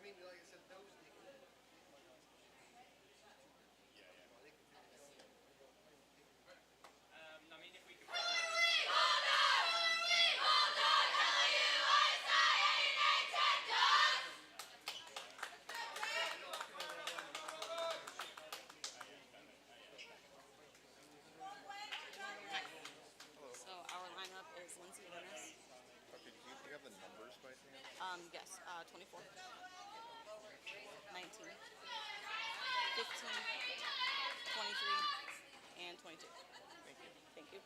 So our lineup is Lindsey Ennis. Okay, do you have the numbers by chance? Yes, 24, 19, 15, 23, and 22. Thank you. Thank you.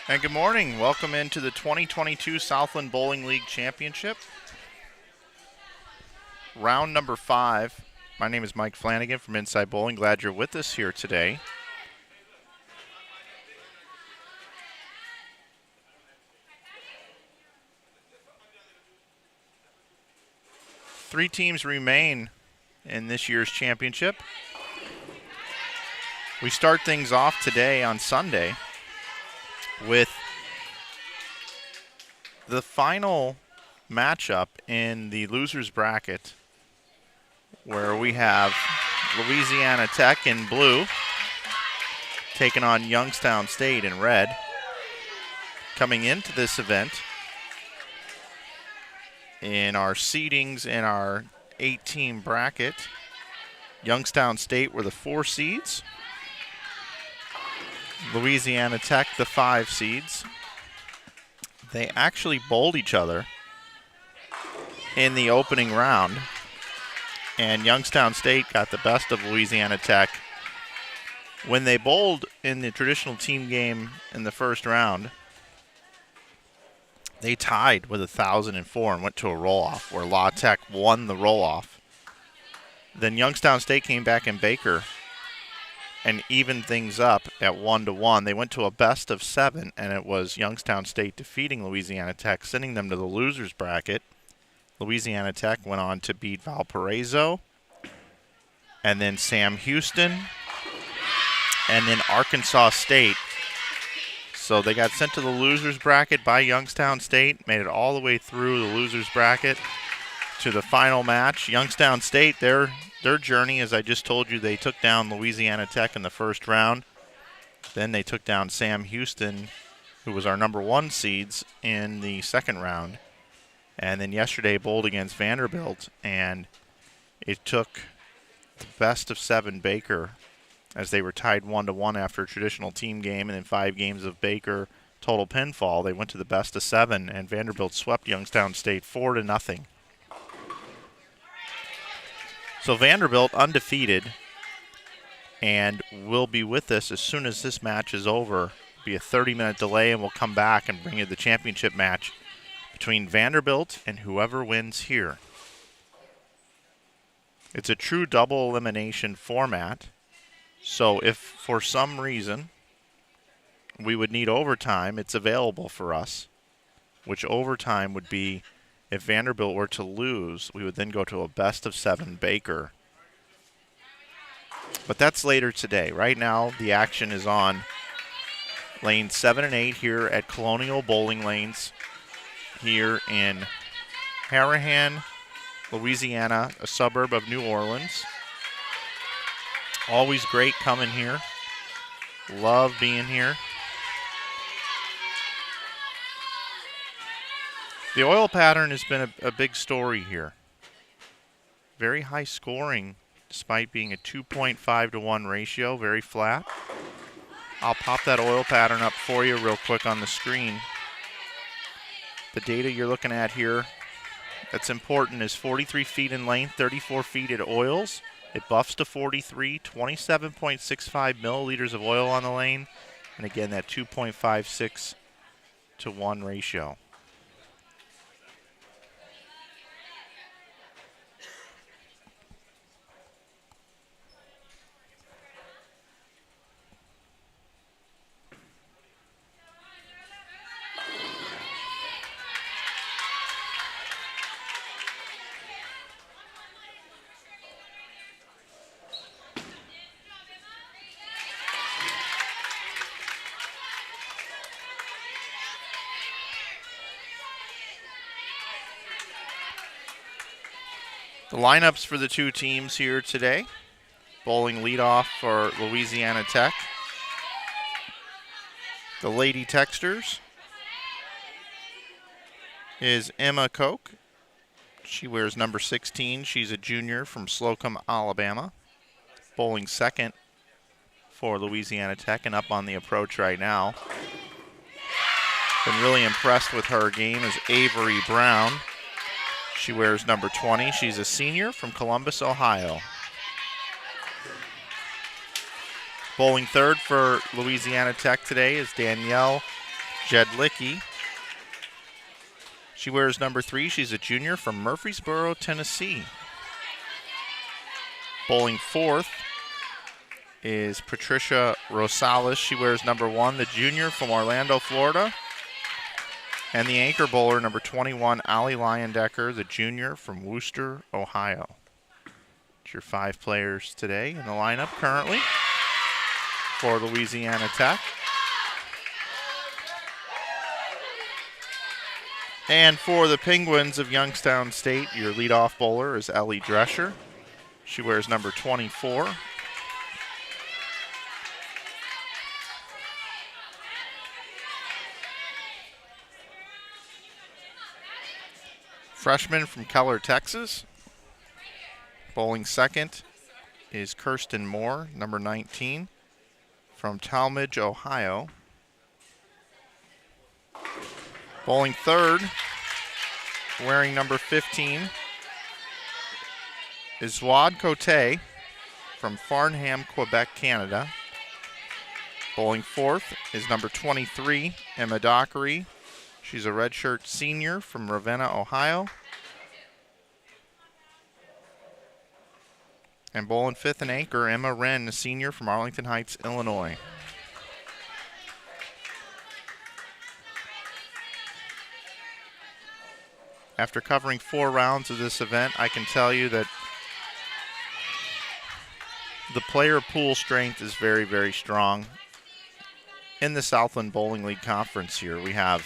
And good morning. Welcome into the 2022 Southland Bowling League Championship. Round number 5. My name is Mike Flanagan from Inside Bowling. Glad you're with us here today. Three teams remain in this year's championship. We start things off today on Sunday with the final matchup in the losers bracket, where we have Louisiana Tech in blue taking on Youngstown State in red. Coming into this event in our seedings in our 8-team bracket, Youngstown State were the 4 seeds. Louisiana Tech, the 5 seeds. They actually bowled each other in the opening round, and Youngstown State got the best of Louisiana Tech When they bowled in the traditional team game in the first round, they tied with 1,004 and went to a roll-off where La Tech won the roll-off. Then Youngstown State came back in Baker and evened things up at 1-1. They went to a best of 7, and it was Youngstown State defeating Louisiana Tech, sending them to the losers bracket. Louisiana Tech went on to beat Valparaiso, and then Sam Houston, and then Arkansas State. So they got sent to the losers bracket by Youngstown State, made it all the way through the losers bracket to the final match. Youngstown State, their journey, as I just told you, they took down Louisiana Tech in the first round. Then they took down Sam Houston, who was our number 1 seeds, in the second round. And then yesterday bowled against Vanderbilt, and it took the best of 7 Baker as they were tied 1-1 after a traditional team game, and then 5 games of Baker total pinfall. They went to the best of 7, and Vanderbilt swept Youngstown State 4-0. So Vanderbilt undefeated and will be with us as soon as this match is over. It'll be a 30-minute delay, and we'll come back and bring you the championship match between Vanderbilt and whoever wins here. It's a true double elimination format. So if for some reason we would need overtime, it's available for us, which overtime would be if Vanderbilt were to lose, we would then go to a best of 7 Baker. But that's later today. Right now, the action is on lanes 7 and 8 here at Colonial Bowling Lanes here in Harahan, Louisiana, a suburb of New Orleans. Always great coming here. Love being here. The oil pattern has been a big story here. Very high scoring despite being a 2.5-to-1 ratio, very flat. I'll pop that oil pattern up for you real quick on the screen. The data you're looking at here that's important is 43 feet in length, 34 feet at oils. It buffs to 43, 27.65 milliliters of oil on the lane, and again that 2.56-to-1 ratio. The lineups for the two teams here today. Bowling leadoff for Louisiana Tech. The Lady Techsters is Emma Koch. She wears number 16. She's a junior from Slocum, Alabama. Bowling second for Louisiana Tech and up on the approach right now. Been really impressed with her game is Avery Brown. She wears number 20. She's a senior from Columbus, Ohio. Bowling third for Louisiana Tech today is Danielle Jedlicki. She wears number 3. She's a junior from Murfreesboro, Tennessee. Bowling fourth is Patricia Rosales. She wears number 1, the junior from Orlando, Florida. And the anchor bowler, number 21, Allie Leyendecker, the junior from Wooster, Ohio. It's your 5 players today in the lineup currently for Louisiana Tech. And for the Penguins of Youngstown State, your leadoff bowler is Ellie Drescher. She wears number 24. Freshman from Keller, Texas. Bowling second is Kirsten Moore, number 19, from Talmadge, Ohio. Bowling third, wearing number 15, is Zwad Cote from Farnham, Quebec, Canada. Bowling fourth is number 23, Emma Dockery. She's a redshirt senior from Ravenna, Ohio. And bowling fifth and anchor, Emma Wren, a senior from Arlington Heights, Illinois. After covering 4 rounds of this event, I can tell you that the player pool strength is very, very strong. In the Southland Bowling League Conference here, we have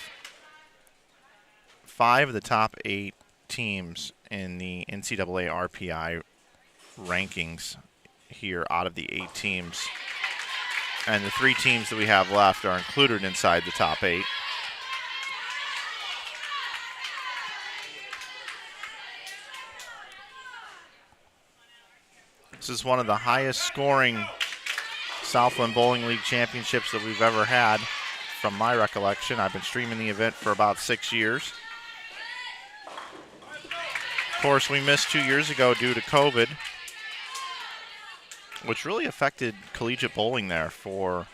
5 of the top 8 teams in the NCAA RPI rankings here out of the 8 teams. And the 3 teams that we have left are included inside the top 8. This is one of the highest scoring Southland Bowling League championships that we've ever had from my recollection. I've been streaming the event for about 6 years. Of course, we missed 2 years ago due to COVID, which really affected collegiate bowling there for,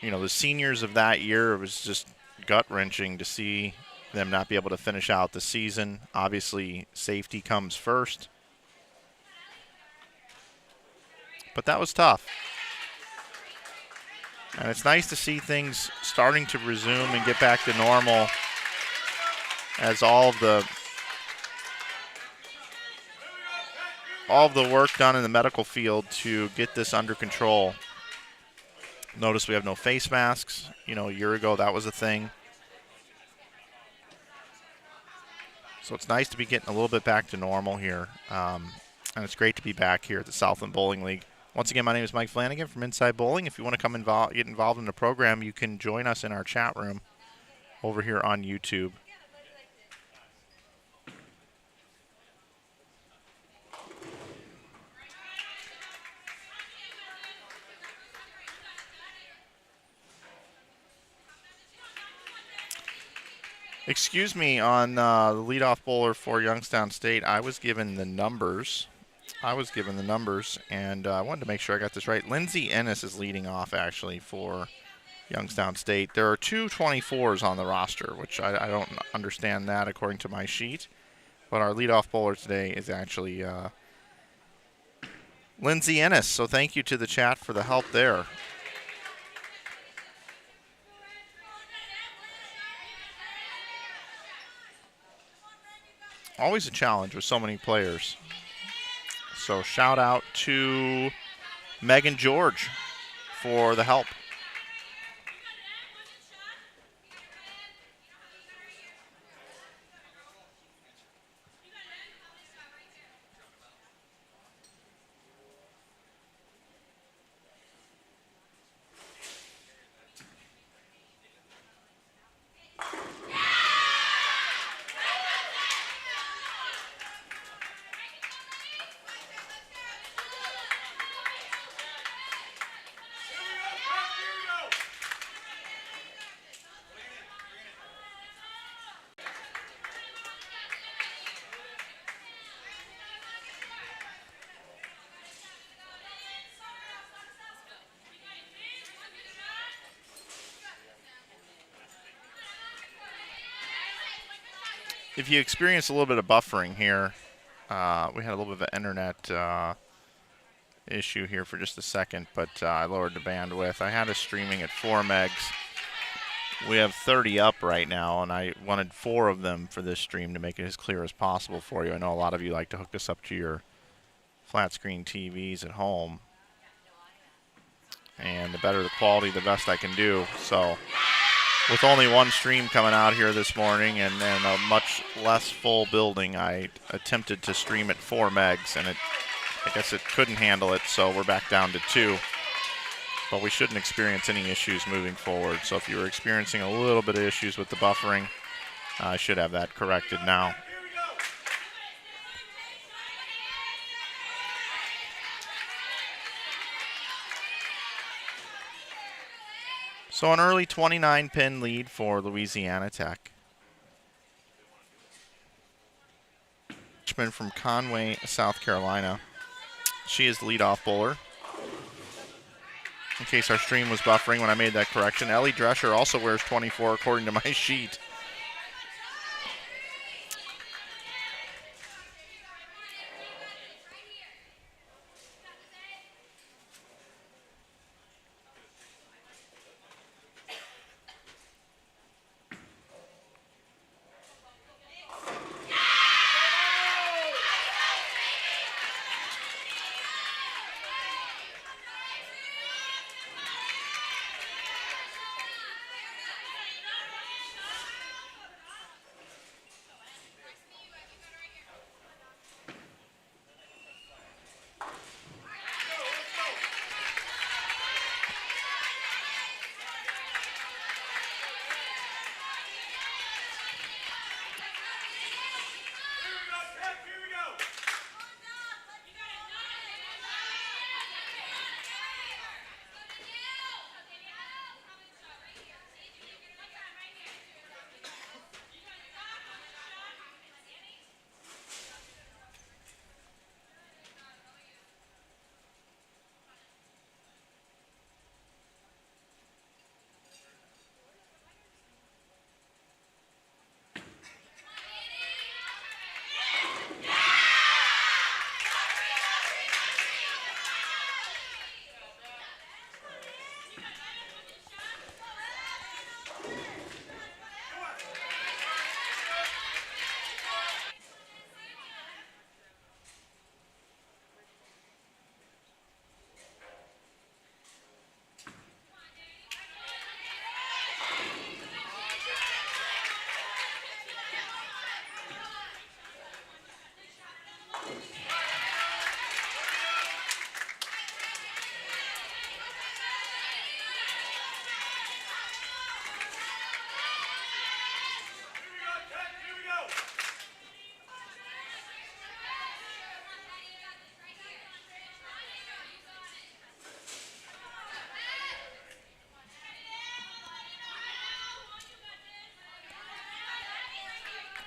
the seniors of that year. It was just gut-wrenching to see them not be able to finish out the season. Obviously, safety comes first. But that was tough. And it's nice to see things starting to resume and get back to normal as all of the work done in the medical field to get this under control. Notice we have no face masks. A year ago that was a thing. So it's nice to be getting a little bit back to normal here. And it's great to be back here at the Southland Bowling League. Once again, my name is Mike Flanagan from Inside Bowling. If you want to come get involved in the program, you can join us in our chat room over here on YouTube. Excuse me, on the leadoff bowler for Youngstown State, I was given the numbers. And I wanted to make sure I got this right. Lindsey Ennis is leading off, actually, for Youngstown State. There are 2 24s on the roster, which I don't understand that according to my sheet. But our leadoff bowler today is actually Lindsey Ennis. So thank you to the chat for the help there. Always a challenge with so many players. So shout out to Megan George for the help. If you experience a little bit of buffering here, we had a little bit of an internet issue here for just a second, but I lowered the bandwidth. I had us streaming at 4 megs. We have 30 up right now, and I wanted 4 of them for this stream to make it as clear as possible for you. I know a lot of you like to hook this up to your flat screen TVs at home, and the better the quality, the best I can do. So with only 1 stream coming out here this morning and a much less full building, I attempted to stream at 4 megs, and I guess it couldn't handle it, so we're back down to 2. But we shouldn't experience any issues moving forward. So if you were experiencing a little bit of issues with the buffering, I should have that corrected now. So an early 29-pin lead for Louisiana Tech. From Conway, South Carolina. She is the leadoff bowler. in case our stream was buffering when I made that correction. Ellie Drescher also wears 24 according to my sheet.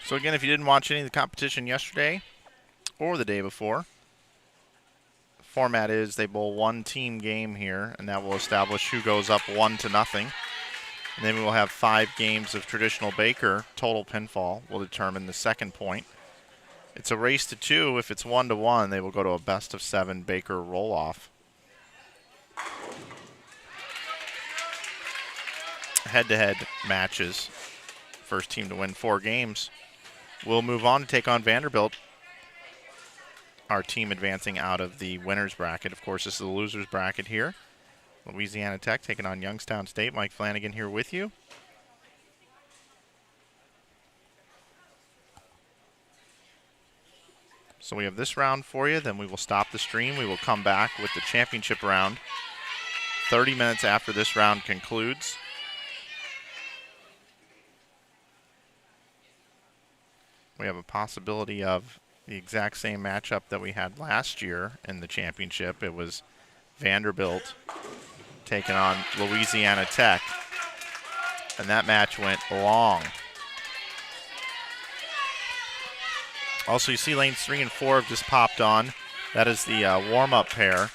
So again, if you didn't watch any of the competition yesterday or the day before, the format is they bowl one team game here, and that will establish who goes up 1-0. And then we will have 5 games of traditional Baker. Total pinfall will determine the second point. It's a race to 2. If it's 1-1, they will go to a best-of-7 Baker roll-off. Head-to-head matches. First team to win 4 games will move on to take on Vanderbilt. Our team advancing out of the winner's bracket. Of course, this is the loser's bracket here. Louisiana Tech taking on Youngstown State. Mike Flanagan here with you. So we have this round for you. Then we will stop the stream. We will come back with the championship round 30 minutes after this round concludes. We have a possibility of the exact same matchup that we had last year in the championship. It was Vanderbilt taking on Louisiana Tech, and that match went long. Also, you see lanes 3 and 4 have just popped on. That is the warm-up pair.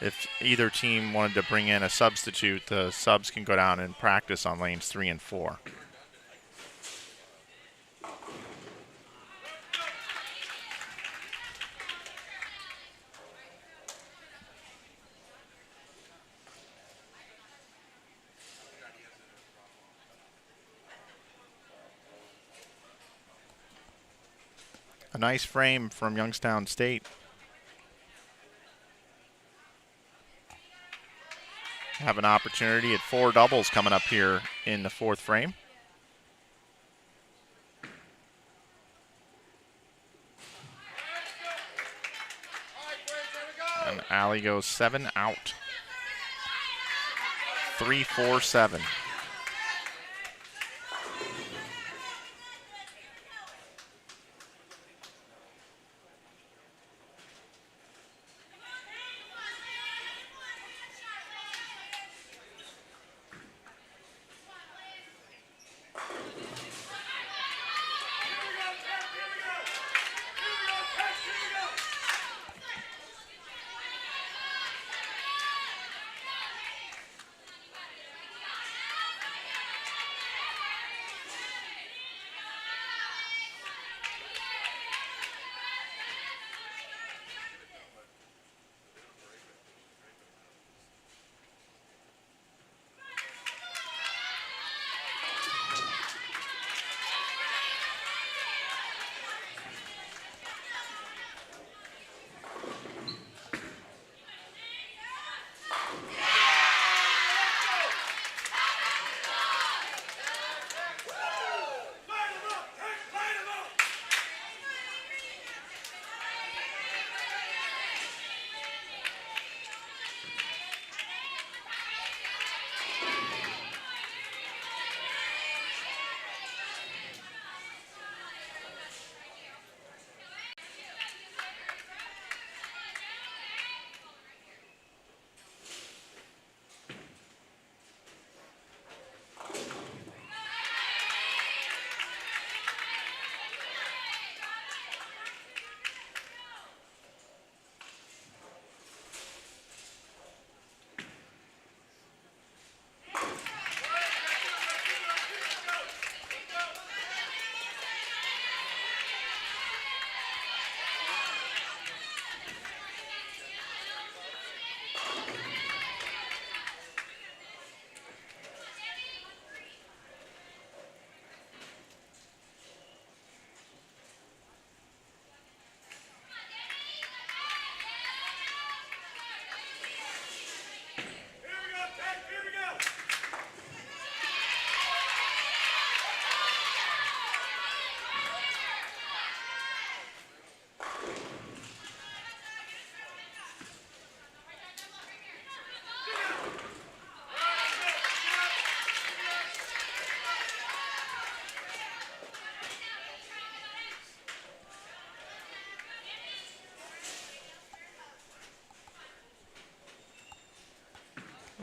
If either team wanted to bring in a substitute, the subs can go down and practice on lanes 3 and 4. A nice frame from Youngstown State. Have an opportunity at 4 doubles coming up here in the 4th frame. And Alley goes 7 out. 3-4-7.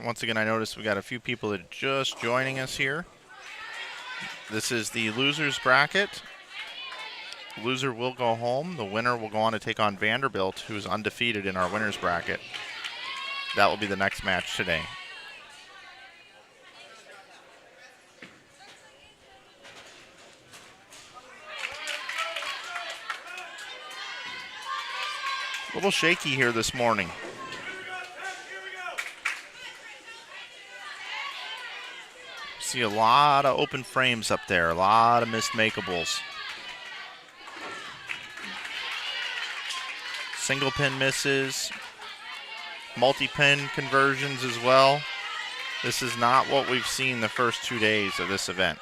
Once again, I noticed we got a few people that are just joining us here. This is the losers bracket. Loser will go home. The winner will go on to take on Vanderbilt, who is undefeated in our winners bracket. That will be the next match today. A little shaky here this morning. See a lot of open frames up there, a lot of missed makeables. Single pin misses, multi-pin conversions as well. This is not what we've seen the first 2 days of this event.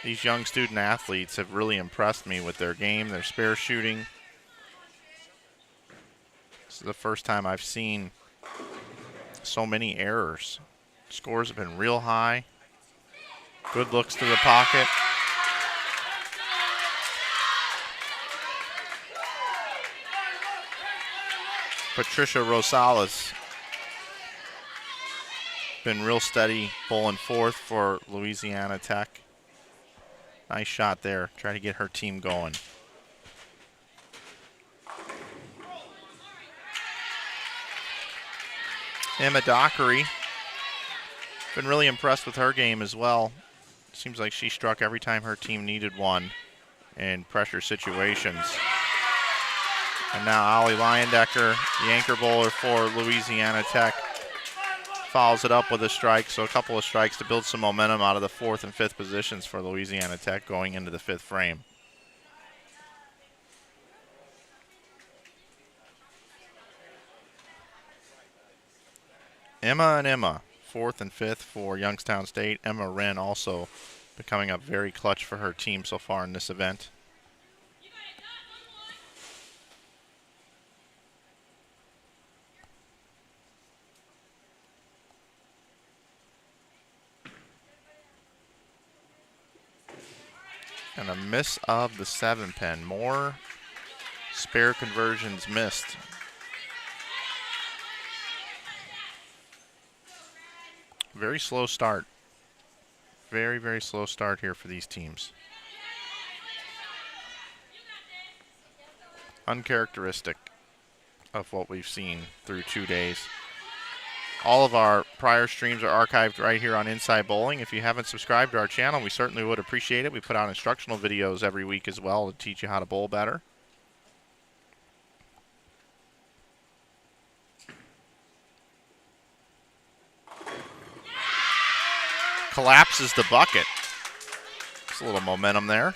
These young student athletes have really impressed me with their game, their spare shooting. This is the first time I've seen so many errors. Scores have been real high. Good looks to the pocket. Patricia Rosales been real steady, bowling fourth for Louisiana Tech. Nice shot there. Try to get her team going. Emma Dockery, been really impressed with her game as well. Seems like she struck every time her team needed one in pressure situations. And now Ollie Leyendecker, the anchor bowler for Louisiana Tech, follows it up with a strike. So a couple of strikes to build some momentum out of the fourth and fifth positions for Louisiana Tech going into the fifth frame. Emma and Emma, fourth and fifth for Youngstown State. Emma Wren also becoming up very clutch for her team so far in this event. And a miss of the 7-pin. More spare conversions missed. Very slow start. Very, very slow start here for these teams. Uncharacteristic of what we've seen through 2 days. All of our prior streams are archived right here on Inside Bowling. If you haven't subscribed to our channel, we certainly would appreciate it. We put out instructional videos every week as well to teach you how to bowl better. Collapses the bucket. Just a little momentum there.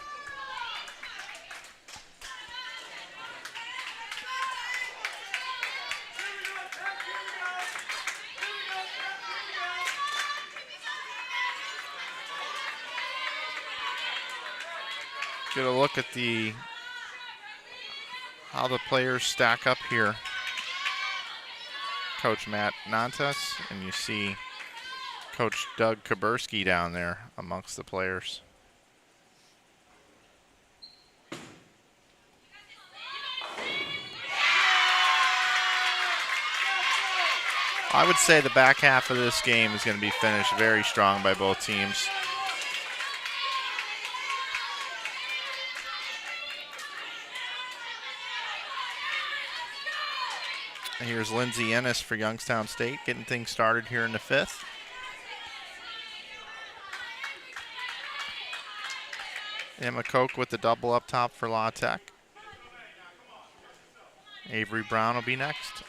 Get a look at how the players stack up here. Coach Matt Nantes, and you see Coach Doug Kaburski down there amongst the players. I would say the back half of this game is going to be finished very strong by both teams. Here's Lindsey Ennis for Youngstown State, getting things started here in the fifth. Emma Koch with the double up top for La Tech. Avery Brown will be next.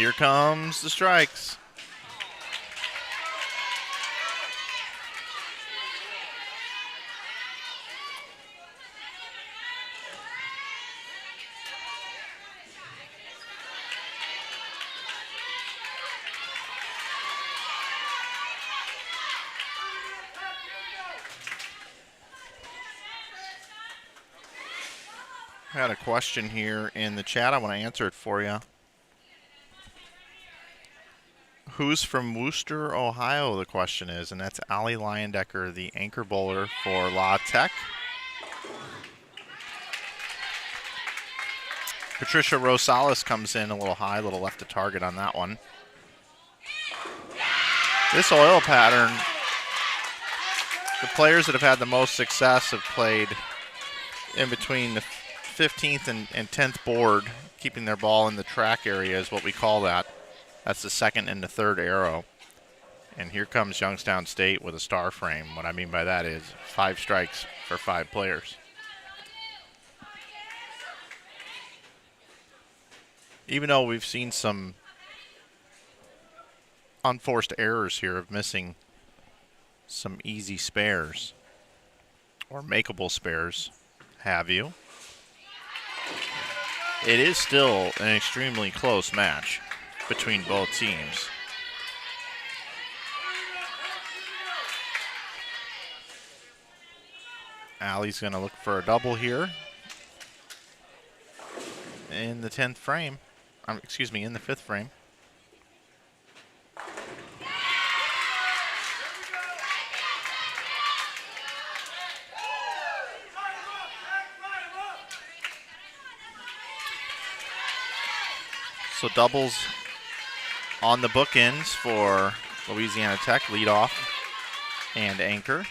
Here comes the strikes. I had a question here in the chat. I want to answer it for you. Who's from Wooster, Ohio, the question is, and that's Allie Leyendecker, the anchor bowler for La Tech. Patricia Rosales comes in a little high, a little left to target on that one. This oil pattern, the players that have had the most success have played in between the 15th and 10th board, keeping their ball in the track area is what we call that. That's the second and the third arrow. And here comes Youngstown State with a star frame. What I mean by that is 5 strikes for 5 players. Even though we've seen some unforced errors here of missing some easy spares or makeable spares, have you? It is still an extremely close match between both teams. Allie's going to look for a double here in the 10th frame. Excuse me, in the 5th frame. So doubles on the bookends for Louisiana Tech, leadoff and anchor.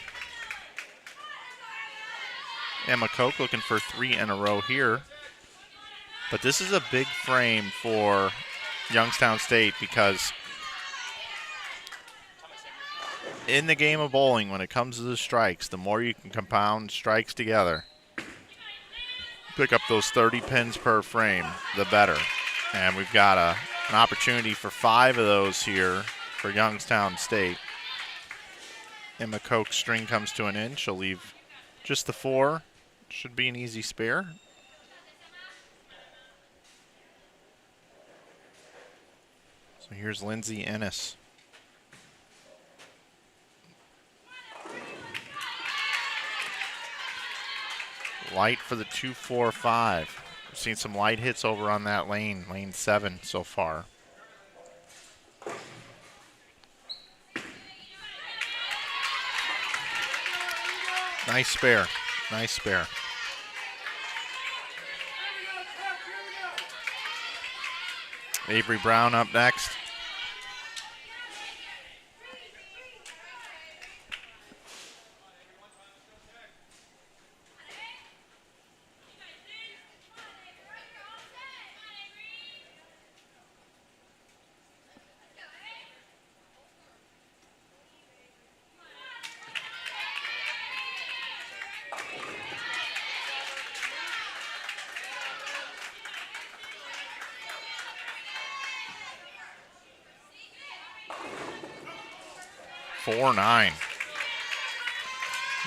Emma Koch looking for 3 in a row here. But this is a big frame for Youngstown State because in the game of bowling, when it comes to the strikes, the more you can compound strikes together, pick up those 30 pins per frame, the better. And we've got an opportunity for 5 of those here for Youngstown State. Emma Koch's string comes to an end. She'll leave just the 4. Should be an easy spare. So here's Lindsey Ennis. Light for the 2-4-5. We've seen some light hits over on that lane, lane 7 so far. Nice spare, nice spare. Avery Brown up next. Four, 9.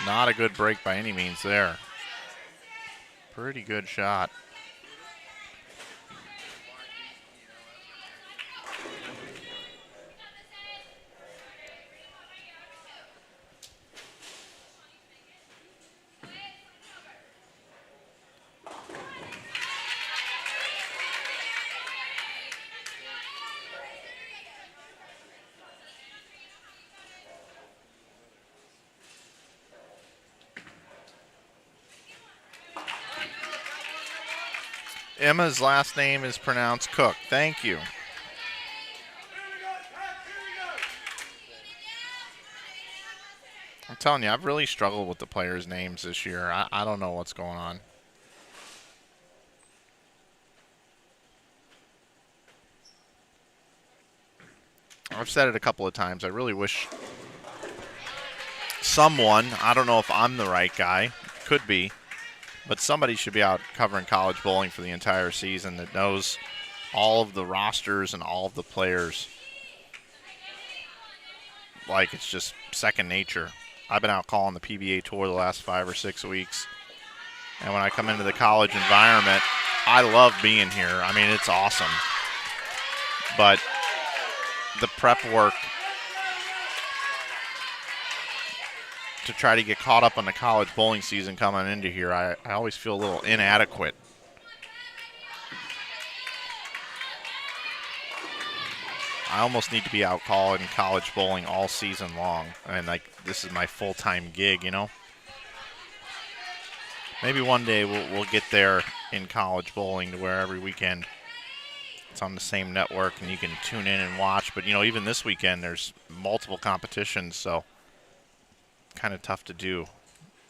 Not a good break by any means there. Pretty good shot. Emma's last name is pronounced Cook. Thank you. I'm telling you, I've really struggled with the players' names this year. I don't know what's going on. I've said it a couple of times. I really wish someone, I don't know if I'm the right guy, could be, but somebody should be out covering college bowling for the entire season that knows all of the rosters and all of the players like it's just second nature. I've been out calling the PBA Tour the last 5 or 6 weeks, and when I come into the college environment, I love being here. I mean, it's awesome. But the prep work to try to get caught up on the college bowling season coming into here, I always feel a little inadequate. I almost need to be out calling college bowling all season long. And like, this is my full-time gig, you know? Maybe one day we'll get there in college bowling to where every weekend it's on the same network and you can tune in and watch. But, you know, even this weekend there's multiple competitions, so kind of tough to do.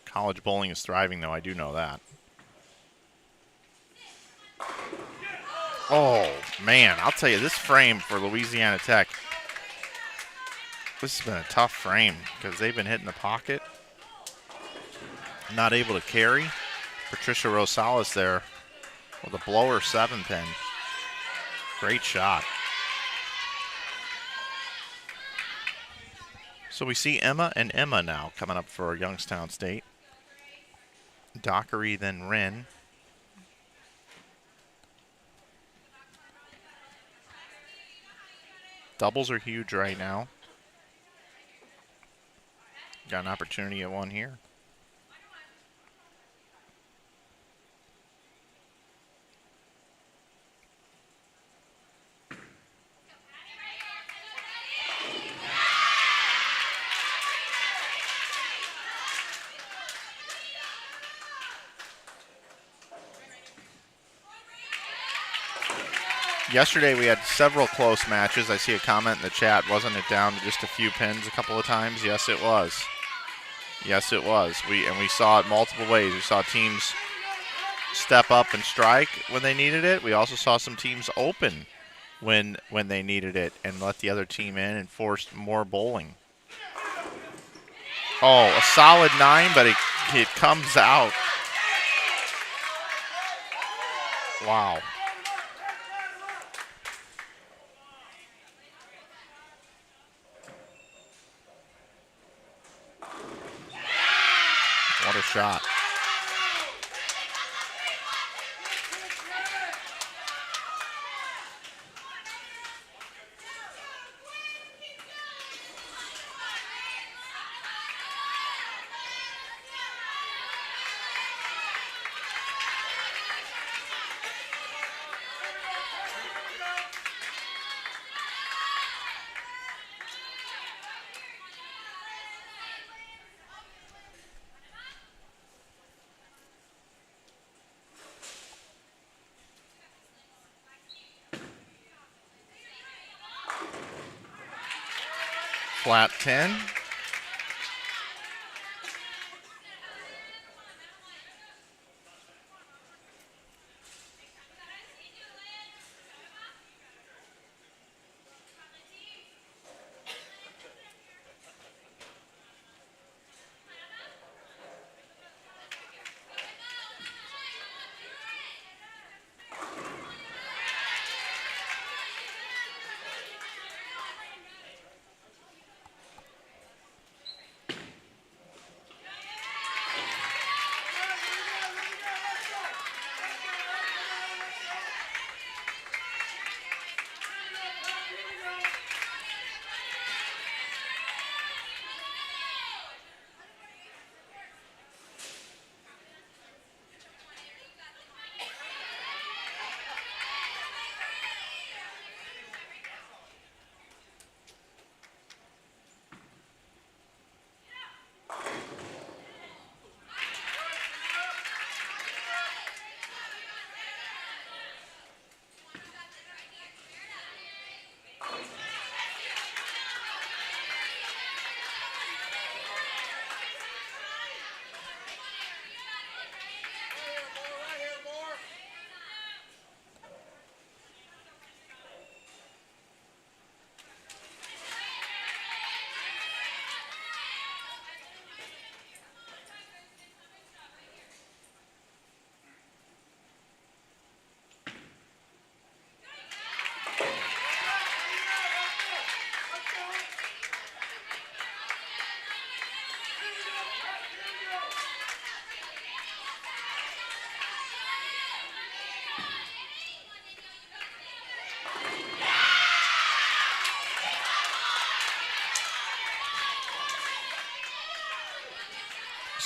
College bowling is thriving, though. I do know that. Oh, man, I'll tell you, this frame for Louisiana Tech, this has been a tough frame because they've been hitting the pocket. Not able to carry. Patricia Rosales there with a blower 7-pin. Great shot. So we see Emma and Emma now coming up for Youngstown State. Dockery, then Wren. Doubles are huge right now. Got an opportunity at one here. Yesterday we had several close matches. I see a comment in the chat. Wasn't it down to just a few pins a couple of times? Yes, it was. Yes, it was. We saw it multiple ways. We saw teams step up and strike when they needed it. We also saw some teams open when they needed it and let the other team in and forced more bowling. Oh, a solid 9, but it comes out. Wow. What a shot. Flat 10.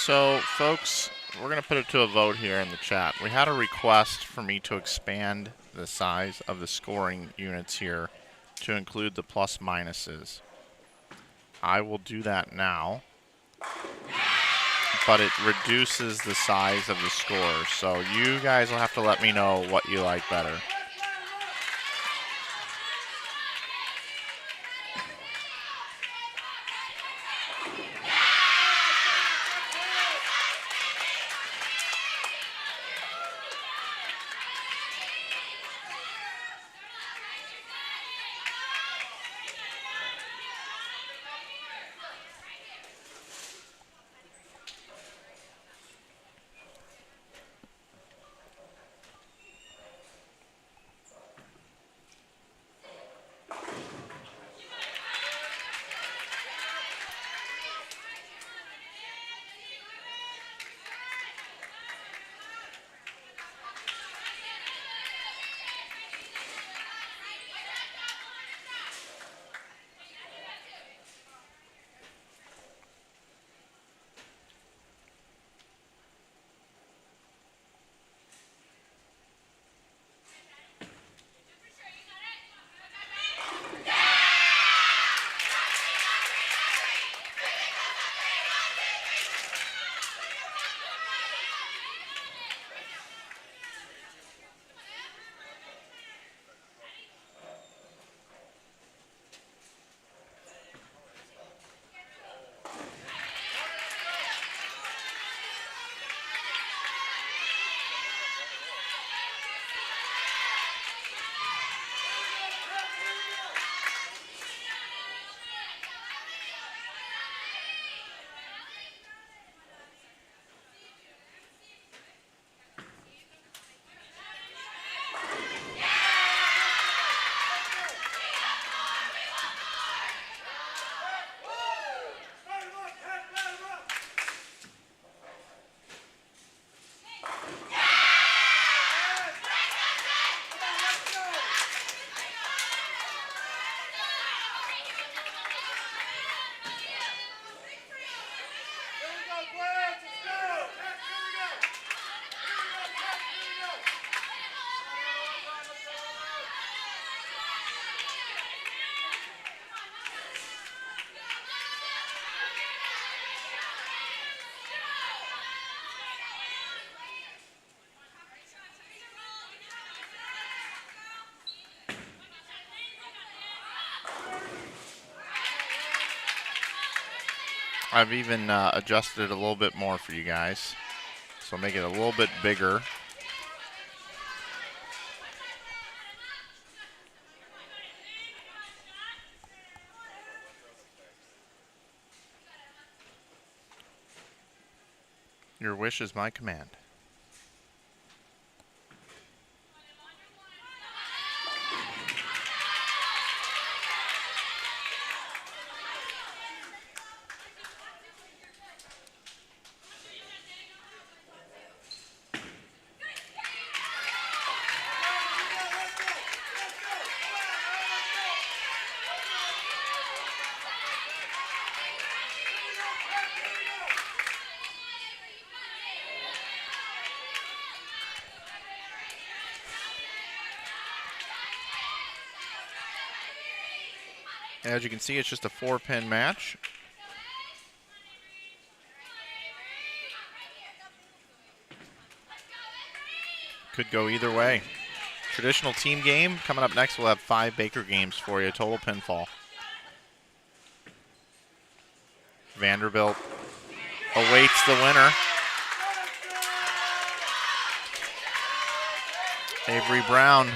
So, folks, we're going to put it to a vote here in the chat. We had a request for me to expand the size of the scoring units here to include the plus minuses. I will do that now, but it reduces the size of the scores. So you guys will have to let me know what you like better. I've even adjusted it a little bit more for you guys. So make it a little bit bigger. Your wish is my command. As you can see, it's just a 4-pin match. Could go either way. Traditional team game. Coming up next, we'll have 5 Baker games for you, total pinfall. Vanderbilt awaits the winner. Avery Brown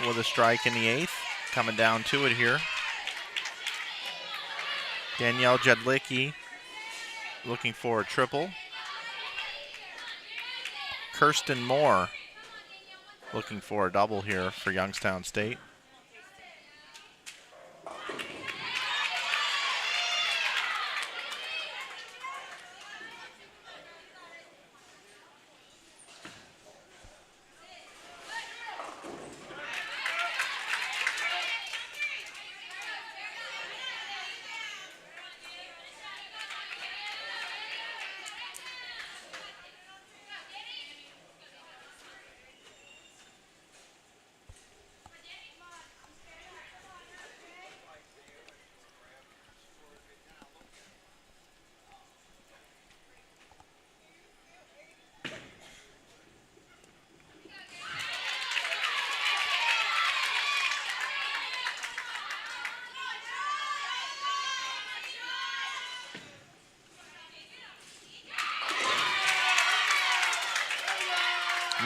with a strike in the 8th. Coming down to it here. Danielle Jedlicki looking for a triple. Kirsten Moore looking for a double here for Youngstown State.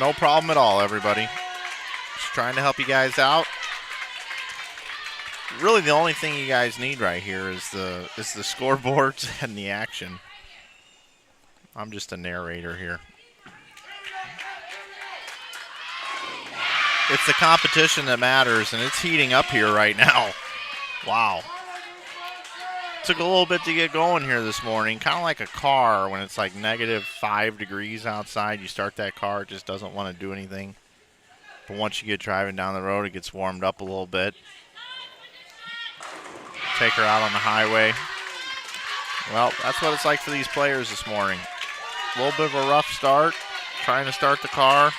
No problem at all, everybody. Just trying to help you guys out. Really, the only thing you guys need right here is the scoreboards and the action. I'm just a narrator here. It's the competition that matters, and it's heating up here right now. Wow. Took a little bit to get going here this morning. Kind of like a car when it's like -5 degrees outside. You start that car, it just doesn't want to do anything. But once you get driving down the road, it gets warmed up a little bit. Take her out on the highway. Well, that's what it's like for these players this morning. A little bit of a rough start, trying to start the car.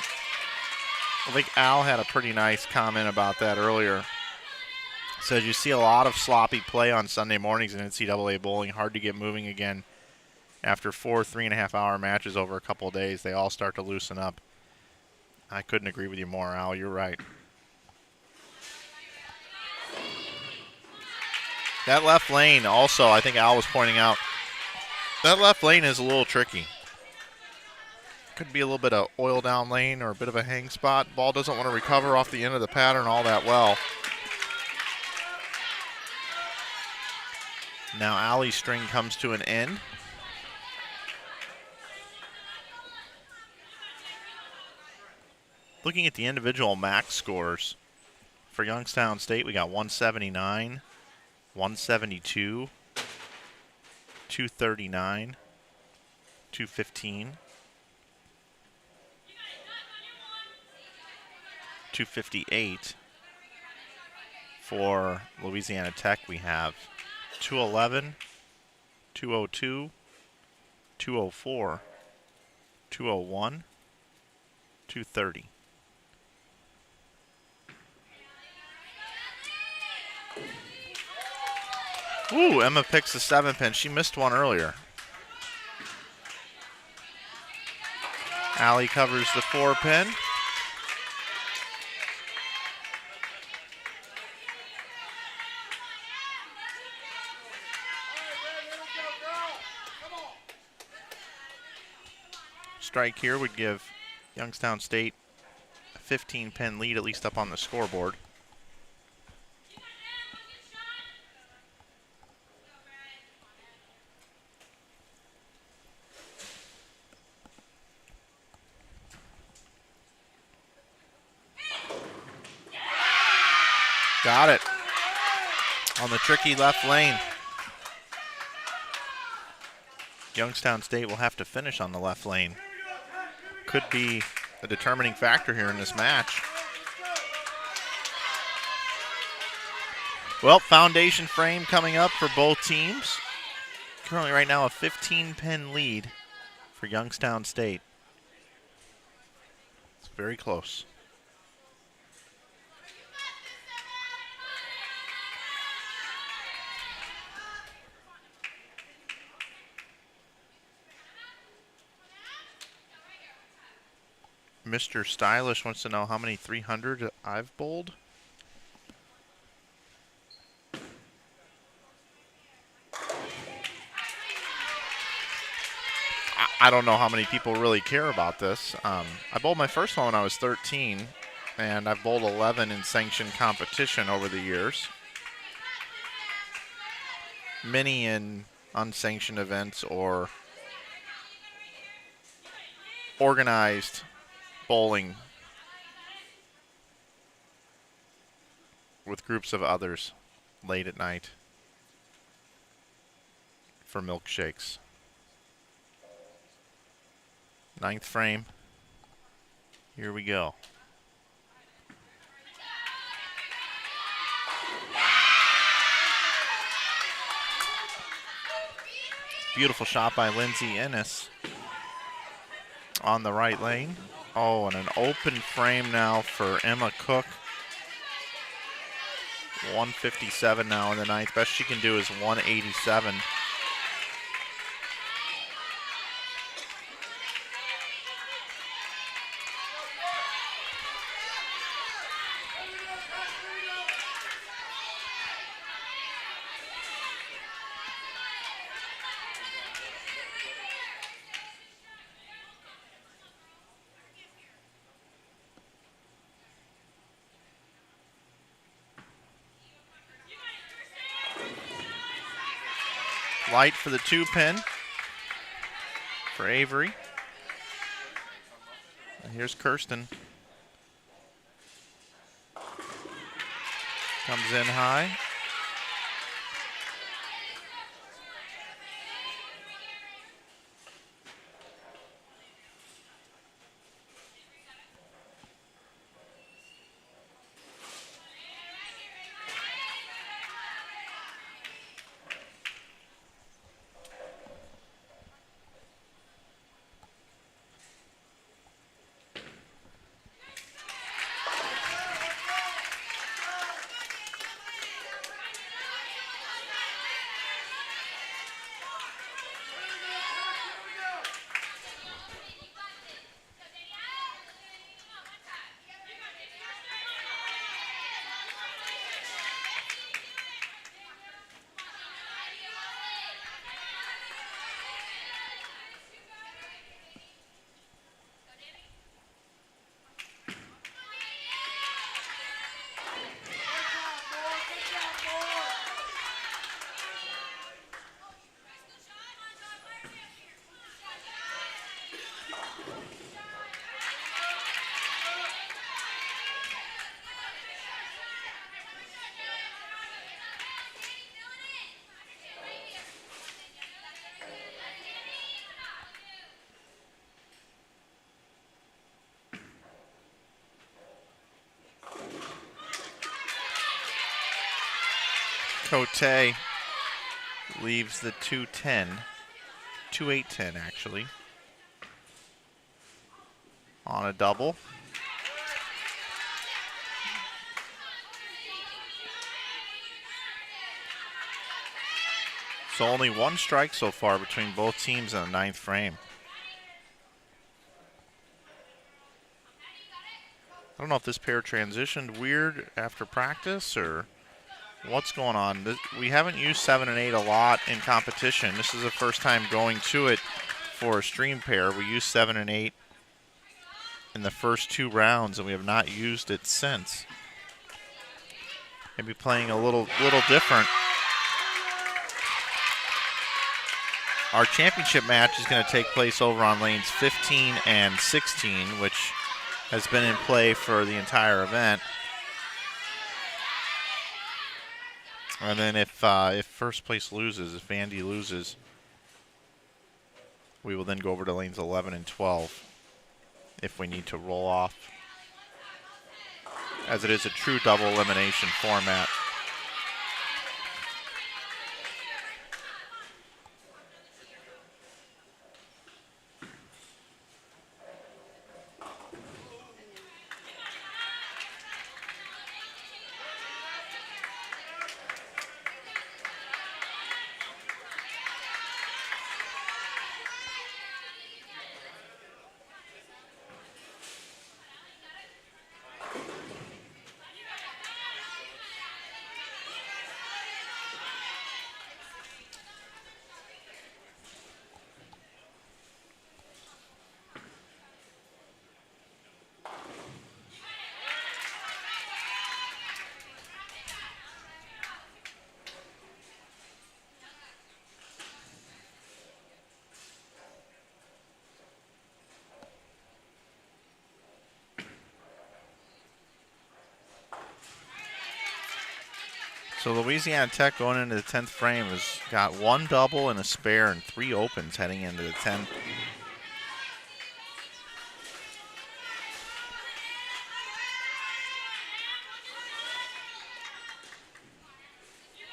I think Al had a pretty nice comment about that earlier. Says you see a lot of sloppy play on Sunday mornings in NCAA bowling. Hard to get moving again. After 4 3.5-hour matches over a couple of days, they all start to loosen up. I couldn't agree with you more, Al. You're right. That left lane also, I think Al was pointing out, that left lane is a little tricky. Could be a little bit of oil down lane or a bit of a hang spot. Ball doesn't want to recover off the end of the pattern all that well. Now Allie's string comes to an end. Looking at the individual max scores for Youngstown State, we got 179, 172, 239, 215, 258. For Louisiana Tech, we have 211, 202, 204, 201, 230. Ooh, Emma picks the 7-pin. She missed one earlier. Allie covers the 4-pin. Strike here would give Youngstown State a 15-pin lead, at least up on the scoreboard. Got it. On the tricky left lane. Youngstown State will have to finish on the left lane. Could be a determining factor here in this match. Well, foundation frame coming up for both teams. Currently right now a 15-pin lead for Youngstown State. It's very close. Mr. Stylish wants to know how many 300 I've bowled. I don't know how many people really care about this. I bowled my first one when I was 13, and I've bowled 11 in sanctioned competition over the years. Many in unsanctioned events or organized bowling with groups of others late at night for milkshakes. 9th frame. Here we go. Beautiful shot by Lindsey Ennis on the right lane. Oh, and an open frame now for Emma Cook. 157 now in the 9th. Best she can do is 187. Light for the 2-pin for Avery. And here's Kirsten. Comes in high. Cote leaves the 2-10, 2-8-10 actually, on a double. So only one strike so far between both teams in the 9th frame. I don't know if this pair transitioned weird after practice or what's going on. We haven't used 7 and 8 a lot in competition. This is the first time going to it for a stream pair. We used 7 and 8 in the first 2 rounds, and we have not used it since. Maybe playing a little different. Our championship match is going to take place over on lanes 15 and 16, which has been in play for the entire event. And then if first place loses, if Vandy loses, we will then go over to lanes 11 and 12 if we need to roll off, as it is a true double elimination format. So Louisiana Tech going into the 10th frame has got 1 double and a spare and 3 opens heading into the 10th.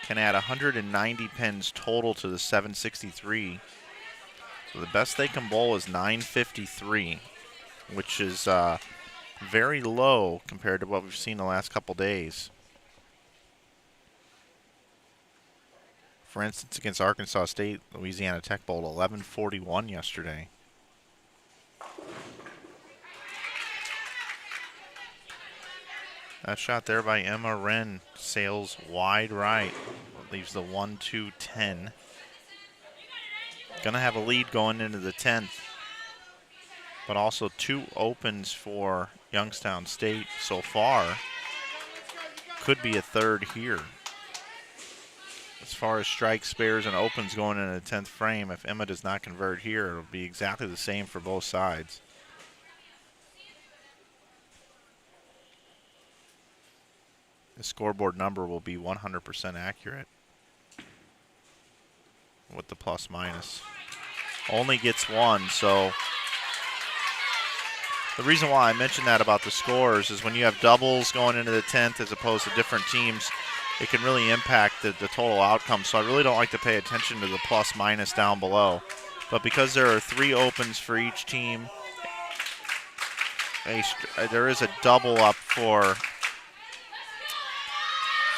Can add 190 pins total to the 763. So the best they can bowl is 953, which is very low compared to what we've seen the last couple days. For instance, against Arkansas State, Louisiana Tech bowled 1141 yesterday. That shot there by Emma Wren sails wide right. Leaves the 1-2-10. Gonna have a lead going into the 10th. But also 2 opens for Youngstown State so far. Could be a third here. As far as strikes, spares, and opens going into the 10th frame, if Emma does not convert here, it'll be exactly the same for both sides. The scoreboard number will be 100% accurate with the plus minus. Only gets one, so the reason why I mentioned that about the scores is when you have doubles going into the 10th as opposed to different teams, it can really impact the total outcome. So I really don't like to pay attention to the plus minus down below. But because there are 3 opens for each team, there is a double up for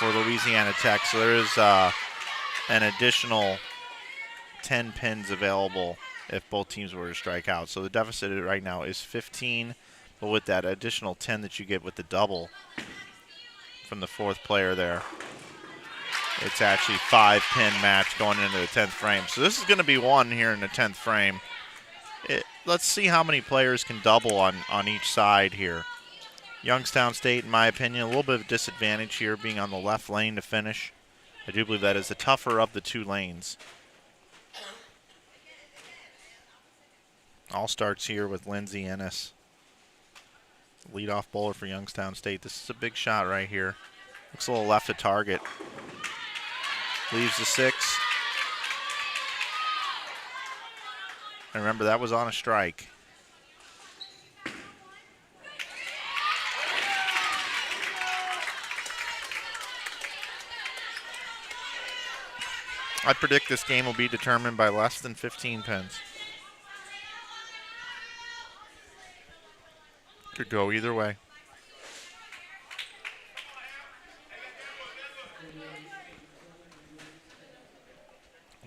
Louisiana Tech. So there is an additional 10 pins available if both teams were to strike out. So the deficit right now is 15, but with that additional 10 that you get with the double from the 4th player there, it's actually 5-pin match going into the 10th frame. So this is going to be one here in the 10th frame. Let's see how many players can double on each side here. Youngstown State, in my opinion, a little bit of a disadvantage here being on the left lane to finish. I do believe that is the tougher of the 2 lanes. All starts here with Lindsey Ennis, leadoff bowler for Youngstown State. This is a big shot right here. Looks a little left of target. Leaves the 6. And remember, that was on a strike. I predict this game will be determined by less than 15 pins. Could go either way.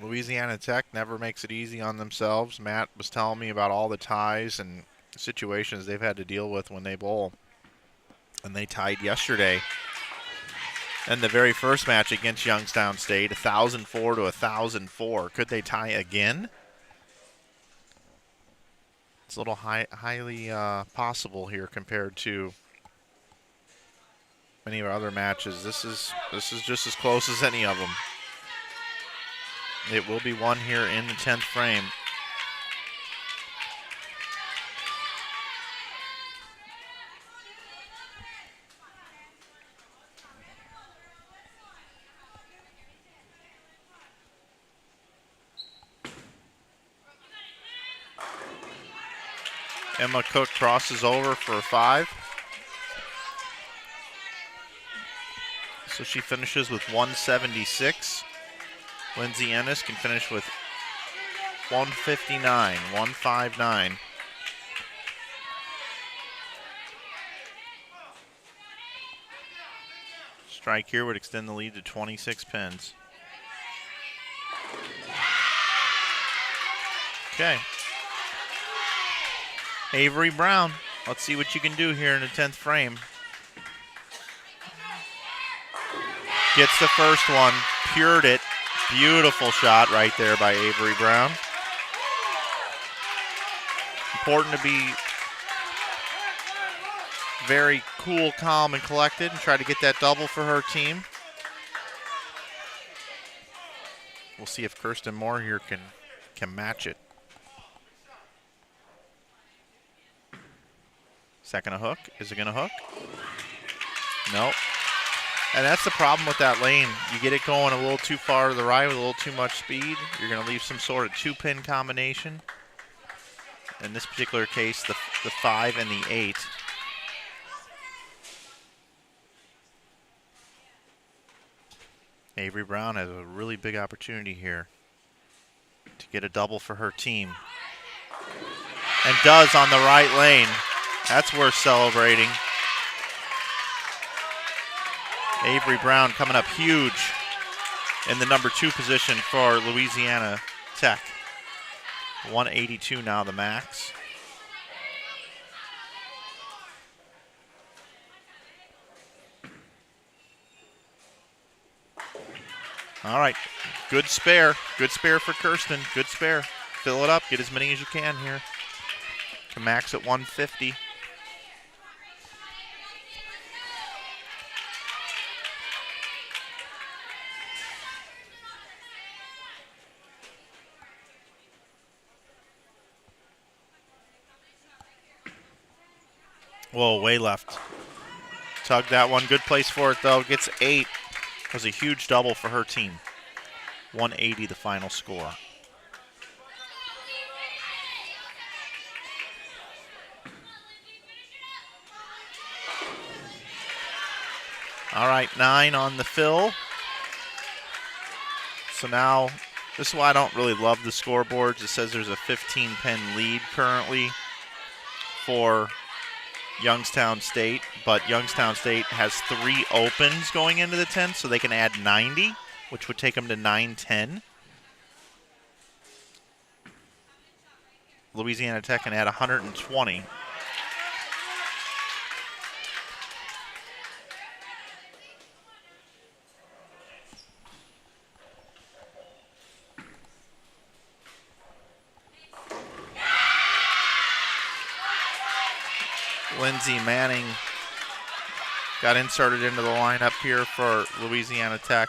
Louisiana Tech never makes it easy on themselves. Matt was telling me about all the ties and situations they've had to deal with when they bowl. And they tied yesterday in the very first match against Youngstown State, 1,004 to 1,004. Could they tie again? It's a little highly possible here compared to many of our other matches. This is just as close as any of them. It will be one here in the 10th frame. Emma Cook crosses over for a 5. So she finishes with 176. Lindsey Ennis can finish with 159, 159. Strike here would extend the lead to 26 pins. Okay. Avery Brown, let's see what you can do here in the 10th frame. Gets the first one, pured it. Beautiful shot right there by Avery Brown. Important to be very cool, calm, and collected and try to get that double for her team. We'll see if Kirsten Moore here can match it. Second a hook. Is it going to hook? Nope. And that's the problem with that lane. You get it going a little too far to the right with a little too much speed. You're going to leave some sort of 2-pin combination. In this particular case, the 5 and the 8. Avery Brown has a really big opportunity here to get a double for her team. And does on the right lane. That's worth celebrating. Avery Brown coming up huge in the number 2 position for Louisiana Tech. 182 now the max. All right, good spare. Good spare for Kirsten. Good spare. Fill it up. Get as many as you can here. Can max at 150. Whoa, way left. Tug that one. Good place for it, though. Gets 8. That was a huge double for her team. 180 the final score. All right, 9 on the fill. So now, this is why I don't really love the scoreboards. It says there's a 15-pin lead currently for Youngstown State, but Youngstown State has 3 opens going into the 10th, so they can add 90, which would take them to 9-10. Louisiana Tech can add 120. Lindsey Manning got inserted into the lineup here for Louisiana Tech.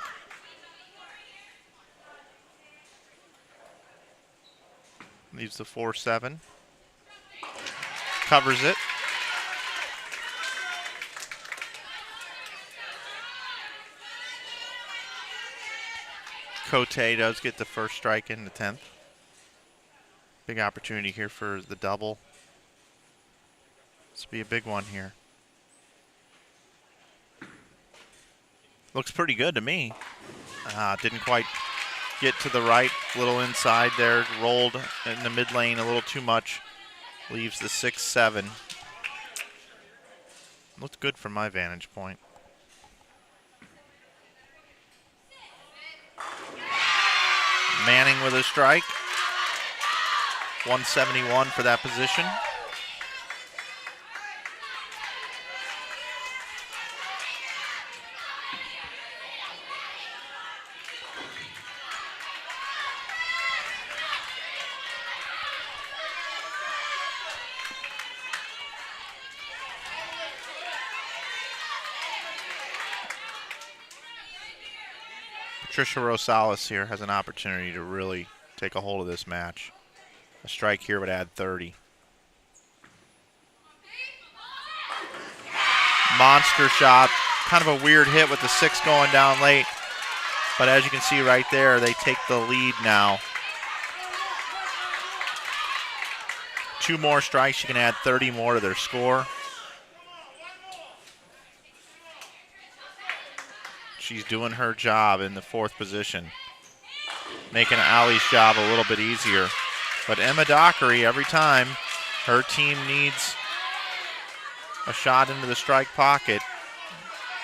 Leaves the 4-7. Covers it. Cote does get the first strike in the 10th. Big opportunity here for the double. This will be a big one here. Looks pretty good to me. Didn't quite get to the right. Little inside there. Rolled in the mid lane a little too much. Leaves the 6-7. Looked good from my vantage point. Manning with a strike. 171 for that position. Patricia Rosales here has an opportunity to really take a hold of this match. A strike here would add 30. Monster shot. Kind of a weird hit with the 6 going down late. But as you can see right there, they take the lead now. 2 more strikes, you can add 30 more to their score. She's doing her job in the 4th position, making Allie's job a little bit easier. But Emma Dockery, every time her team needs a shot into the strike pocket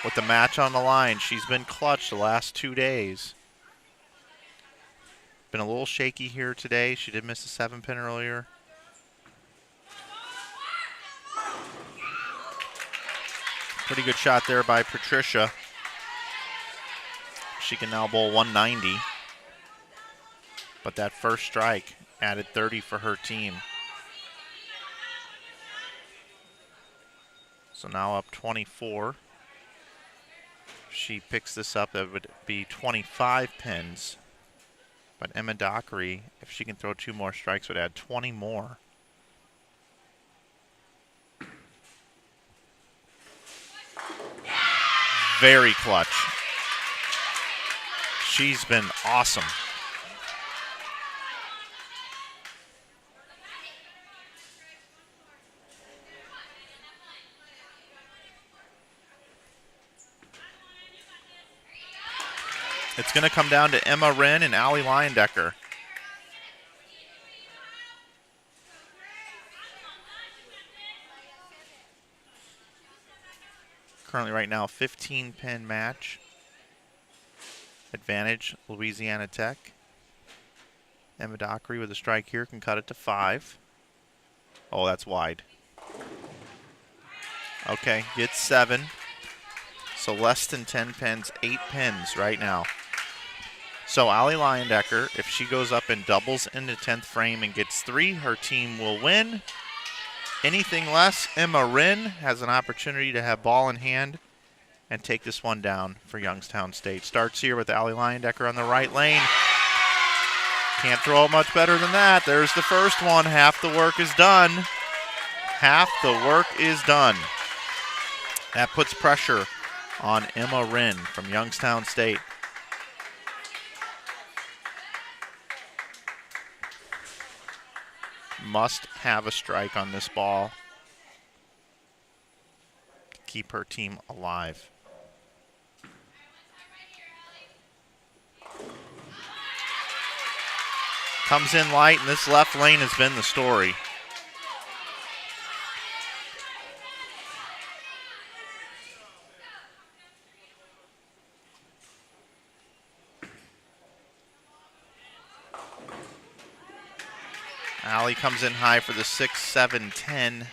with the match on the line, she's been clutch the last 2 days. Been a little shaky here today. She did miss a 7-pin earlier. Pretty good shot there by Patricia. She can now bowl 190. But that first strike added 30 for her team. So now up 24. If she picks this up, that would be 25 pins. But Emma Dockery, if she can throw 2 more strikes, would add 20 more. Very clutch. She's been awesome. It's going to come down to Emma Wren and Allie Leyendecker. Currently right now, 15-pin match. Advantage, Louisiana Tech. Emma Dockery with a strike here can cut it to 5. Oh, that's wide. Okay, gets 7. So less than 10 pins, 8 pins right now. So Allie Leyendecker, if she goes up and doubles into 10th frame and gets 3, her team will win. Anything less, Emma Wren has an opportunity to have ball in hand and take this one down for Youngstown State. Starts here with Allie Leyendecker on the right lane. Can't throw it much better than that. There's the first one. Half the work is done. Half the work is done. That puts pressure on Emma Rinn from Youngstown State. Must have a strike on this ball to keep her team alive. Comes in light, and this left lane has been the story. Allie comes in high for the 6-7-10.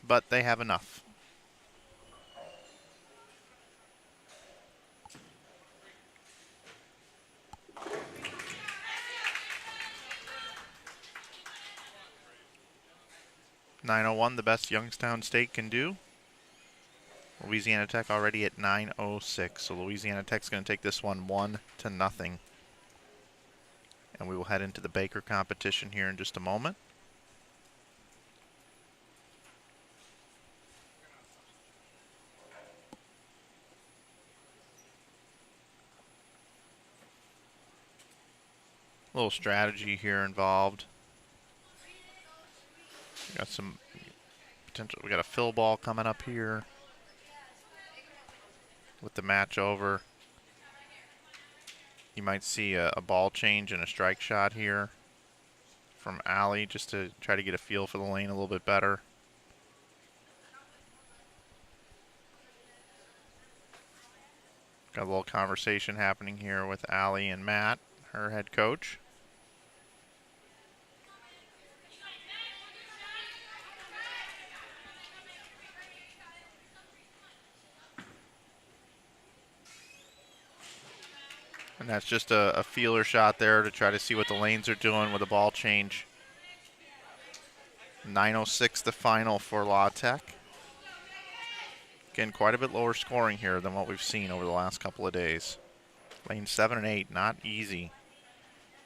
But they have enough. .901, the best Youngstown State can do. Louisiana Tech already at .906, so Louisiana Tech's going to take this one 1-0. And we will head into the Baker competition here in just a moment. A little strategy here involved. We got some potential. We got a fill ball coming up here with the match over. You might see a ball change and a strike shot here from Allie just to try to get a feel for the lane a little bit better. Got a little conversation happening here with Allie and Matt, her head coach. And that's just a feeler shot there to try to see what the lanes are doing with a ball change. 9:06 the final for La Tech. Again, quite a bit lower scoring here than what we've seen over the last couple of days. Lane 7 and 8, not easy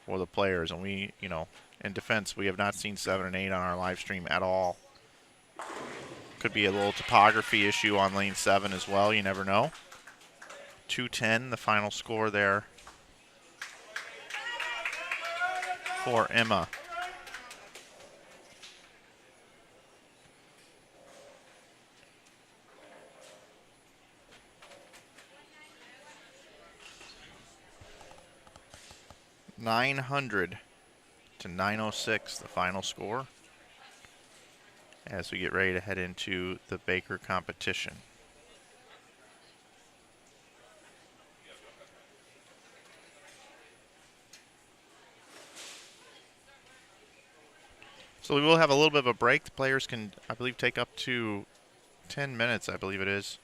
for the players. And we, in defense, we have not seen 7 and 8 on our live stream at all. Could be a little topography issue on lane 7 as well. You never know. 2:10, the final score there for Emma. .900 to 906, the final score, as we get ready to head into the Baker competition. So we will have a little bit of a break. The players can, I believe, take up to 10 minutes, I believe it is.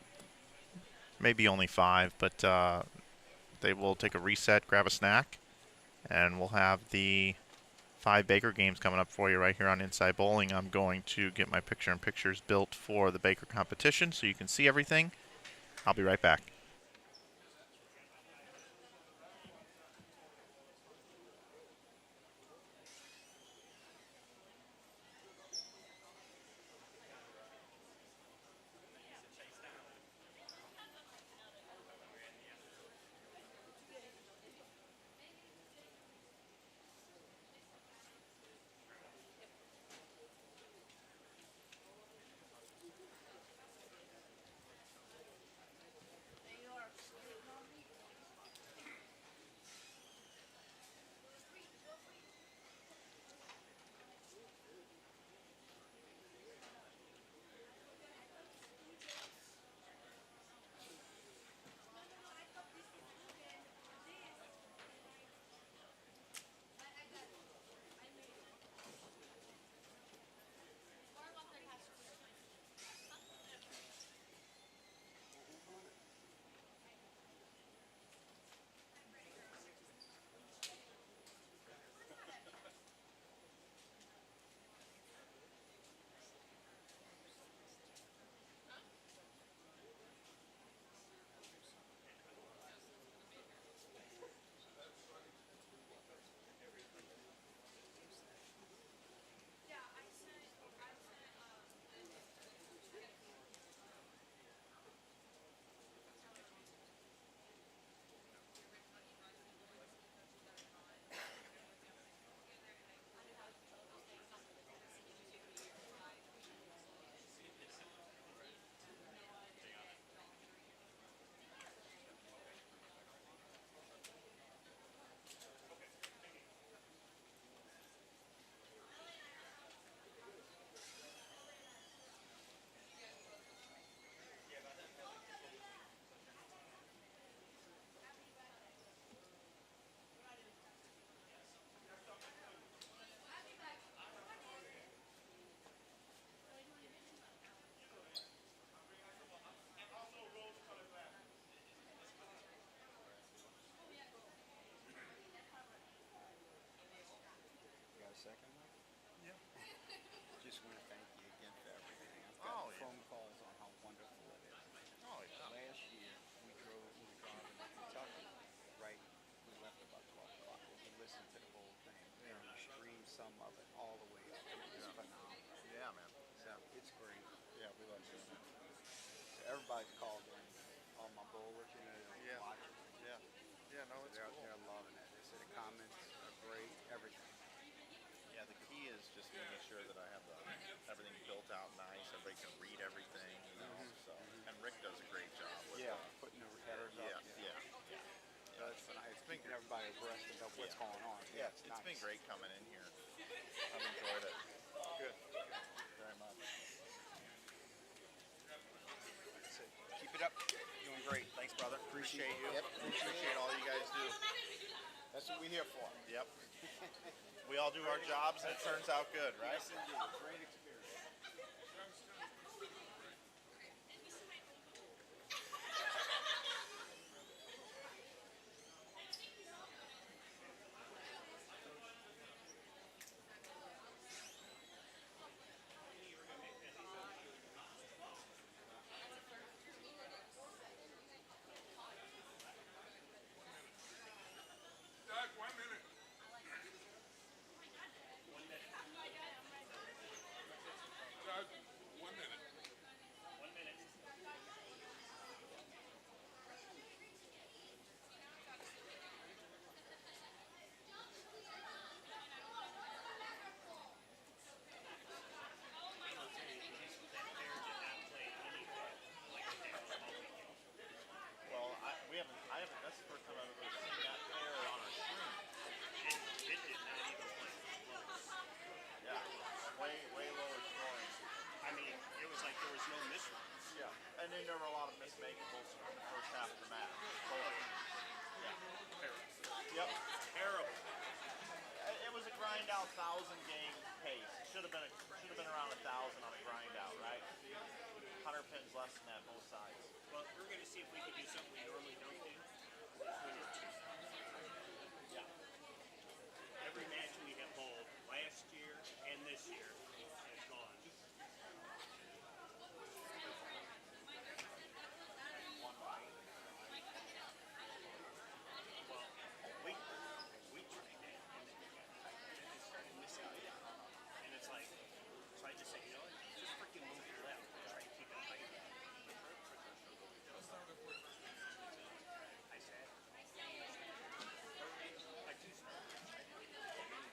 Maybe only 5, but they will take a reset, grab a snack, and we'll have the 5 Baker games coming up for you right here on Inside Bowling. I'm going to get my picture-in-pictures built for the Baker competition so you can see everything. I'll be right back. second one? Yeah. Just want to thank you again for everything. I've Oh, got yeah. phone calls on how wonderful it is. Oh, yeah. Last year, we were driving to Kentucky, right? We left about 12 o'clock. We listened to the whole thing, and we streamed some of it all the way up. It was phenomenal. Yeah, man. So it's great. Yeah, we love doing that. So everybody's called in. All my bowlers, you know, Yeah. they're watching. Yeah. Yeah, no, it's They're cool. they're loving it. They say the comments are great. Everything. Yeah, the key is just making sure that I have everything built out nice. Everybody can read everything, you know. So, and Rick does a great job with Yeah, putting the headers yeah, up. yeah, yeah. So it's nice. It's keeping everybody abreast of what's Yeah. going on. Yeah, it's it's been nice. great coming in here. I've enjoyed it Good. very much. So keep it up. Doing great. Thanks, brother. Appreciate you. Yep. Appreciate all you guys do. That's what we're here for. Yep. We all do our jobs and it turns out good, right? Yes, indeed. Great experience. Doug, 1 minute. Doug, 1 minute. Well, I haven't, that's the first time I've ever seen that pair on our screen. It did not even play close. Yeah. Way lower scoring. I mean, it was like there was no misruns. Yeah. And then there were a lot of mismakeables in the first half of the match. Yeah. Terrible. Yep. Terrible. It was a grind out 1,000 game pace. Should have been around 1,000 on a grind out, right? 100 pins less than that both sides. Well, we're going to see if we can do something we normally don't do. Yeah. Every match we have bowled last year and this year has gone. Well, we tried that and then we started missing it. And it's like, so I just say, you know what, just freaking move left and try to keep it tight. I said, I do start.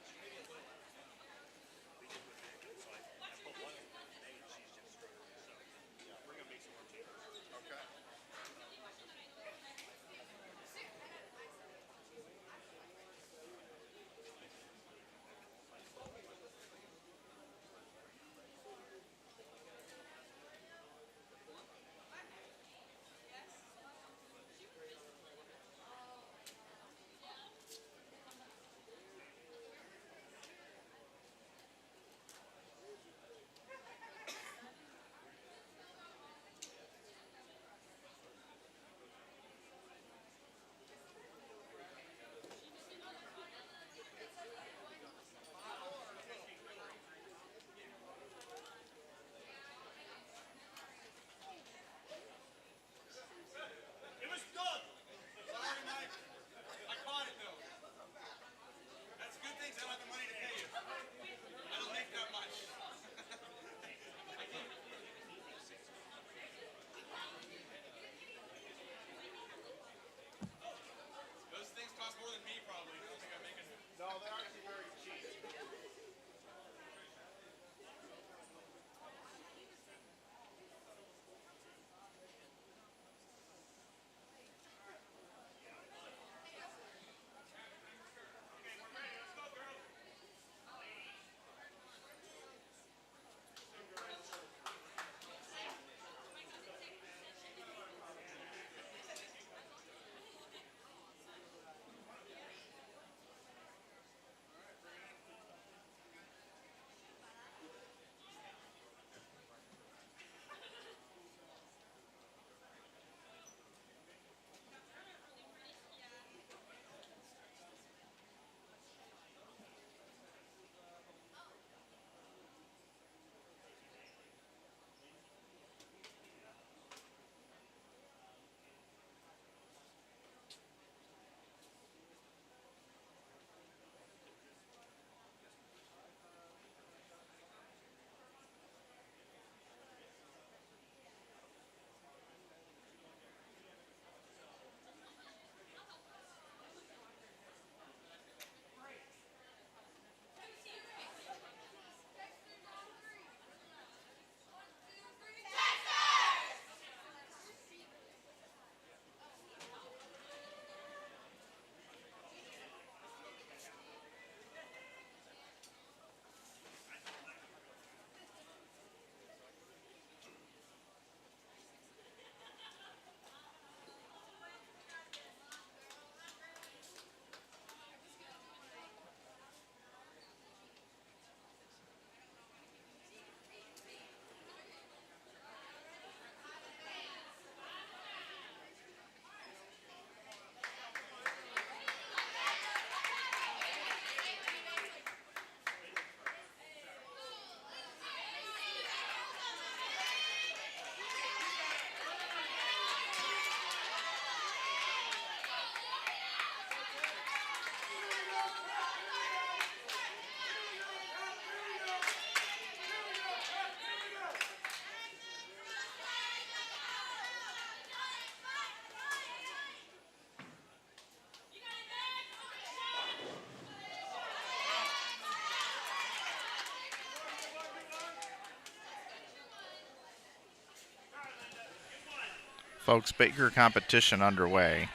Folks, Baker competition underway.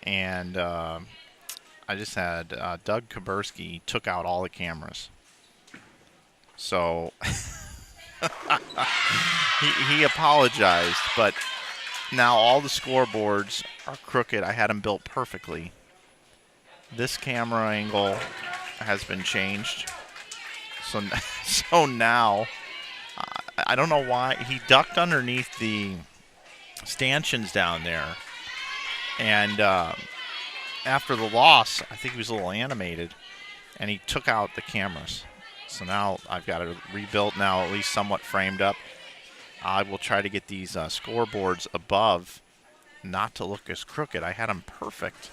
And I just had Doug Kaburski took out all the cameras. So he apologized, but now all the scoreboards are crooked. I had them built perfectly. This camera angle has been changed. So now, I don't know why. He ducked underneath the stanchions down there. And after the loss, I think he was a little animated, and he took out the cameras. So now I've got it rebuilt now, at least somewhat framed up. I will try to get these scoreboards above not to look as crooked. I had them perfect.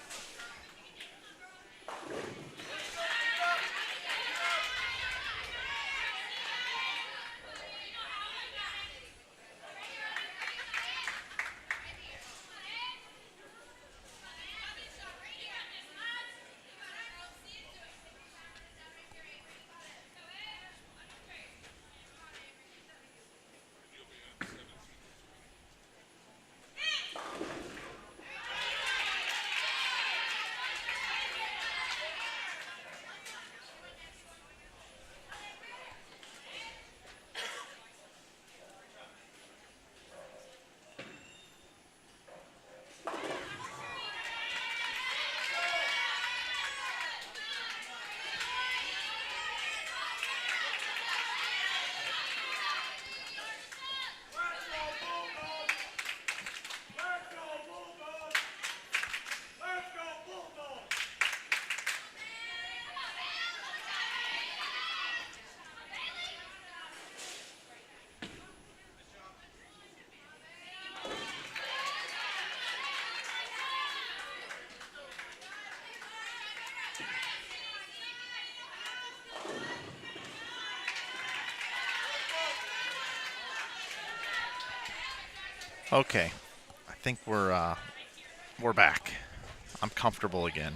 Okay, I think we're back. I'm comfortable again.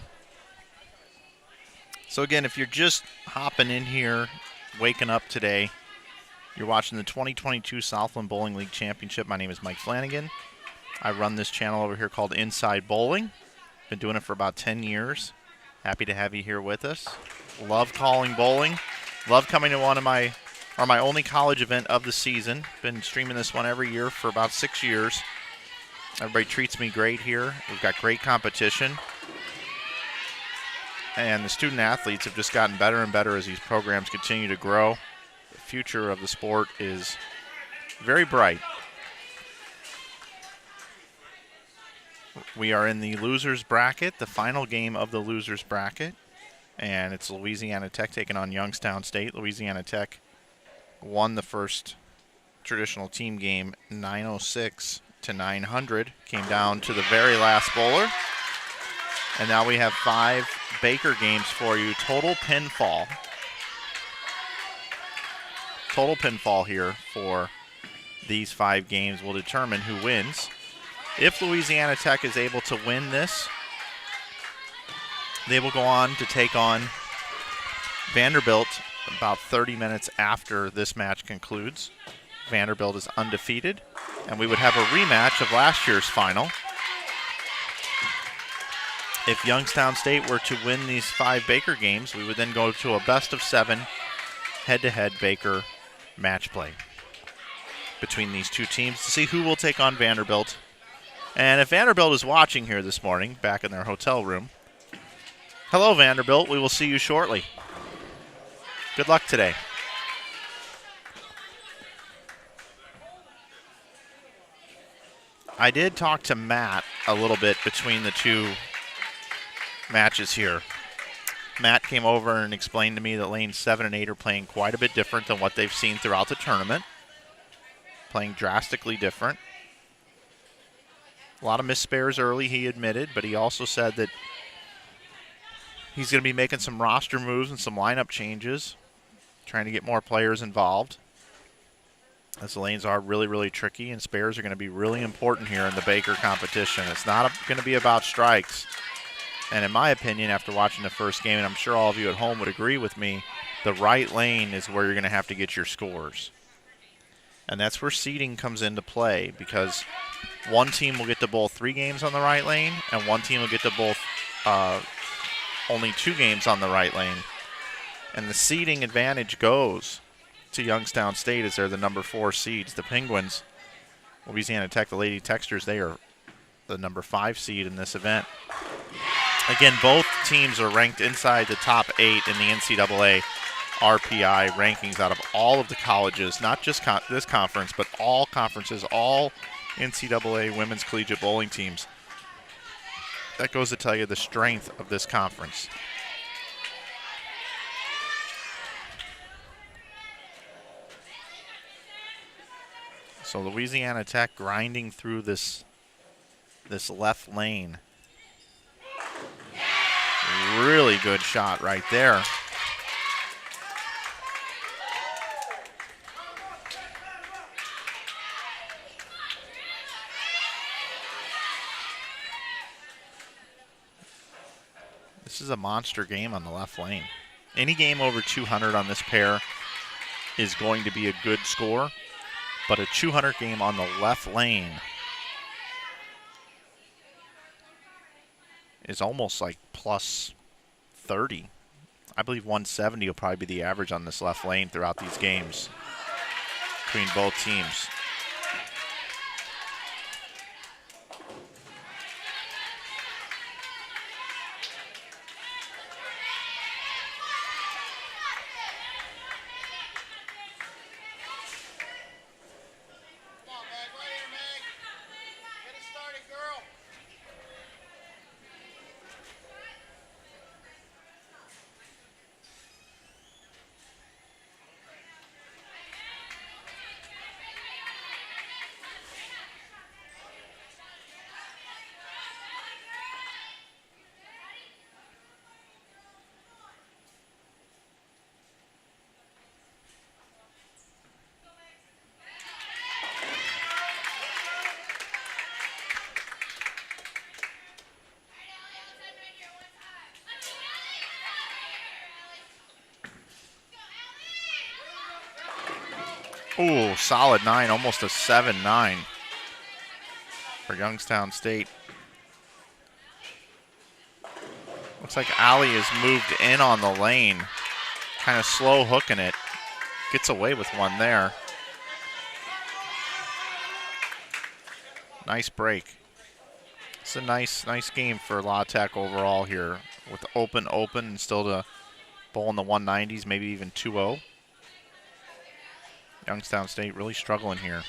So again, if you're just hopping in here, waking up today, you're watching the 2022 Southland Bowling League Championship. My name is Mike Flanagan. I run this channel over here called Inside Bowling. Been doing it for about 10 years. Happy to have you here with us. Love calling bowling. Love coming to my only college event of the season. Been streaming this one every year for about 6 years. Everybody treats me great here. We've got great competition. And the student athletes have just gotten better and better as these programs continue to grow. The future of the sport is very bright. We are in the losers bracket, the final game of the losers bracket. And it's Louisiana Tech taking on Youngstown State. Louisiana Tech won the first traditional team game 906 to 900. Came down to the very last bowler. And now we have 5 Baker games for you. Total pinfall. Total pinfall here for these 5 games will determine who wins. If Louisiana Tech is able to win this, they will go on to take on Vanderbilt about 30 minutes after this match concludes. Vanderbilt is undefeated, and we would have a rematch of last year's final. If Youngstown State were to win these 5 Baker games, we would then go to a best-of-7 head-to-head Baker match play between these two teams to see who will take on Vanderbilt. And if Vanderbilt is watching here this morning, back in their hotel room, hello, Vanderbilt. We will see you shortly. Good luck today. I did talk to Matt a little bit between the two matches here. Matt came over and explained to me that lanes 7 and 8 are playing quite a bit different than what they've seen throughout the tournament. Playing drastically different. A lot of missed spares early, he admitted, but he also said that he's going to be making some roster moves and some lineup changes, trying to get more players involved. As the lanes are really, really tricky, and spares are going to be really important here in the Baker competition. It's not going to be about strikes. And in my opinion, after watching the first game, and I'm sure all of you at home would agree with me, the right lane is where you're going to have to get your scores. And that's where seeding comes into play, because one team will get to bowl 3 games on the right lane, and one team will get to bowl only 2 games on the right lane. And the seeding advantage goes to Youngstown State as they're the number 4 seeds. The Penguins, Louisiana Tech, the Lady Texters, they are the number 5 seed in this event. Again, both teams are ranked inside the top 8 in the NCAA RPI rankings out of all of the colleges, not just this conference, but all conferences, all NCAA women's collegiate bowling teams. That goes to tell you the strength of this conference. So Louisiana Tech grinding through this left lane. Really good shot right there. This is a monster game on the left lane. Any game over 200 on this pair is going to be a good score, but a 200 game on the left lane is almost like plus 30. I believe 170 will probably be the average on this left lane throughout these games between both teams. Ooh, solid 9, almost a 7-9 for Youngstown State. Looks like Allie has moved in on the lane, kind of slow hooking it. Gets away with one there. Nice break. It's a nice game for La Tech overall here, with open and still to bowl in the 190s, maybe even 2-0. Youngstown State really struggling here.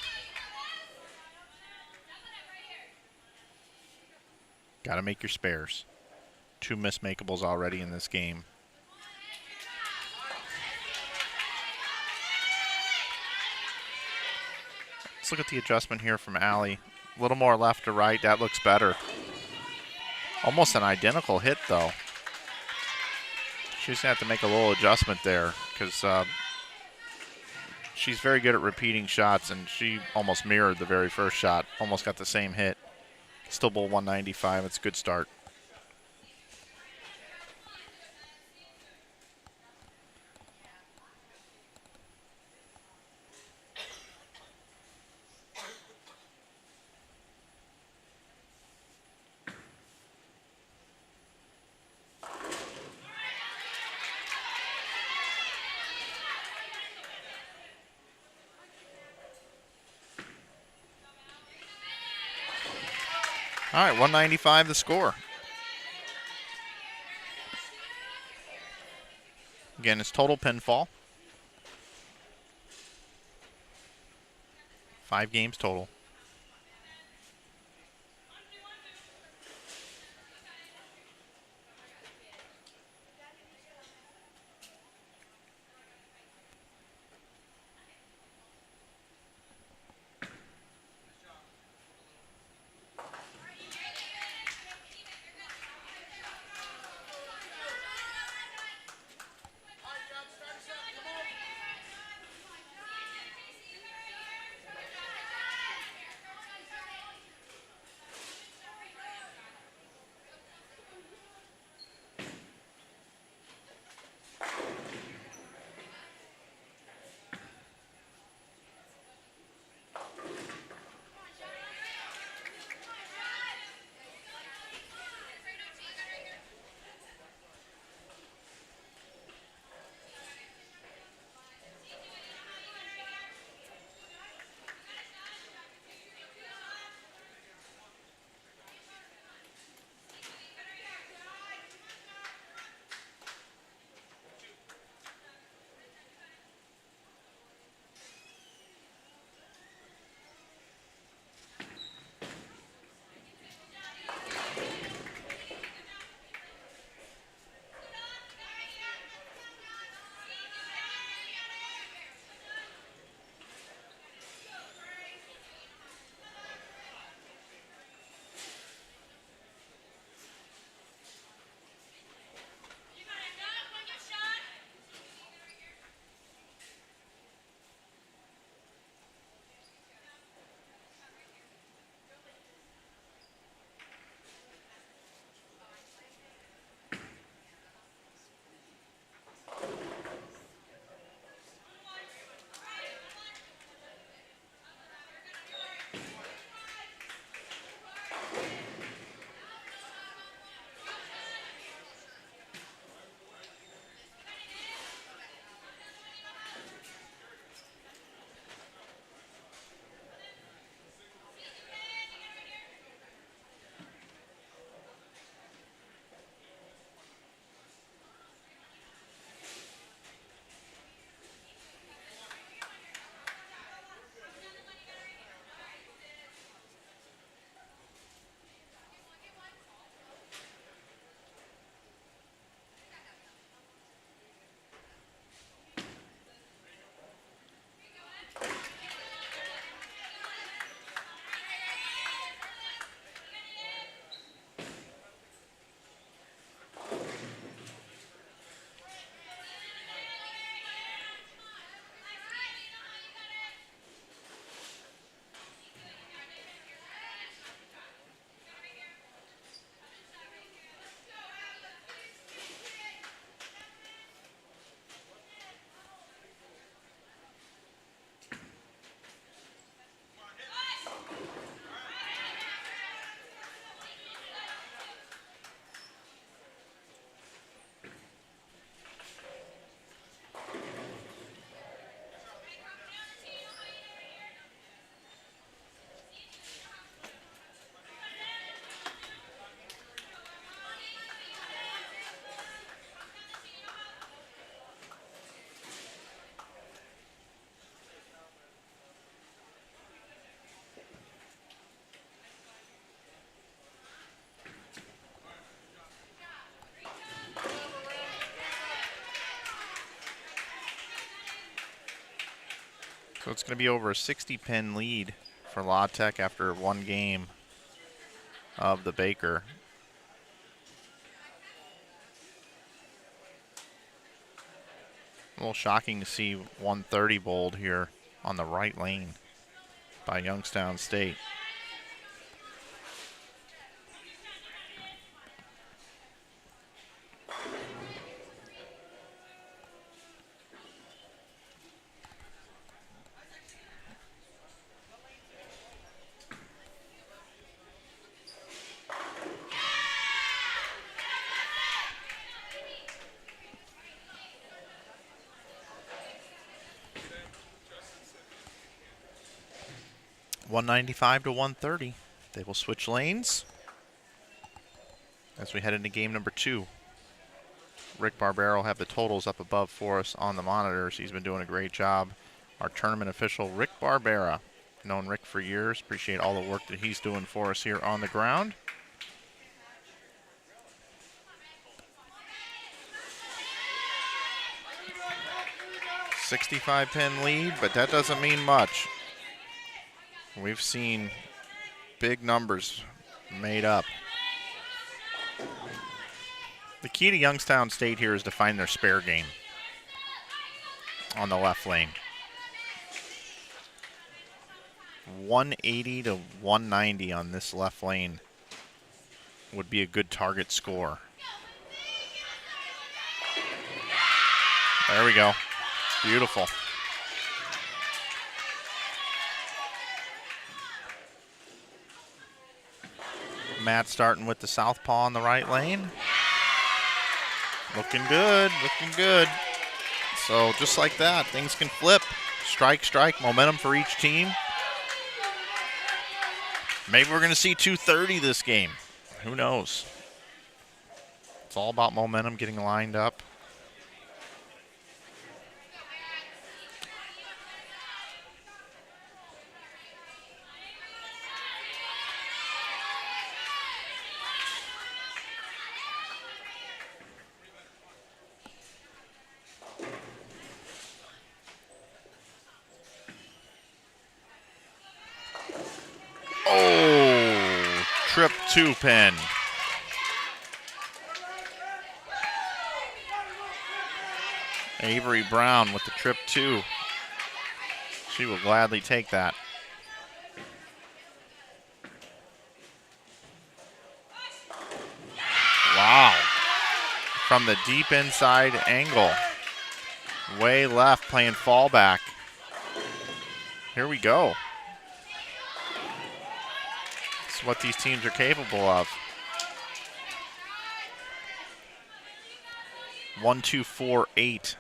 Got to make your spares. 2 mismakeables already in this game. Let's look at the adjustment here from Allie. A little more left to right. That looks better. Almost an identical hit, though. She's going to have to make a little adjustment there, because she's very good at repeating shots, and she almost mirrored the very first shot. Almost got the same hit. Still bowl 195. It's a good start. All right, 195 the score. Again, it's total pinfall. 5 games total. So it's going to be over a 60-pin lead for La Tech after one game of the Baker. A little shocking to see 130 bowled here on the right lane by Youngstown State. $195 to $130. They will switch lanes as we head into game number 2. Rick Barbero will have the totals up above for us on the monitors. He's been doing a great job. Our tournament official, Rick Barbera. Known Rick for years. Appreciate all the work that he's doing for us here on the ground. $65-pin lead, but that doesn't mean much. We've seen big numbers made up. The key to Youngstown State here is to find their spare game on the left lane. 180 to 190 on this left lane would be a good target score. There we go. Beautiful. Matt starting with the southpaw on the right lane. Looking good, looking good. So just like that, things can flip. Strike, strike, momentum for each team. Maybe we're going to see 230 this game. Who knows? It's all about momentum, getting lined up. Oh, trip 2-pin. Avery Brown with the trip 2. She will gladly take that. Wow. From the deep inside angle. Way left, playing fallback. Here we go. This is what these teams are capable of. 1, 2, 4, 8.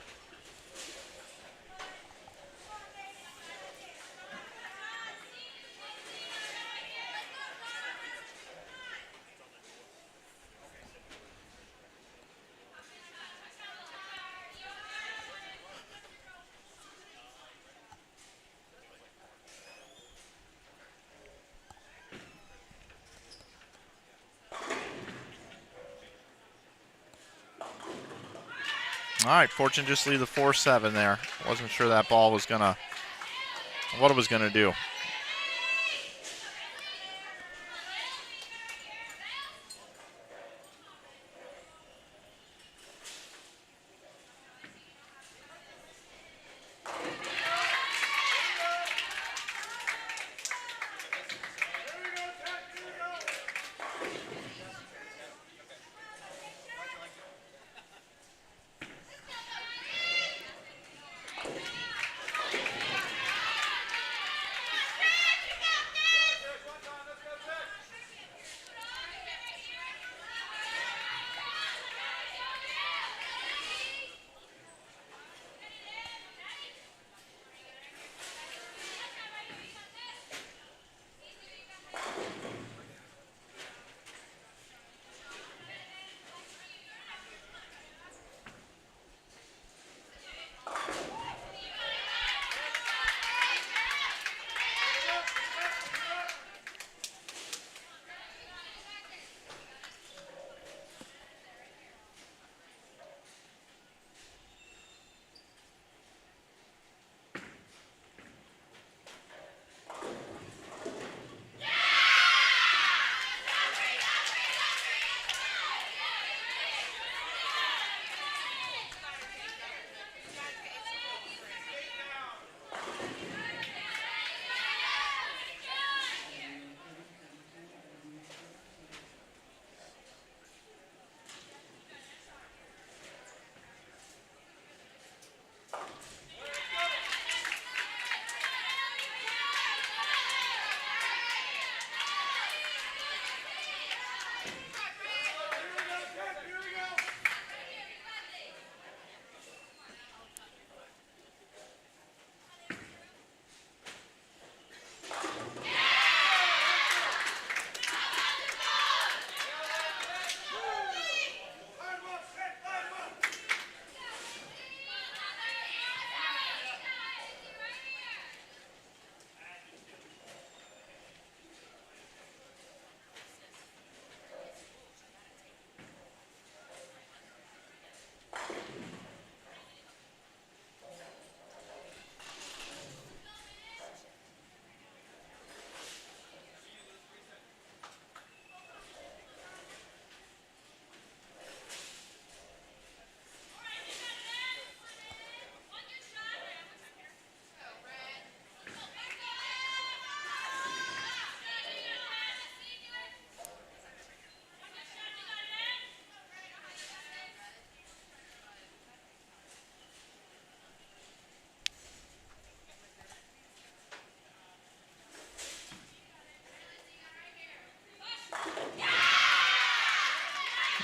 All right, Fortune just leave the 4-7 there. Wasn't sure that ball was gonna, what it was gonna do.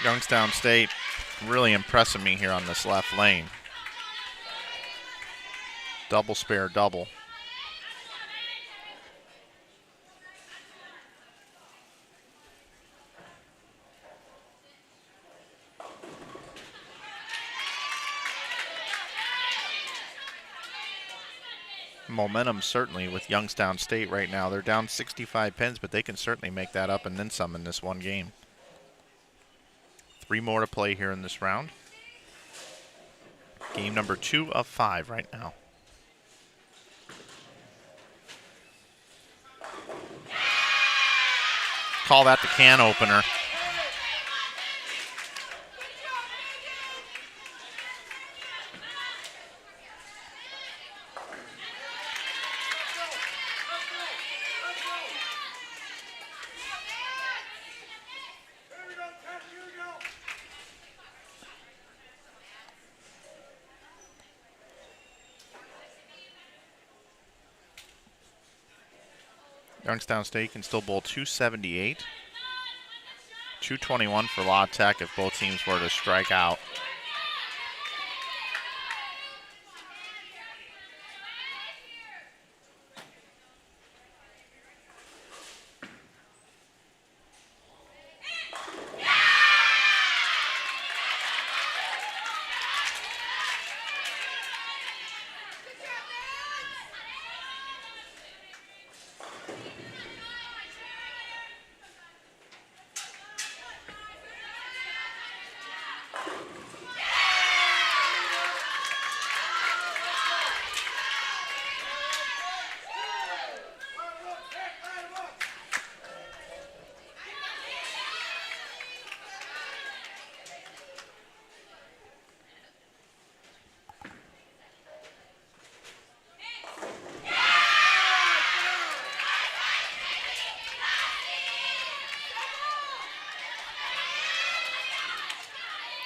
Youngstown State really impressing me here on this left lane. Double spare double. Momentum certainly with Youngstown State right now. They're down 65 pins, but they can certainly make that up and then some in this one game. 3 more to play here in this round. Game number 2 of 5 right now. Call that the can opener. Youngstown State can still bowl 278. 221 for La Tech if both teams were to strike out.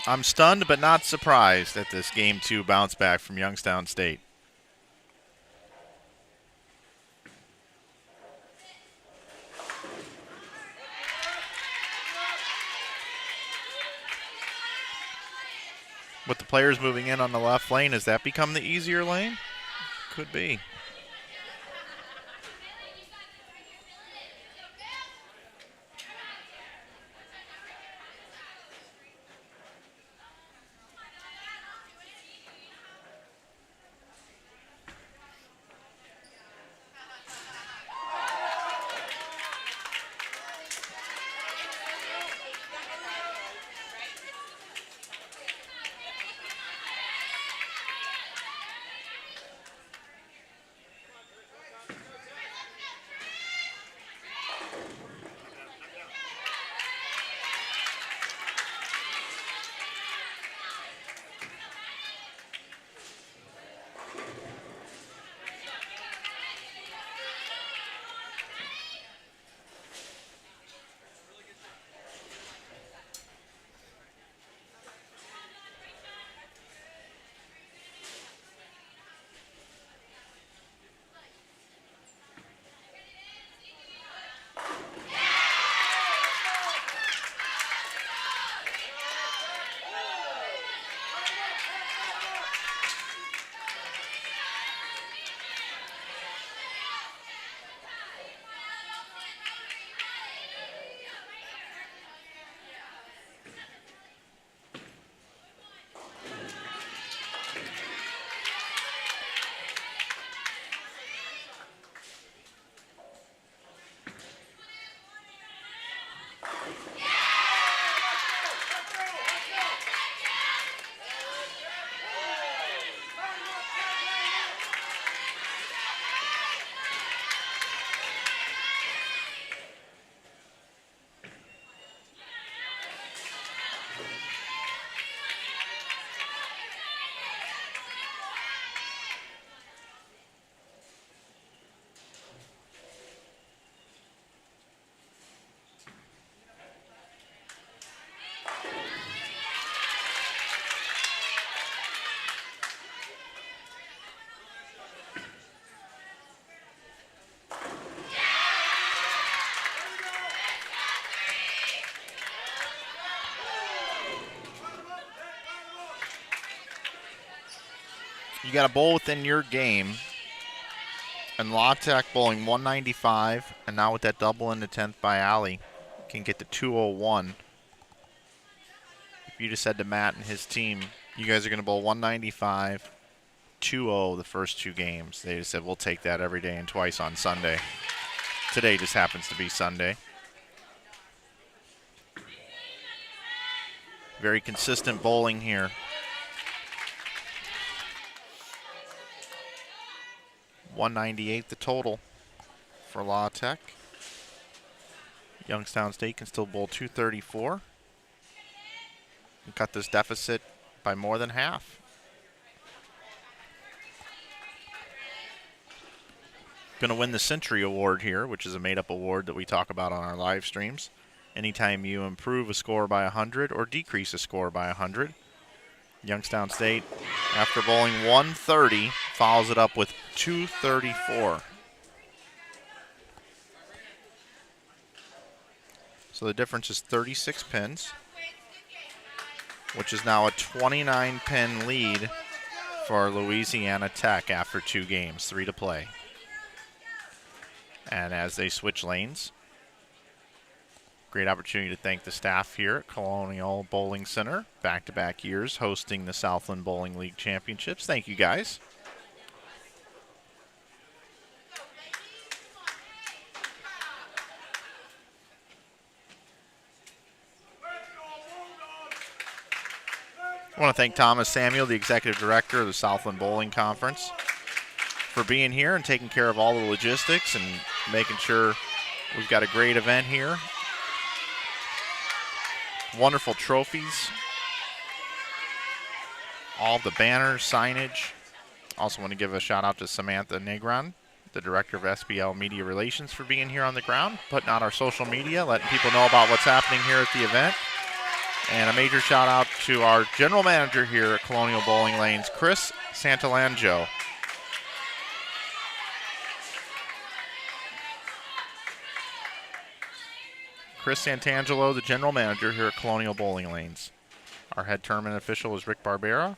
I'm stunned but not surprised at this Game 2 bounce back from Youngstown State. With the players moving in on the left lane, has that become the easier lane? Could be. you got a bowl within your game. And La Tech bowling 195, and now with that double in the 10th by Alley, can get to 201. If you just said to Matt and his team, you guys are going to bowl 195, 2-0 the first 2 games. They just said, we'll take that every day and twice on Sunday. Today just happens to be Sunday. Very consistent bowling here. 198 the total for La Tech. Youngstown State can still bowl 234 and cut this deficit by more than half. Going to win the Century Award here, which is a made-up award that we talk about on our live streams. Anytime you improve a score by 100 or decrease a score by 100. Youngstown State, after bowling 130, follows it up with 234. So the difference is 36 pins, which is now a 29-pin lead for Louisiana Tech after 2 games, 3 to play. And as they switch lanes, great opportunity to thank the staff here at Colonial Bowling Center. Back-to-back years hosting the Southland Bowling League Championships. Thank you, guys. I want to thank Thomas Samuel, the Executive Director of the Southland Bowling Conference, for being here and taking care of all the logistics and making sure we've got a great event here. Wonderful trophies. All the banners, signage. Also want to give a shout out to Samantha Negron, the Director of SBL Media Relations, for being here on the ground, putting out our social media, letting people know about what's happening here at the event. And a major shout out to our General Manager here at Colonial Bowling Lanes, Chris Santangelo. Chris Santangelo, the General Manager here at Colonial Bowling Lanes. Our head tournament official is Rick Barbera.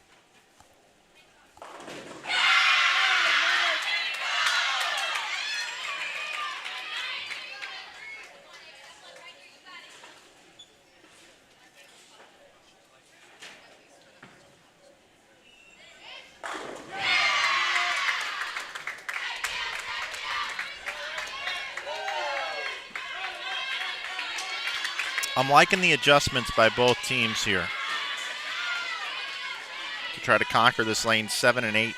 I'm liking the adjustments by both teams here to try to conquer this lane 7 and 8.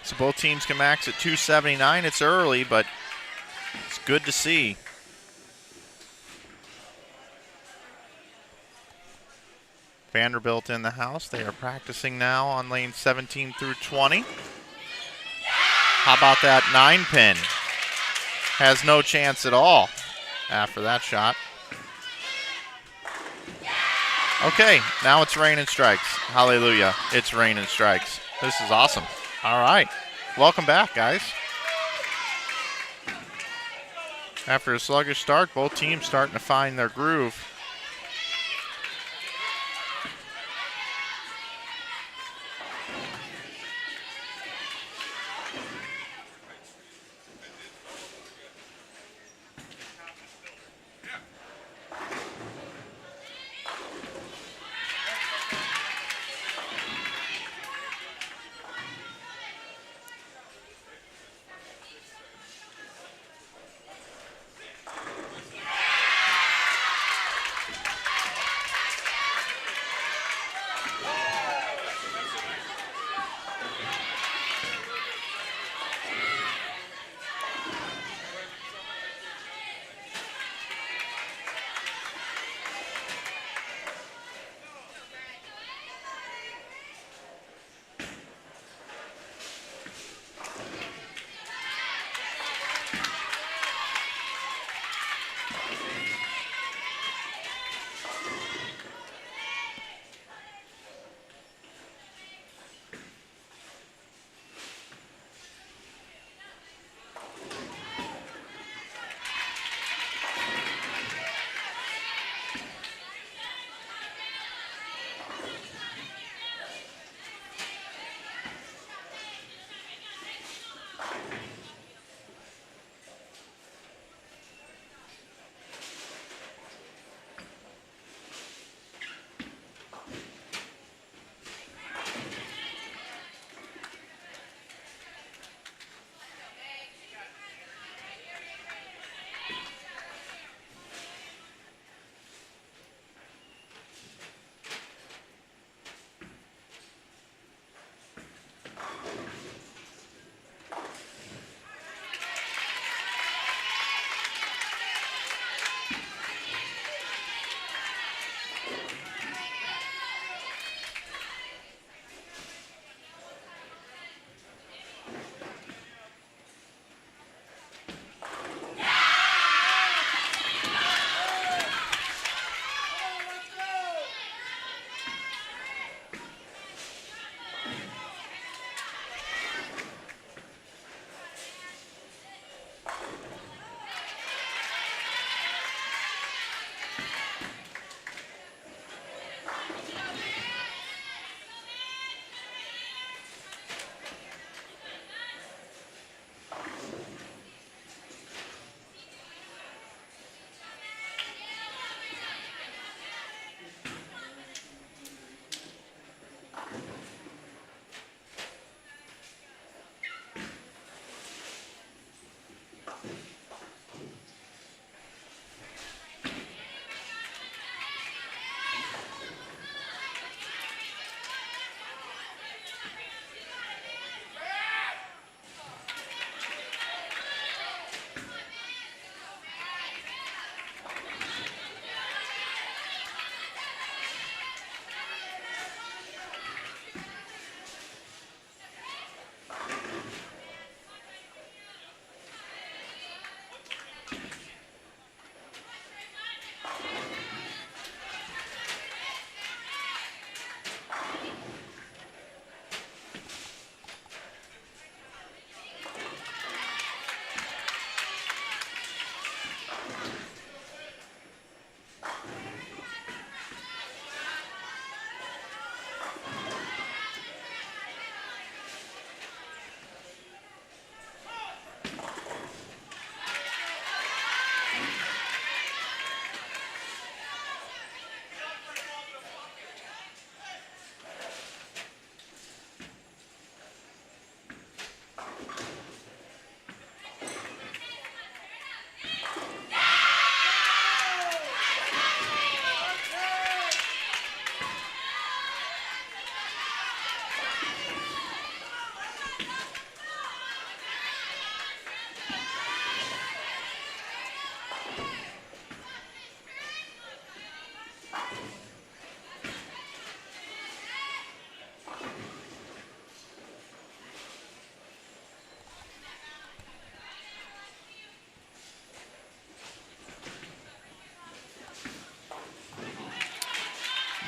So both teams can max at 279. It's early, but it's good to see. Vanderbilt in the house. They are practicing now on lanes 17 through 20. How about that 9-pin? Has no chance at all after that shot. Okay, now it's rain and strikes. Hallelujah, it's rain and strikes. This is awesome. All right, welcome back, guys. After a sluggish start, both teams starting to find their groove.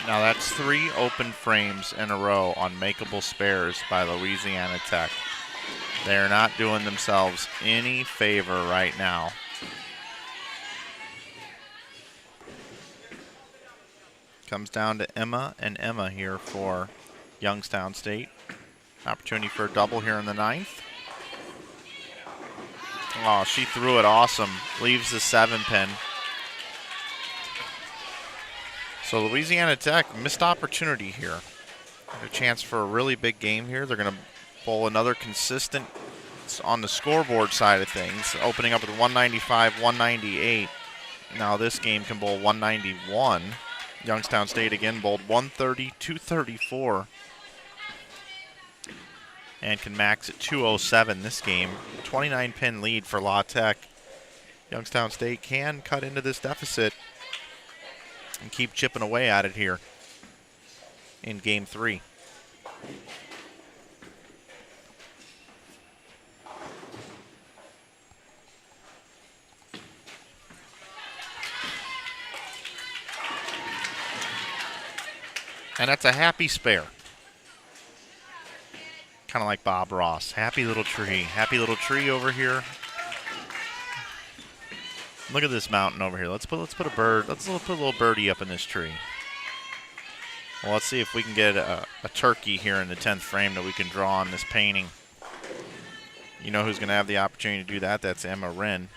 Now that's 3 open frames in a row on makeable spares by Louisiana Tech. They're not doing themselves any favor right now. Comes down to Emma and Emma here for Youngstown State. Opportunity for a double here in the 9th. Oh, she threw it awesome. Leaves the 7-pin. So Louisiana Tech, missed opportunity here. A chance for a really big game here. They're going to bowl another consistent on the scoreboard side of things, opening up with 195, 198. Now this game can bowl 191. Youngstown State again bowled 130, 234. And can max at 207 this game. 29-pin lead for La Tech. Youngstown State can cut into this deficit and keep chipping away at it here in game 3. And that's a happy spare. Kind of like Bob Ross. Happy little tree. Happy little tree over here. Look at this mountain over here. Let's put a bird. Let's put a little birdie up in this tree. Well, let's see if we can get a turkey here in the 10th frame that we can draw on this painting. You know who's going to have the opportunity to do that? That's Emma Wren.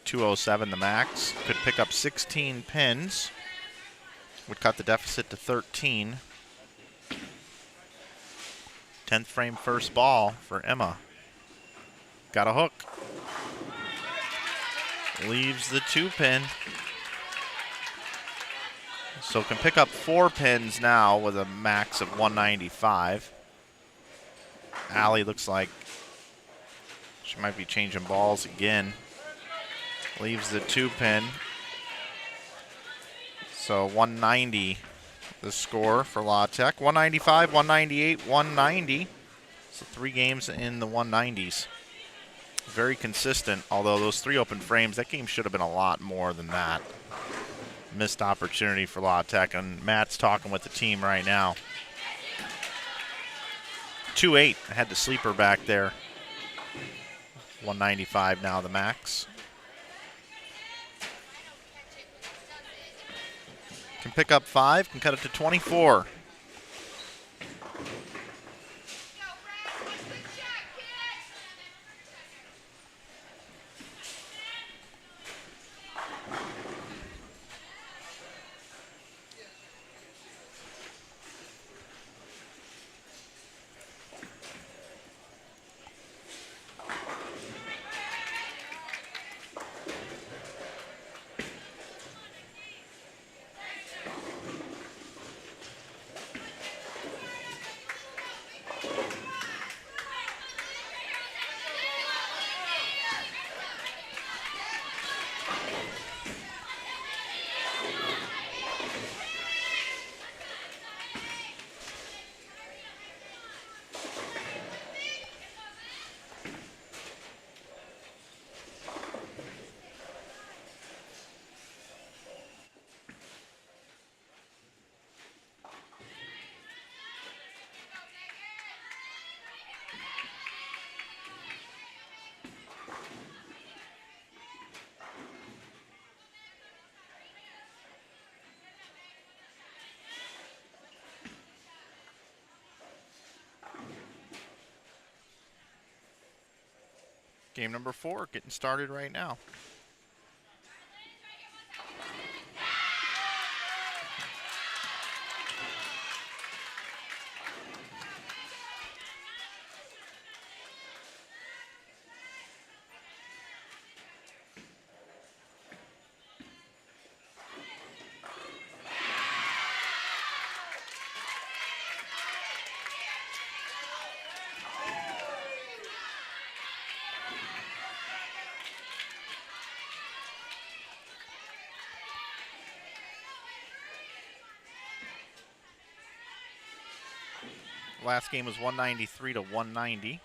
207 the max. Could pick up 16 pins. Would cut the deficit to 13. 10th frame first ball for Emma. Got a hook. Leaves the 2-pin. So can pick up 4 pins now with a max of 195. Allie looks like she might be changing balls again. Leaves the 2-pin. So 190 the score for La Tech. 195, 198, 190. So 3 games in the 190s. Very consistent, although those 3 open frames, that game should have been a lot more than that. Missed opportunity for La Tech, and Matt's talking with the team right now. 2-8, I had the sleeper back there. 195 now the max. Can pick up 5, can cut it to 24. Game number 4 getting started right now. Last game was 193 to 190.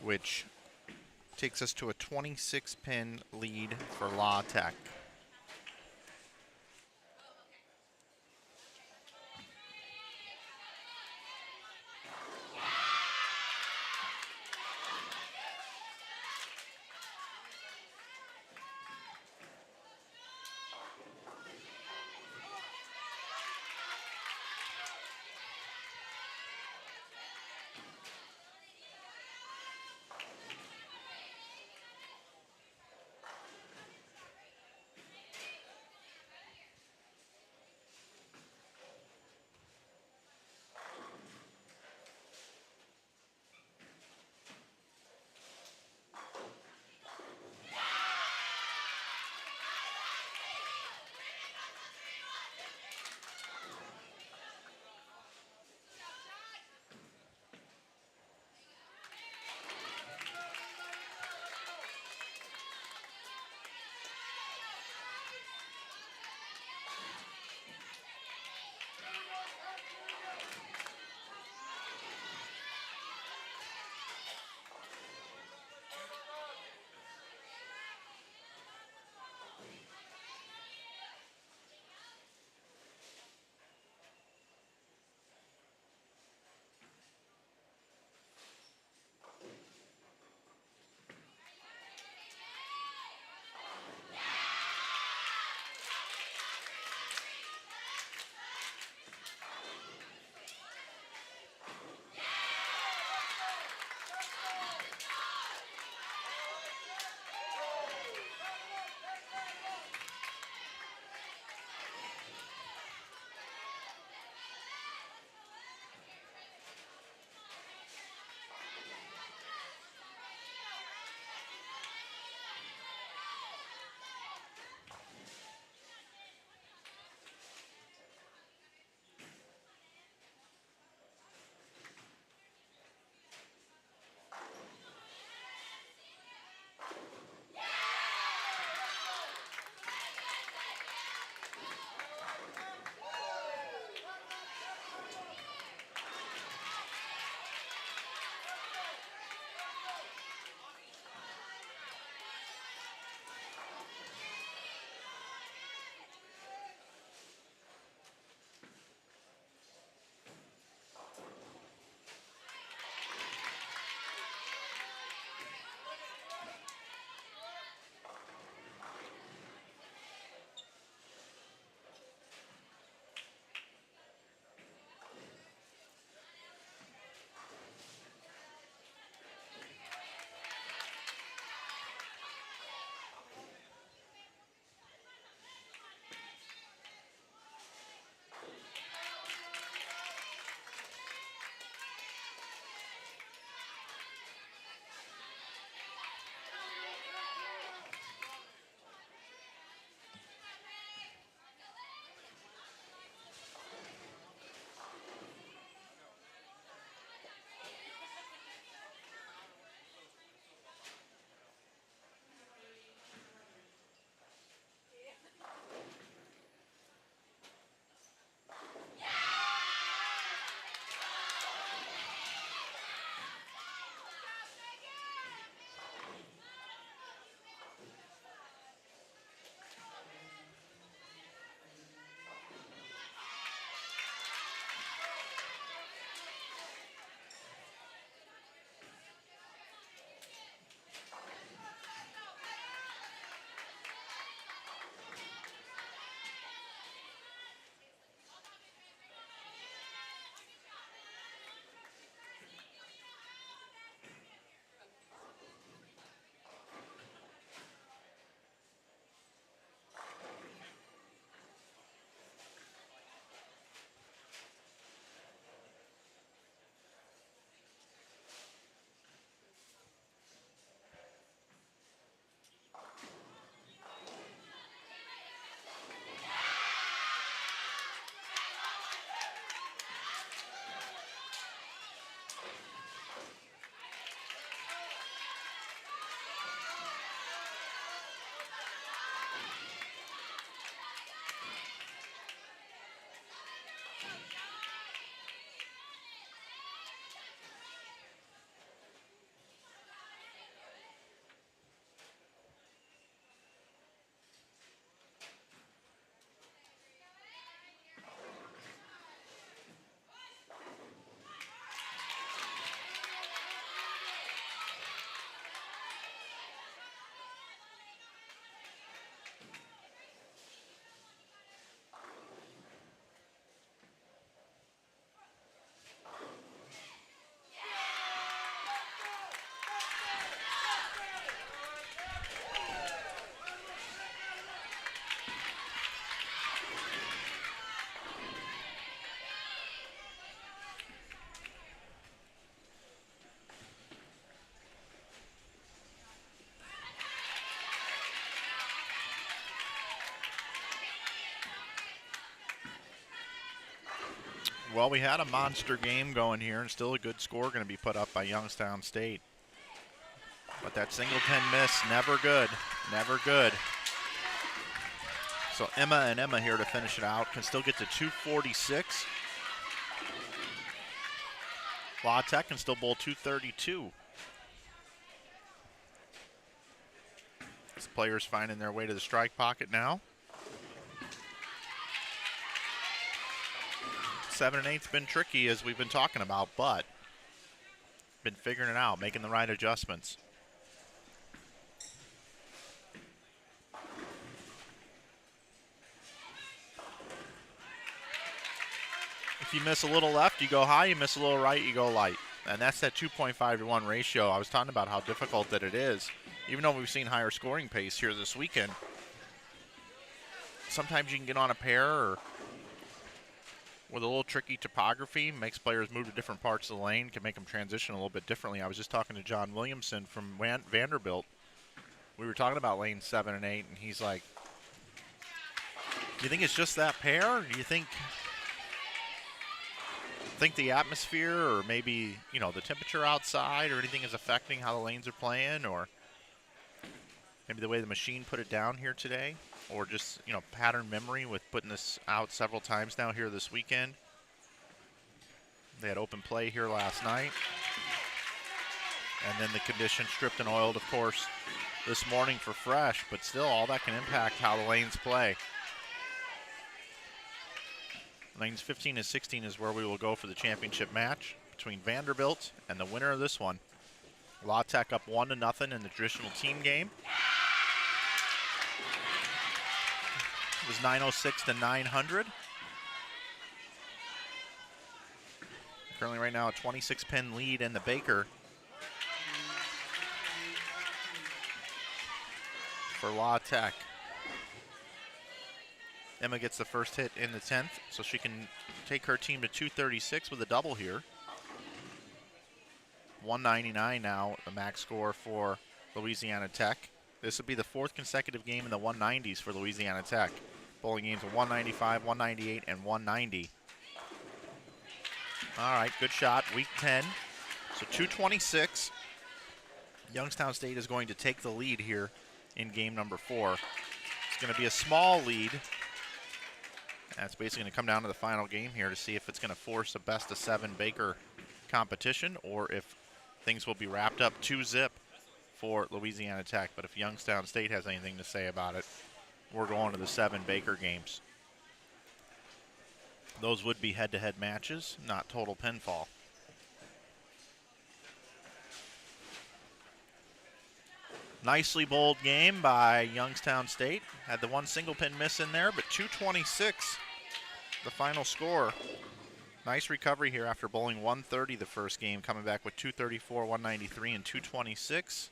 which takes us to a 26-pin lead for La Tech. Well, we had a monster game going here, and still a good score going to be put up by Youngstown State. But that single pin miss, never good, never good. So Emma here to finish it out. Can still get to 246. La Tech can still bowl 232. These players finding their way to the strike pocket now. 7 and 8's been tricky, as we've been talking about, but been figuring it out, making the right adjustments. If you miss a little left, you go high. You miss a little right, you go light. And that's that 2.5 to 1 ratio. I was talking about how difficult that it is. Even though we've seen higher scoring pace here this weekend, sometimes you can get on a pair or with a little tricky topography, makes players move to different parts of the lane, can make them transition a little bit differently. I was just talking to John Williamson from Vanderbilt. We were talking about lane 7 and 8, and he's like, do you think it's just that pair? Or do you think the atmosphere or maybe, you know, the temperature outside or anything is affecting how the lanes are playing, or maybe the way the machine put it down here today, or just, you know, pattern memory with putting this out several times now here this weekend. They had open play here last night. And then the condition stripped and oiled, of course, this morning for fresh, but still all that can impact how the lanes play. Lanes 15 and 16 is where we will go for the championship match between Vanderbilt and the winner of this one. La Tech up 1-0 in the traditional team game. It was 906 to 900. Currently right now a 26-pin lead in the Baker for La Tech. Emma gets the first hit in the 10th, so she can take her team to 236 with a double here. 199 now, the max score for Louisiana Tech. This would be the 4th consecutive game in the 190s for Louisiana Tech. Bowling games of 195, 198, and 190. All right, good shot, week 10. So 226. Youngstown State is going to take the lead here in game number 4. It's going to be a small lead. That's basically going to come down to the final game here to see if it's going to force a best-of-7 Baker competition or if things will be wrapped up 2-0 for Louisiana Tech. But if Youngstown State has anything to say about it, we're going to the 7 Baker games. Those would be head-to-head matches, not total pinfall. Nicely bowled game by Youngstown State. Had the one single pin miss in there, but 226 the final score. Nice recovery here after bowling 130 the first game, coming back with 234, 193, and 226.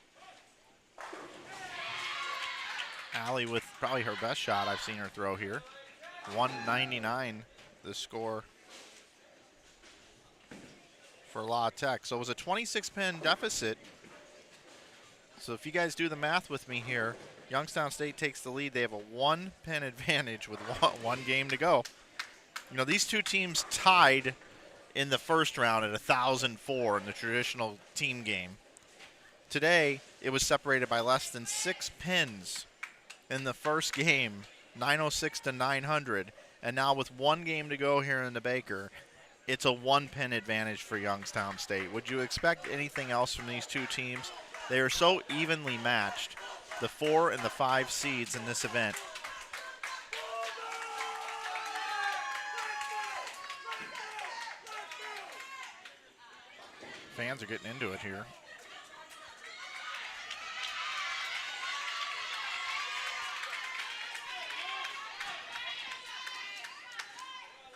Allie with probably her best shot I've seen her throw here. 199 the score for La Tech. So it was a 26-pin deficit. So if you guys do the math with me here, Youngstown State takes the lead. They have a 1-pin advantage with one game to go. You know, these two teams tied in the first round at 1,004 in the traditional team game. Today, it was separated by less than 6 pins in the first game, 906 to 900. And now with one game to go here in the Baker, it's a 1-pin advantage for Youngstown State. Would you expect anything else from these two teams? They are so evenly matched, the 4 and the 5 seeds in this event. Fans are getting into it here.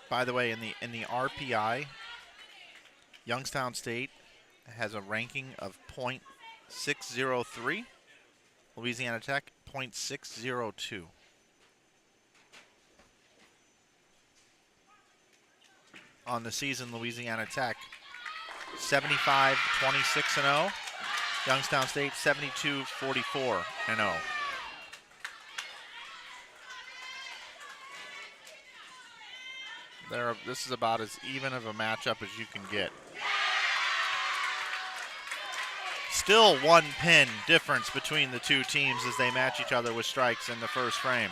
By the way, in the RPI, Youngstown State has a ranking of .603. Louisiana Tech, .602. On the season, Louisiana Tech, 75, 26-0. Youngstown State, 72, 44-0. This is about as even of a matchup as you can get. Still 1 pin difference between the two teams as they match each other with strikes in the first frame.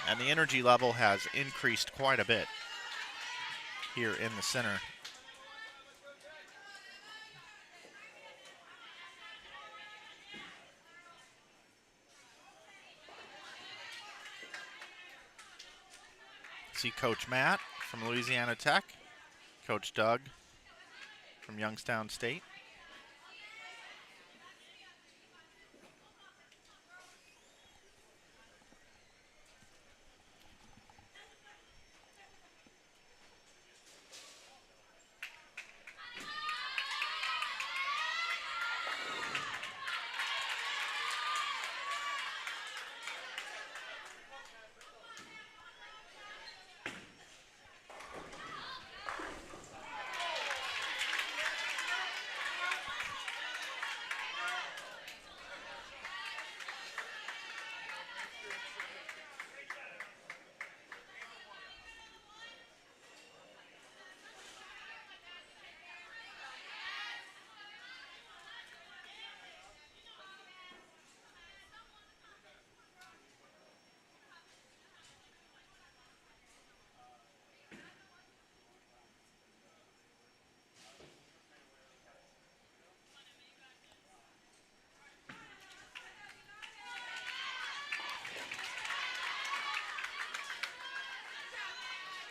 And the energy level has increased quite a bit here in the center. See Coach Matt from Louisiana Tech, Coach Doug from Youngstown State.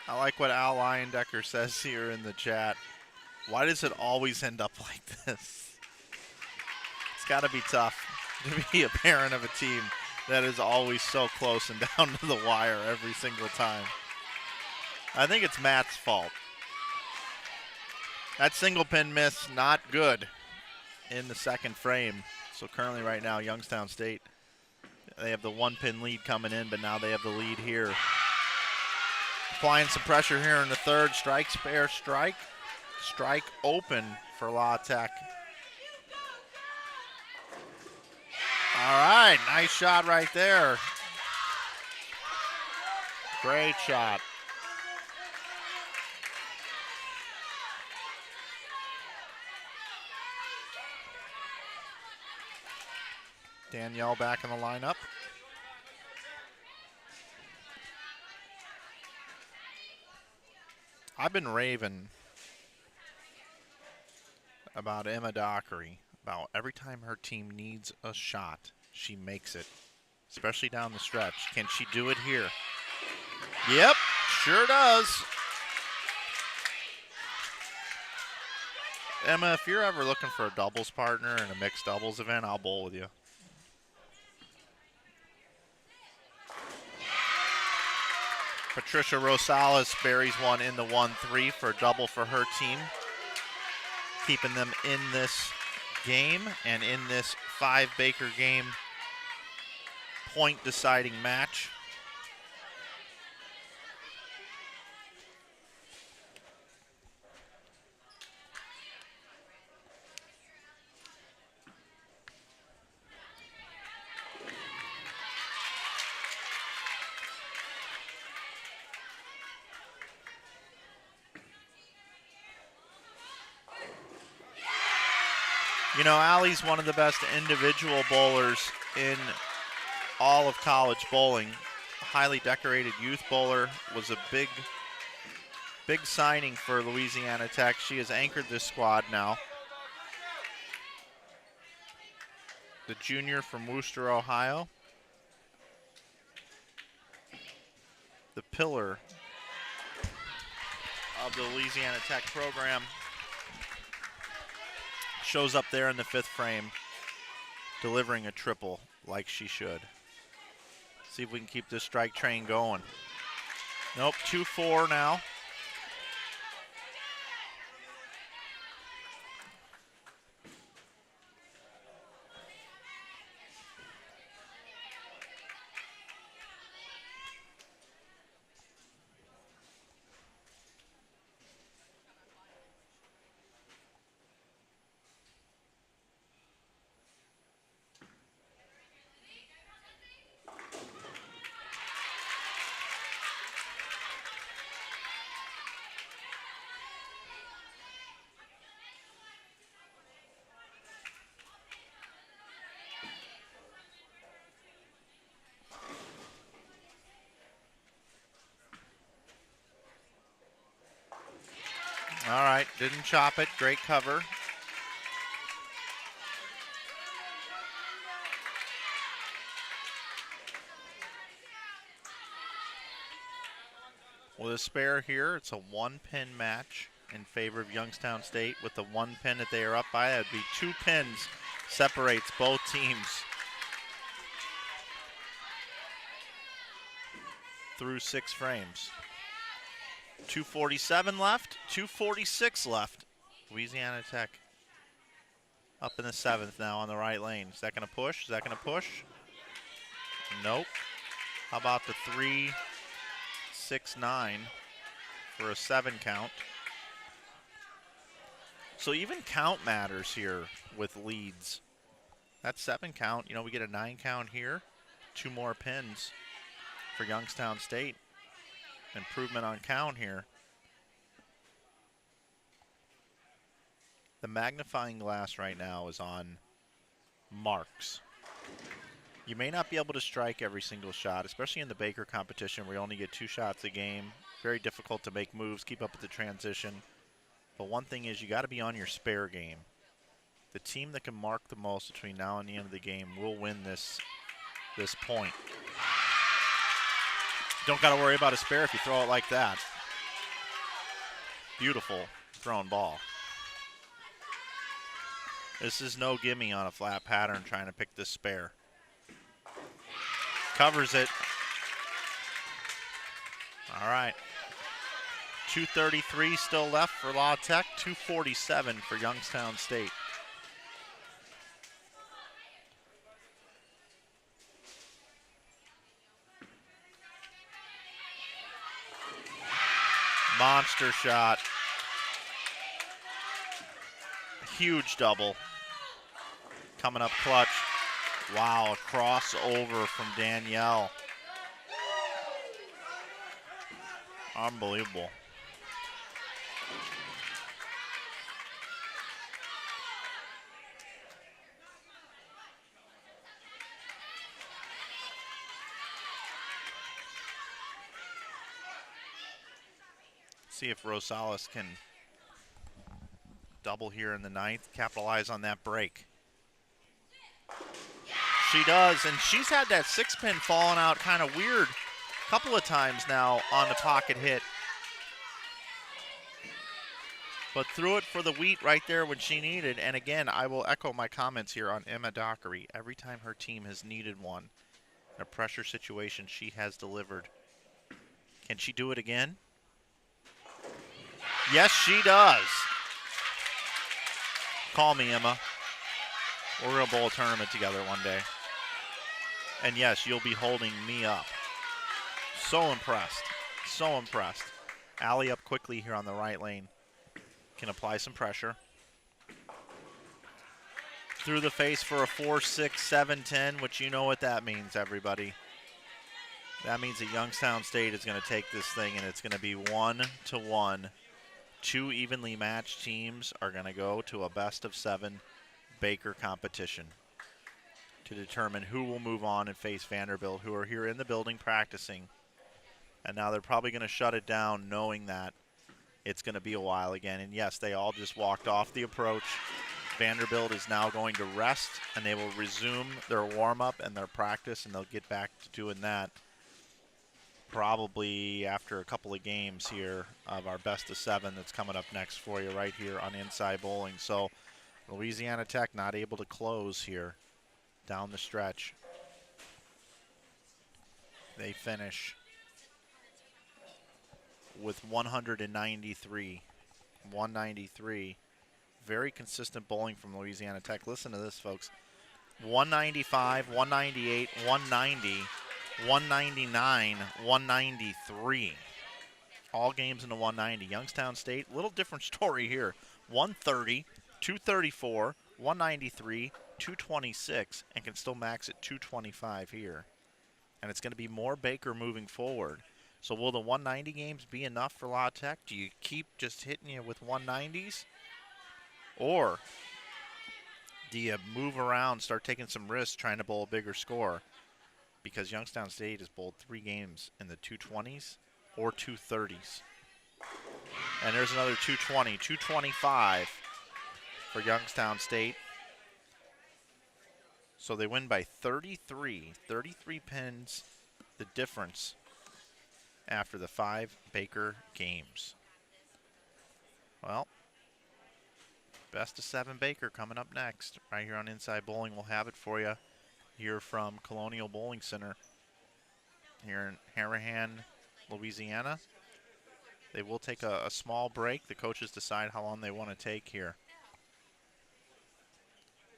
I like what Al Leyendecker says here in the chat. Why does it always end up like this? It's got to be tough to be a parent of a team that is always so close and down to the wire every single time. I think it's Matt's fault. That single pin miss, not good in the second frame. So currently right now, Youngstown State, they have the 1 pin lead coming in, but now they have the lead here. Applying some pressure here in the third. Strike, spare, strike. Strike open for La Tech. All right, nice shot right there. Great shot. Danielle back in the lineup. I've been raving about Emma Dockery, about every time her team needs a shot, she makes it, especially down the stretch. Can she do it here? Yep, sure does. Emma, if you're ever looking for a doubles partner in a mixed doubles event, I'll bowl with you. Patricia Rosales buries one in the 1-3 for a double for her team, keeping them in this game and in this 5-Baker game point deciding match. You know, Allie's one of the best individual bowlers in all of college bowling. Highly decorated youth bowler, was a big signing for Louisiana Tech. She has anchored this squad now. The junior from Wooster, Ohio. The pillar of the Louisiana Tech program. Shows up there in the 5th frame, delivering a triple like she should. See if we can keep this strike train going. Nope, 2-4 now. All right, didn't chop it. Great cover. With a spare here, it's a one-pin match in favor of Youngstown State. With the one pin that they are up by, that would be 2 pins separates both teams through 6 frames. 2:47 left, 2:46 left. Louisiana Tech up in the 7th now on the right lane. Is that going to push? Is that going to push? Nope. How about the 3-6-9 for a 7 count? So even count matters here with leads. That 7 count, we get a 9 count here. 2 more pins for Youngstown State. Improvement on count here. The magnifying glass right now is on marks. You may not be able to strike every single shot, especially in the Baker competition where you only get 2 shots a game. Very difficult to make moves, keep up with the transition. But one thing is you got to be on your spare game. The team that can mark the most between now and the end of the game will win this point. Don't got to worry about a spare if you throw it like that. Beautiful thrown ball. This is no gimme on a flat pattern trying to pick this spare. Covers it. All right. 2:33 still left for La Tech. 2:47 for Youngstown State. Monster shot. Huge double. Coming up clutch. Wow, a crossover from Danielle. Unbelievable. See if Rosales can double here in the 9th, capitalize on that break. She does, and she's had that 6-pin falling out kind of weird a couple of times now on the pocket hit. But threw it for the wheat right there when she needed. And again, I will echo my comments here on Emma Dockery. Every time her team has needed one in a pressure situation, she has delivered. Can she do it again? Yes, she does. Call me, Emma. We're going to bowl a tournament together one day. And yes, you'll be holding me up. So impressed. So impressed. Alley up quickly here on the right lane. Can apply some pressure. Through the face for a 4-6-7-10, which you know what that means, everybody. That means that Youngstown State is going to take this thing, and it's going to be 1-1. 2 evenly matched teams are going to go to a best-of-7 Baker competition to determine who will move on and face Vanderbilt, who are here in the building practicing. And now they're probably going to shut it down knowing that it's going to be a while again. And yes, they all just walked off the approach. Vanderbilt is now going to rest, and they will resume their warm-up and their practice, and they'll get back to doing that probably after a couple of games here of our best-of-7 that's coming up next for you right here on Inside Bowling. So Louisiana Tech not able to close here down the stretch. They finish with 193. 193. Very consistent bowling from Louisiana Tech. Listen to this, folks. 195, 198, 190, 199, 193. All games in the 190. Youngstown State, little different story here. 130, 234, 193, 226, and can still max at 225 here. And it's going to be more Baker moving forward. So will the 190 games be enough for La Tech? Do you keep just hitting you with 190s? Or do you move around, start taking some risks, trying to bowl a bigger score? Because Youngstown State has bowled 3 games in the 220s or 230s. And there's another 220, 225 for Youngstown State. So they win by 33. 33 pins, the difference after the 5 Baker games. Well, best of 7 Baker coming up next. Right here on Inside Bowling, we'll have it for you here from Colonial Bowling Center here in Harahan, Louisiana. They will take a small break. The coaches decide how long they want to take here.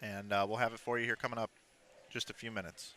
And we'll have it for you here coming up just a few minutes.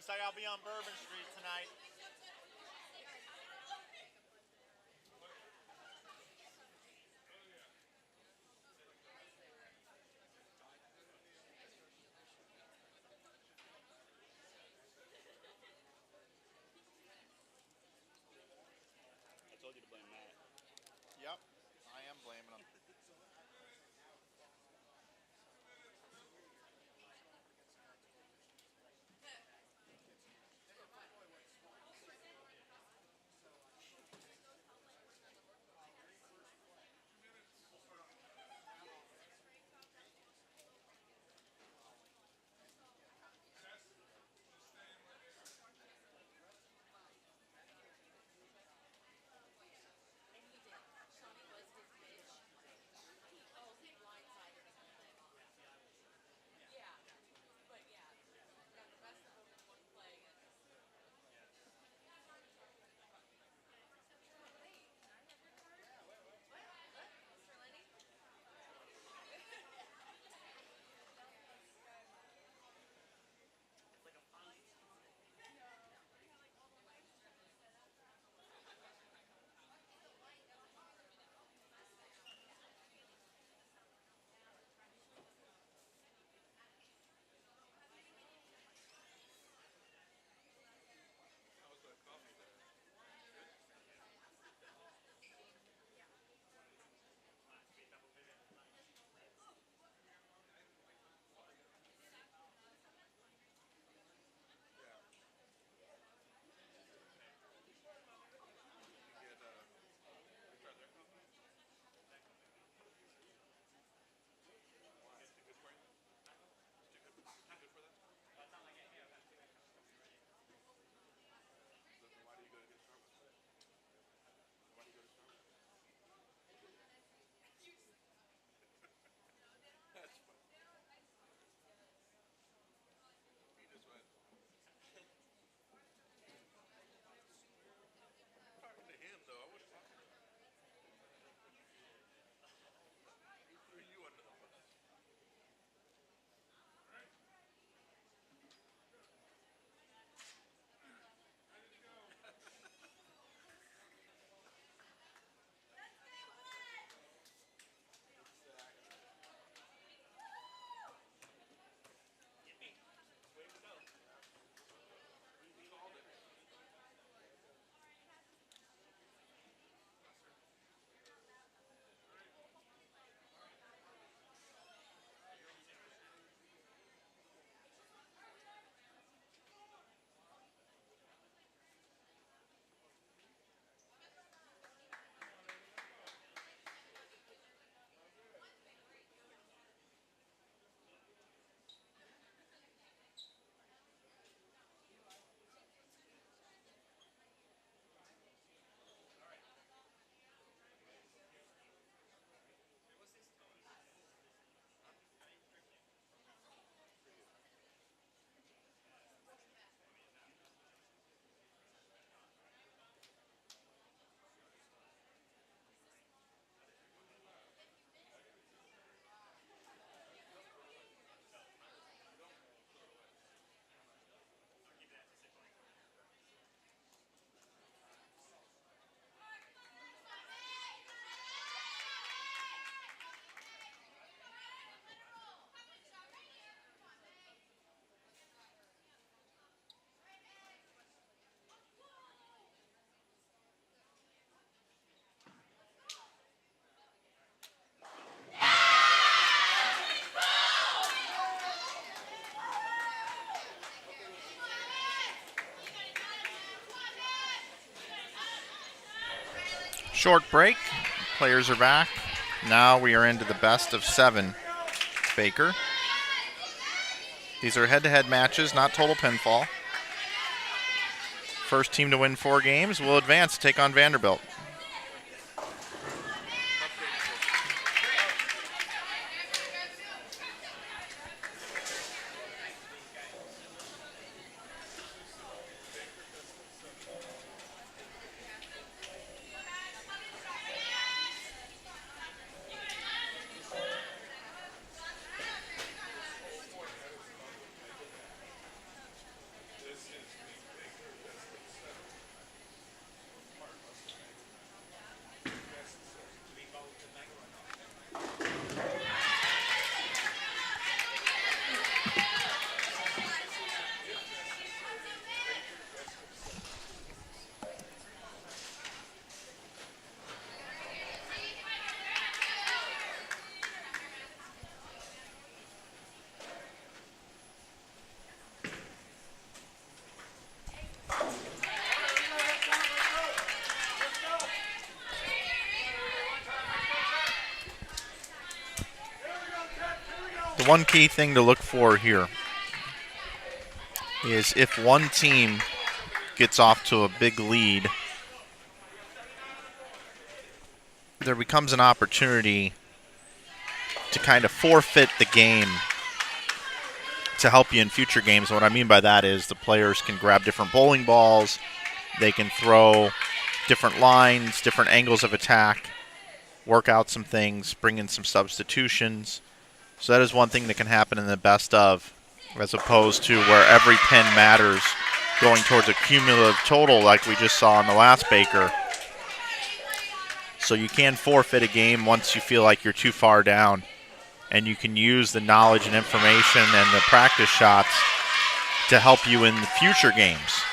Looks like I'll be on Bourbon Street tonight. I told you to blame Matt. Yep, I am blaming them. Short break. Players are back. Now we are into the best of 7, Baker. These are head-to-head matches, not total pinfall. First team to win 4 games will advance to take on Vanderbilt. The one key thing to look for here is if one team gets off to a big lead, there becomes an opportunity to kind of forfeit the game to help you in future games. And what I mean by that is the players can grab different bowling balls, they can throw different lines, different angles of attack, work out some things, bring in some substitutions. So that is one thing that can happen in the best of, as opposed to where every pin matters going towards a cumulative total like we just saw in the last Baker. So you can forfeit a game once you feel like you're too far down, and you can use the knowledge and information and the practice shots to help you in the future games.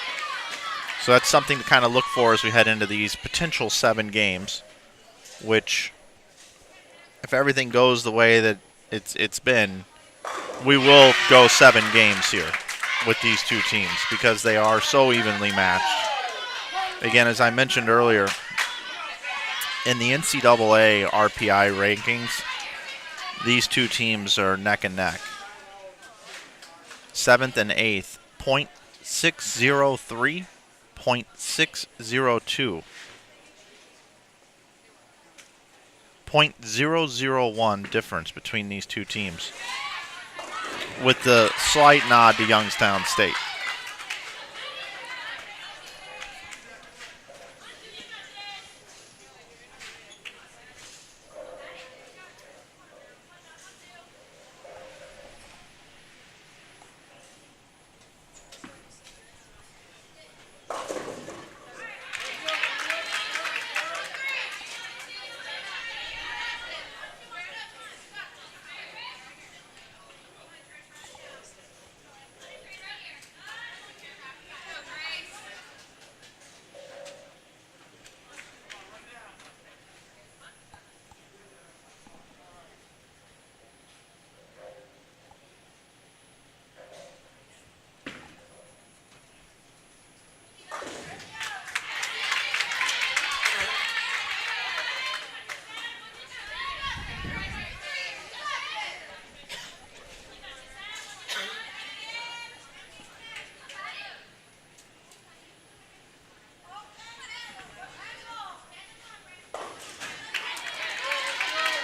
So that's something to kind of look for as we head into these potential 7 games, which, if everything goes the way that it's been, we will go 7 games here with these two teams because they are so evenly matched. Again, as I mentioned earlier, in the NCAA RPI rankings, these two teams are neck and neck. 7th and 8th, .603, .602. 0.001 difference between these two teams, with the slight nod to Youngstown State.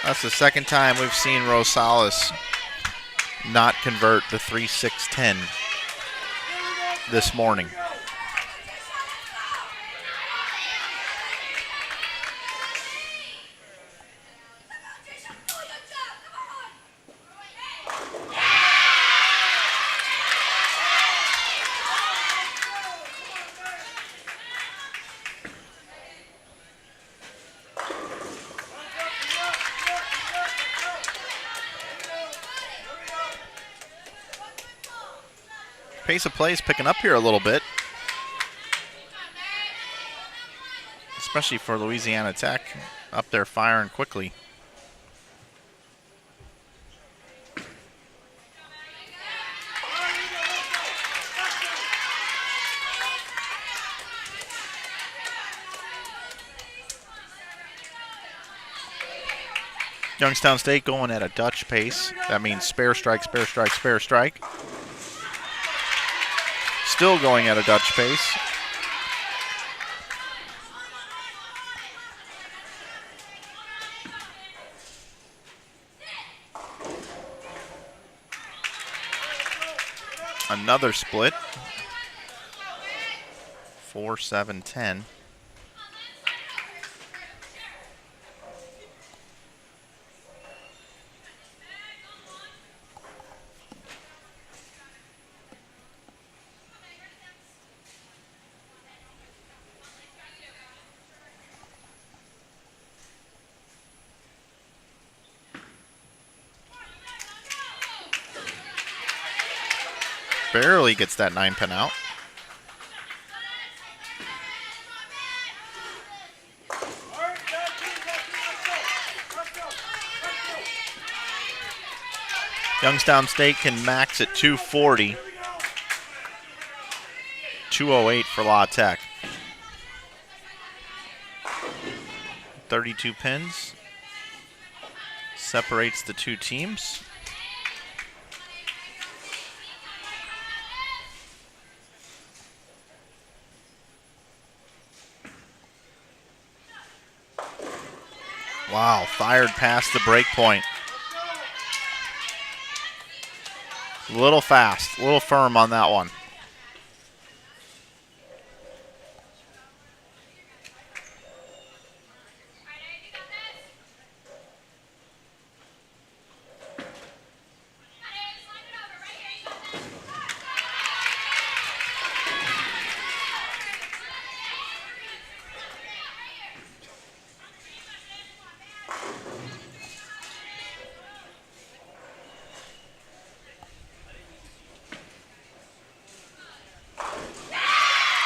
That's the second time we've seen Rosales not convert the 3-6-10 this morning. Pace of play is picking up here a little bit, especially for Louisiana Tech, up there firing quickly. Youngstown State going at a Dutch pace. That means spare strike, spare strike, spare strike. Still going at a Dutch pace. Another split. 4-7-10. Barely gets that 9-pin out. Youngstown State can max at 240. 208 for La Tech. 32 pins. Separates the two teams. Wow, fired past the break point. A little fast, a little firm on that one.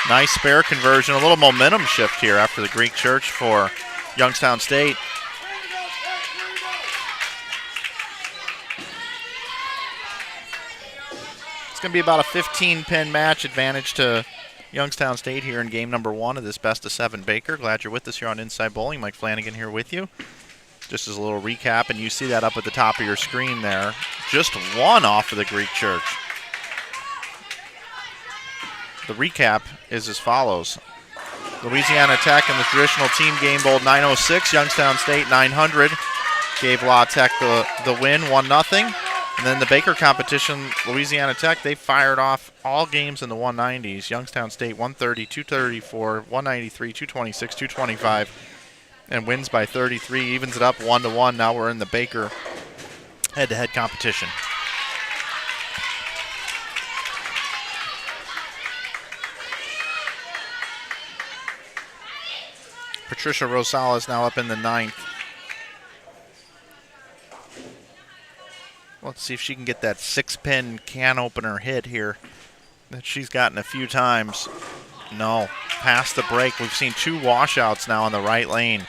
Nice spare conversion, a little momentum shift here after the Greek Church for Youngstown State. It's going to be about a 15-pin match advantage to Youngstown State here in game number 1 of this best of 7 Baker. Glad you're with us here on Inside Bowling. Mike Flanagan here with you. Just as a little recap, and you see that up at the top of your screen there. Just one off of the Greek Church. The recap is as follows. Louisiana Tech in the traditional team game bowled 906. Youngstown State 900. Gave La Tech the win, 1-0. And then the Baker competition, Louisiana Tech, they fired off all games in the 190s. Youngstown State 130, 234, 193, 226, 225. And wins by 33, evens it up 1-1. Now we're in the Baker head-to-head competition. Patricia Rosales now up in the 9th. Let's see if she can get that 6-pin can opener hit here that she's gotten a few times. No, past the break. We've seen 2 washouts now in the right lane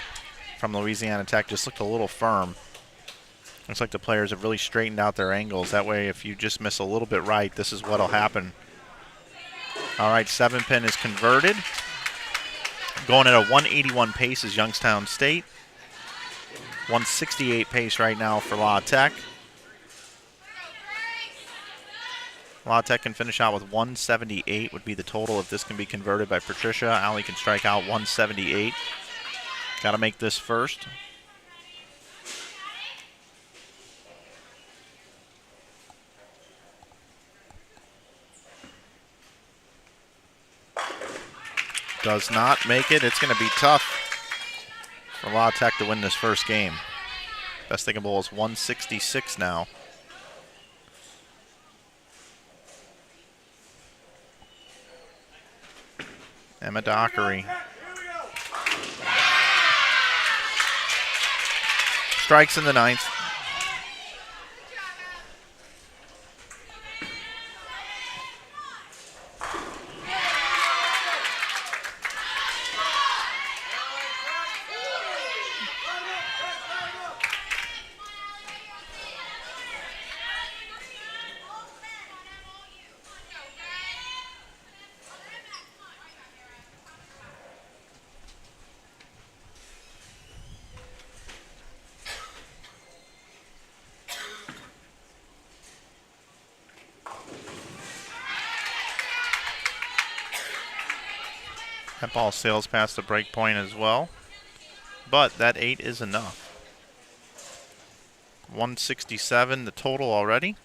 from Louisiana Tech. Just looked a little firm. Looks like the players have really straightened out their angles. That way, if you just miss a little bit right, this is what'll happen. All right, 7-pin is converted. Going at a 181 pace is Youngstown State. 168 pace right now for La Tech. La Tech can finish out with 178 would be the total if this can be converted by Patricia. Allie can strike out 178. Got to make this first. Does not make it. It's going to be tough for La Tech to win this first game. Best they can bowl is 166 now. Emma Dockery. Strikes in the 9th. That ball sails past the break point as well, but that 8 is enough. 167 the total already.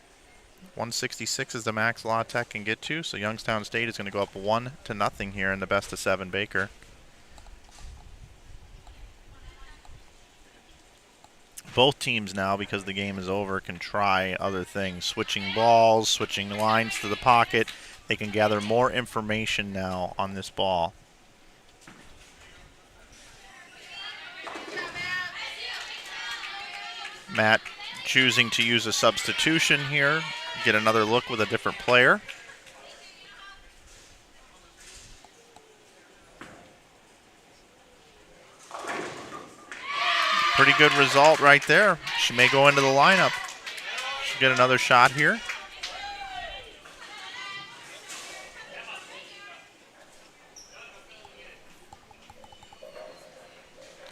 166 is the max La Tech can get to, so Youngstown State is going to go up 1-0 here in the best of 7 Baker. Both teams now, because the game is over, can try other things. Switching balls, switching lines to the pocket. They can gather more information now on this ball. Matt choosing to use a substitution here. Get another look with a different player. Pretty good result right there. She may go into the lineup. She'll get another shot here.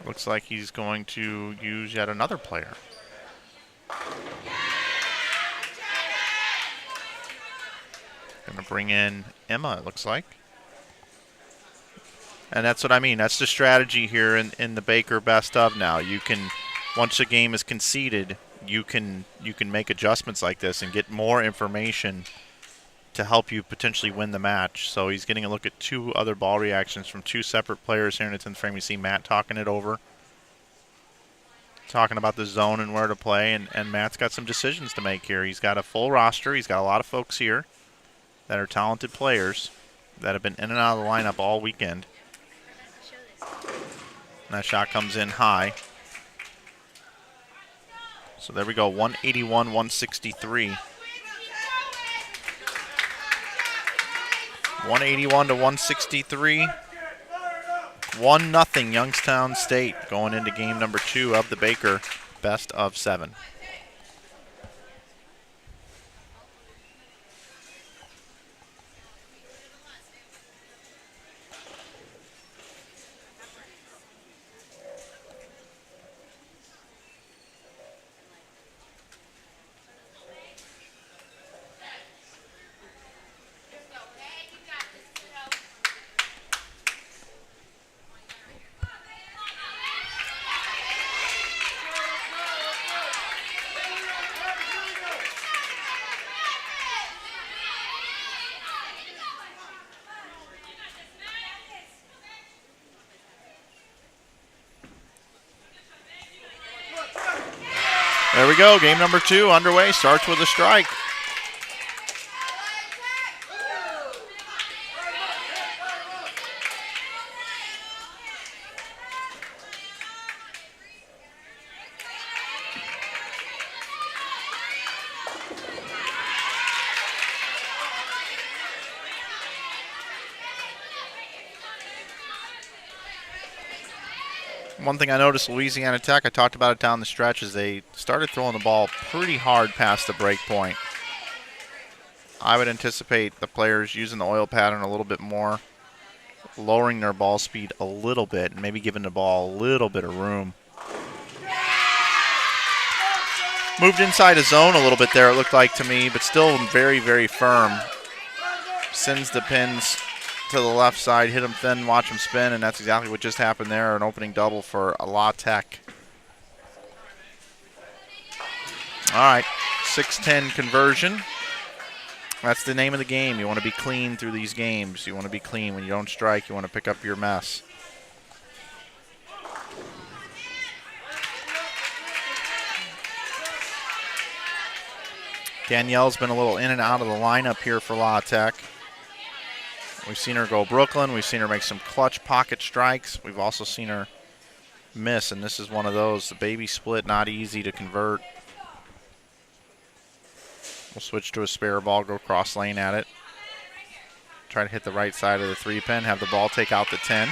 Looks like he's going to use yet another player. Going to bring in Emma, it looks like. And that's what I mean. That's the strategy here in the Baker best of now. You can, once a game is conceded, you can make adjustments like this and get more information to help you potentially win the match. So he's getting a look at 2 other ball reactions from 2 separate players here in the 10th frame. You see Matt talking it over, talking about the zone and where to play, and Matt's got some decisions to make here. He's got a full roster. He's got a lot of folks here that are talented players that have been in and out of the lineup all weekend. And that shot comes in high. So there we go, 181, 163. 181 to 163. 1-0 Youngstown State going into game number 2 of the Baker best of 7. There we go, game number 2 underway, starts with a strike. One thing I noticed Louisiana Tech, I talked about it down the stretch, is they started throwing the ball pretty hard past the break point. I would anticipate the players using the oil pattern a little bit more, lowering their ball speed a little bit, and maybe giving the ball a little bit of room. Moved inside his zone a little bit there, it looked like to me, but still very, very firm. Sends the pins to the left side, hit him thin, watch him spin, and that's exactly what just happened there, an opening double for La Tech. All right, 6-10 conversion. That's the name of the game. You want to be clean through these games. You want to be clean. When you don't strike, you want to pick up your mess. Danielle's been a little in and out of the lineup here for La Tech. We've seen her go Brooklyn. We've seen her make some clutch pocket strikes. We've also seen her miss, and this is one of those. The baby split, not easy to convert. We'll switch to a spare ball, go cross lane at it. Try to hit the right side of the 3-pin, have the ball take out the 10.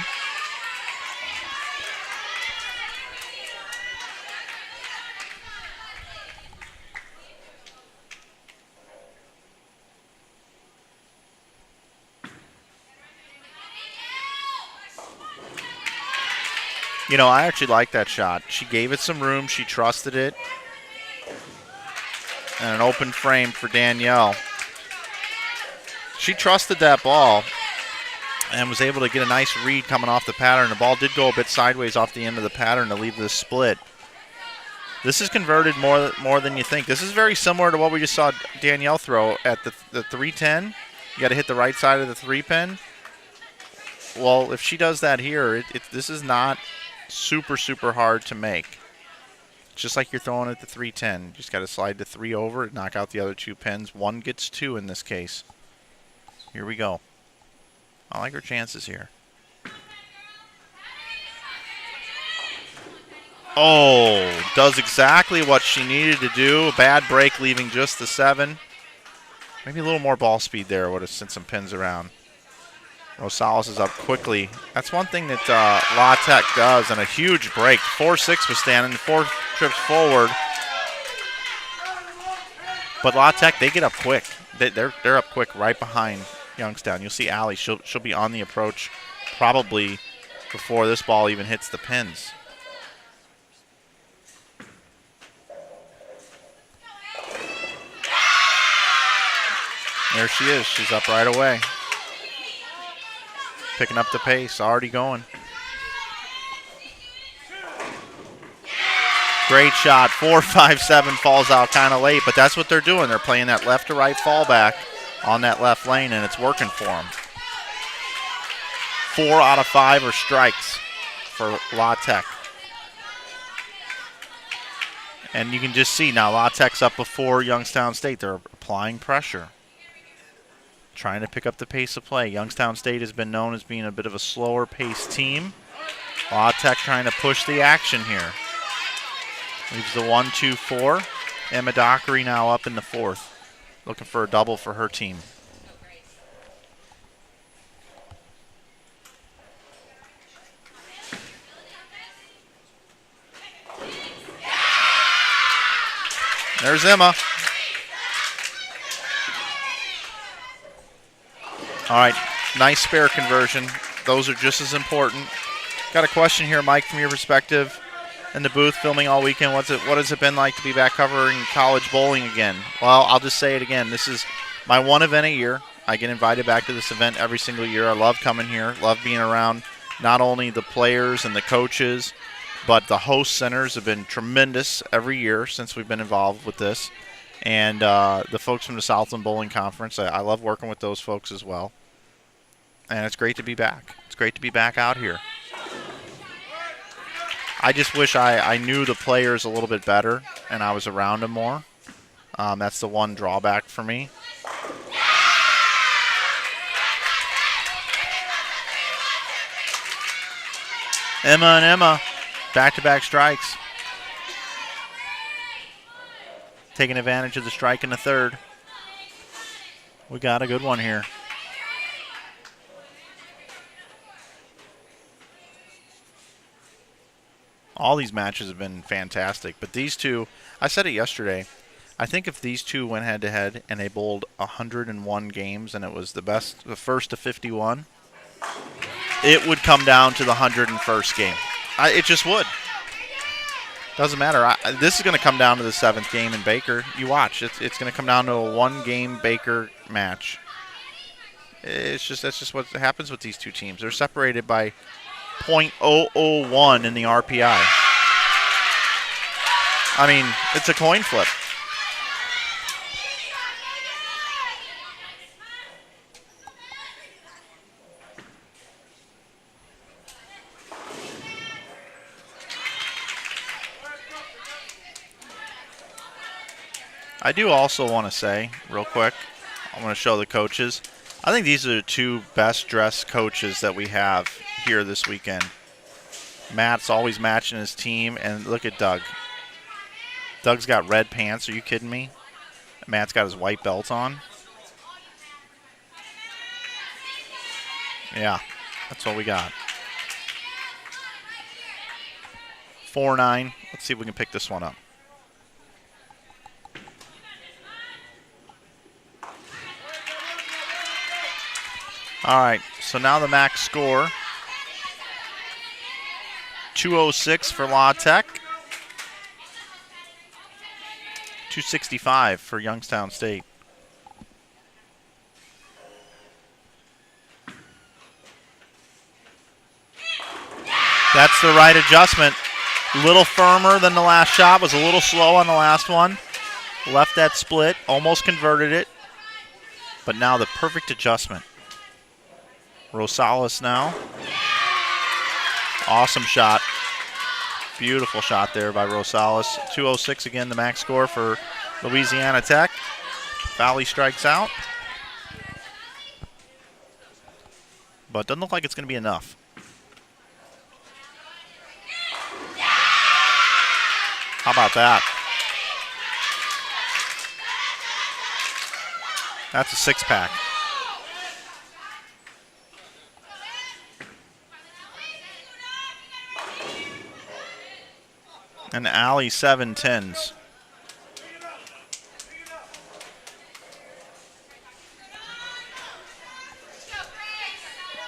You know, I actually like that shot. She gave it some room. She trusted it. And an open frame for Danielle. She trusted that ball. and was able to get a nice read coming off the pattern. The ball did go a bit sideways off the end of the pattern to leave this split. This is converted more than you think. This is very similar to what we just saw Danielle throw at the 310. You got to hit the right side of the 3-pin. Well, if she does that here, this is not super, super hard to make. It's just like you're throwing at the 310. You just got to slide the 3 over, knock out the other 2 pins. 1 gets 2 in this case. Here we go. I like her chances here. Oh, does exactly what she needed to do. A bad break, leaving just the 7. Maybe a little more ball speed there would have sent some pins around. Rosales is up quickly. That's one thing that La Tech does, and a huge break. 4-6 was standing, 4 trips forward. But La Tech, they get up quick. They're up quick right behind Youngstown. You'll see Allie. She'll be on the approach probably before this ball even hits the pins. There she is. She's up right away. Picking up the pace, already going. Great shot. 4-5-7 falls out kind of late, but that's what they're doing. They're playing that left to right fallback on that left lane, and it's working for them. 4 out of 5 are strikes for La Tech. And you can just see now La Tech's up before Youngstown State. They're applying pressure, trying to pick up the pace of play. Youngstown State has been known as being a bit of a slower paced team. La Tech trying to push the action here. Leaves the 1-2-4. Emma Dockery now up in the 4th. Looking for a double for her team. There's Emma. All right, nice spare conversion. Those are just as important. Got a question here, Mike, from your perspective in the booth, filming all weekend. What has it been like to be back covering college bowling again? Well, I'll just say it again. This is my one event a year. I get invited back to this event every single year. I love coming here, love being around not only the players and the coaches, but the host centers have been tremendous every year since we've been involved with this. And the folks from the Southland Bowling Conference, I love working with those folks as well. And it's great to be back. It's great to be back out here. I just wish I knew the players a little bit better and I was around them more. That's the one drawback for me. Emma and Emma, back-to-back strikes. Taking advantage of the strike in the 3rd. We got a good one here. All these matches have been fantastic, but these two, I said it yesterday, I think if these two went head-to-head and they bowled 101 games and it was the first to 51, it would come down to the 101st game. It just would. Doesn't matter. This is going to come down to the 7th game in Baker. You watch. It's going to come down to a 1-game Baker match. That's just what happens with these two teams. They're separated by .001 in the RPI. I mean, it's a coin flip. I do also want to say, real quick, I want to show the coaches. I think these are the 2 best-dressed coaches that we have here this weekend. Matt's always matching his team, and look at Doug. Doug's got red pants. Are you kidding me? Matt's got his white belt on. Yeah, that's what we got. 4-9. Let's see if we can pick this one up. All right, so now the max score, 206 for La Tech, 265 for Youngstown State. That's the right adjustment. A little firmer than the last shot. Was a little slow on the last one. Left that split. Almost converted it. But now the perfect adjustment. Rosales now. Awesome shot. Beautiful shot there by Rosales. 2:06 again, the max score for Louisiana Tech. Valley strikes out. But doesn't look like it's going to be enough. How about that? That's a six-pack. And Allie 7-10s.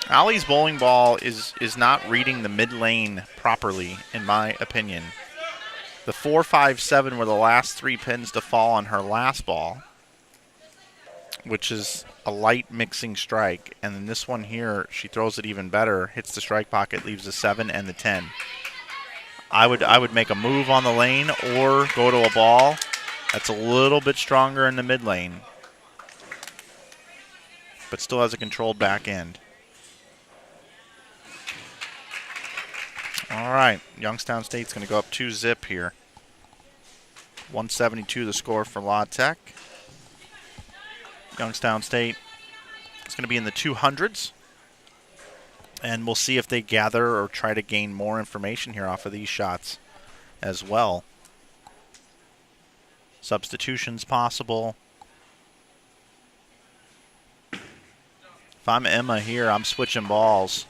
Allie's bowling ball is not reading the mid lane properly, in my opinion. The 4-5-7 were the last 3 pins to fall on her last ball, which is a light mixing strike. And then this one here, she throws it even better, hits the strike pocket, leaves the 7 and the 10. I would make a move on the lane or go to a ball that's a little bit stronger in the mid lane, but still has a controlled back end. All right, Youngstown State's going to go up 2-0 here. 172 the score for La Tech. Youngstown State is going to be in the 200s. And we'll see if they gather or try to gain more information here off of these shots as well. Substitutions possible. If I'm Emma here, I'm switching balls.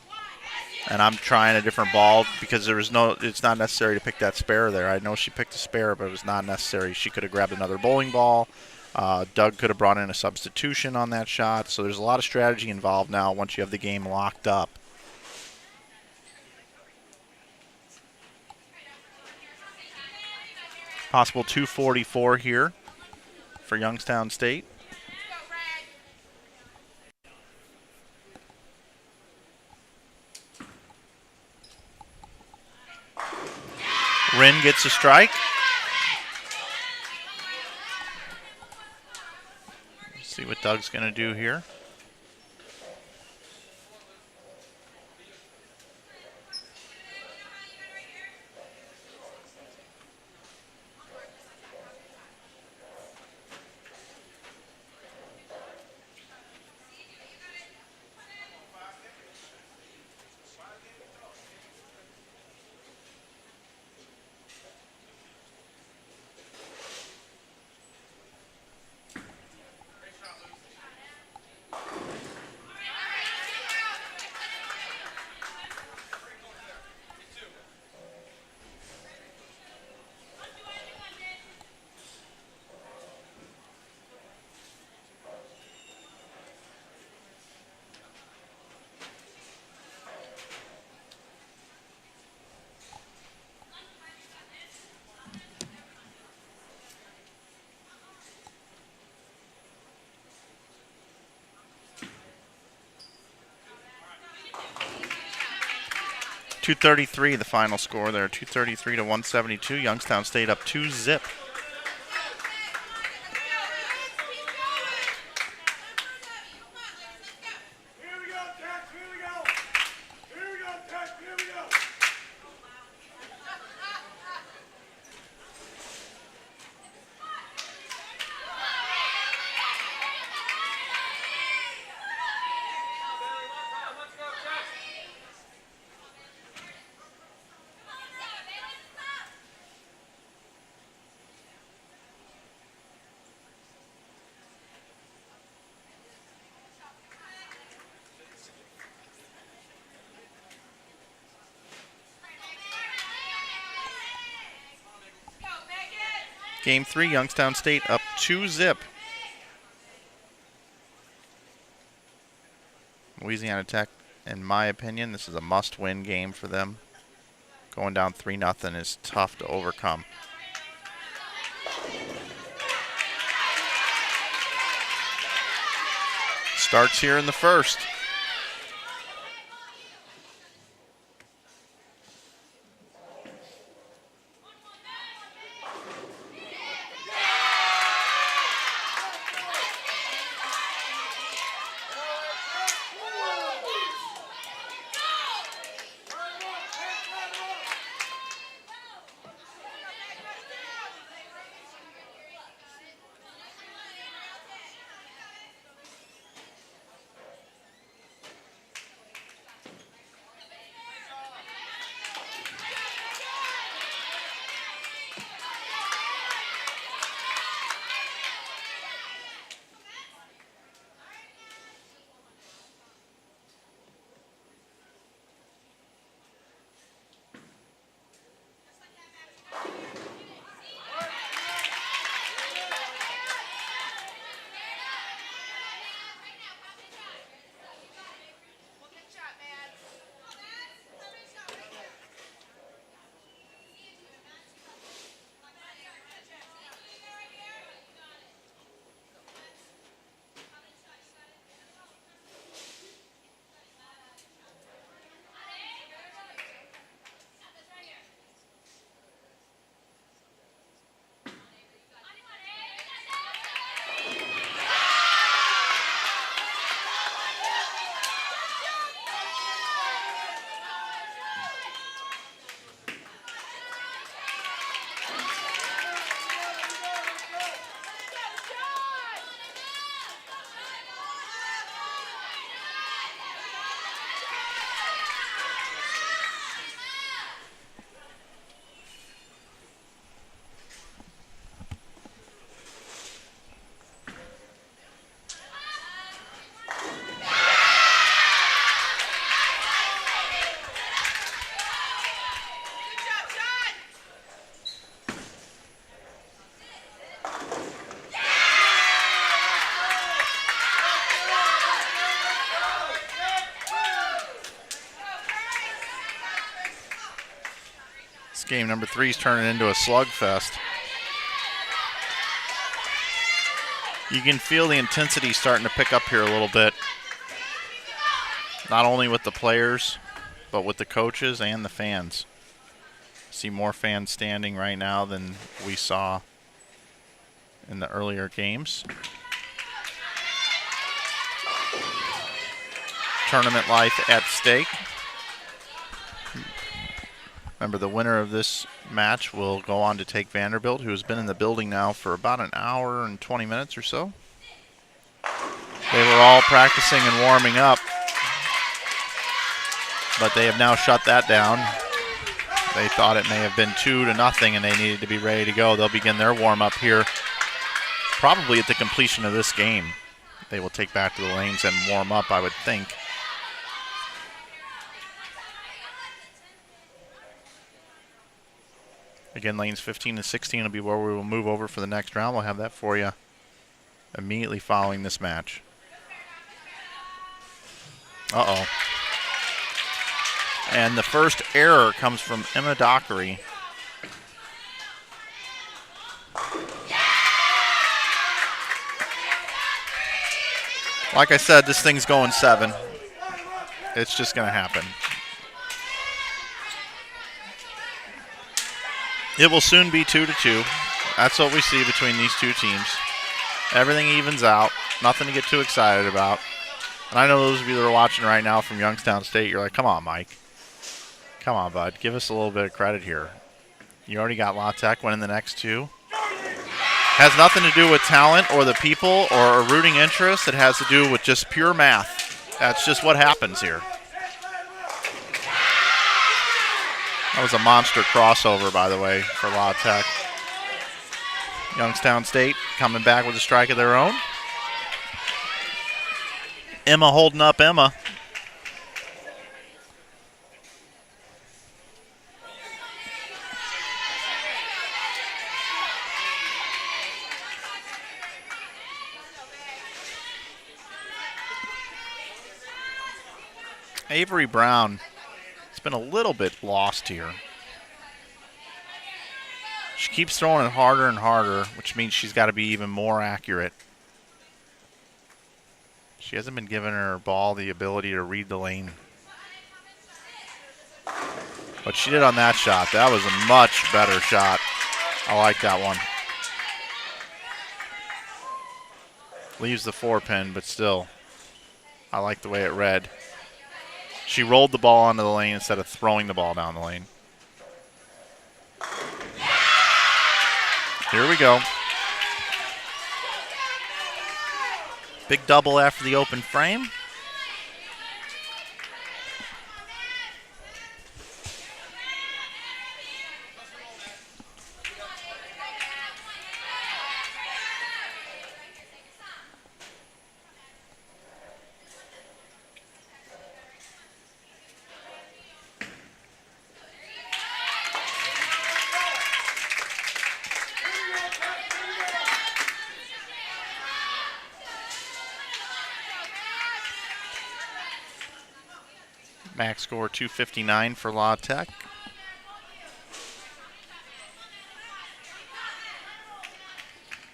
And I'm trying a different ball because it's not necessary to pick that spare there. I know she picked a spare, but it was not necessary. She could have grabbed another bowling ball. Doug could have brought in a substitution on that shot. So there's a lot of strategy involved now once you have the game locked up. Possible 244 here for Youngstown State. Wren gets a strike. Let's see what Doug's going to do here. .233 the final score there. 233 to 172. Youngstown State up 2-0. Game 3, Youngstown State up 2-0. Louisiana Tech, in my opinion, this is a must-win game for them. Going down 3-0 is tough to overcome. Starts here in the first. Game number 3 is turning into a slugfest. You can feel the intensity starting to pick up here a little bit. Not only with the players, but with the coaches and the fans. See more fans standing right now than we saw in the earlier games. Tournament life at stake. Remember, the winner of this match will go on to take Vanderbilt, who has been in the building now for about an hour and 20 minutes or so. They were all practicing and warming up, but they have now shut that down. They thought it may have been 2-0 and they needed to be ready to go. They'll begin their warm-up here probably at the completion of this game. They will take back to the lanes and warm up, I would think. Again, lanes 15 and 16 will be where we will move over for the next round. We'll have that for you immediately following this match. Uh-oh. And the first error comes from Emma Dockery. Like I said, this thing's going 7. It's just going to happen. It will soon be 2-2. That's what we see between these two teams. Everything evens out. Nothing to get too excited about. And I know those of you that are watching right now from Youngstown State, you're like, come on, Mike. Come on, bud. Give us a little bit of credit here. You already got La Tech winning the next 2. Has nothing to do with talent or the people or a rooting interest. It has to do with just pure math. That's just what happens here. That was a monster crossover, by the way, for La Tech. Youngstown State coming back with a strike of their own. Emma holding up Emma. Avery Brown has been a little bit lost here. She keeps throwing it harder and harder, which means she's got to be even more accurate. She hasn't been giving her ball the ability to read the lane. But she did on that shot. That was a much better shot. I like that one. Leaves the 4-pin, but still, I like the way it read. She rolled the ball onto the lane instead of throwing the ball down the lane. Here we go. Big double after the open frame. Max score 259 for La Tech.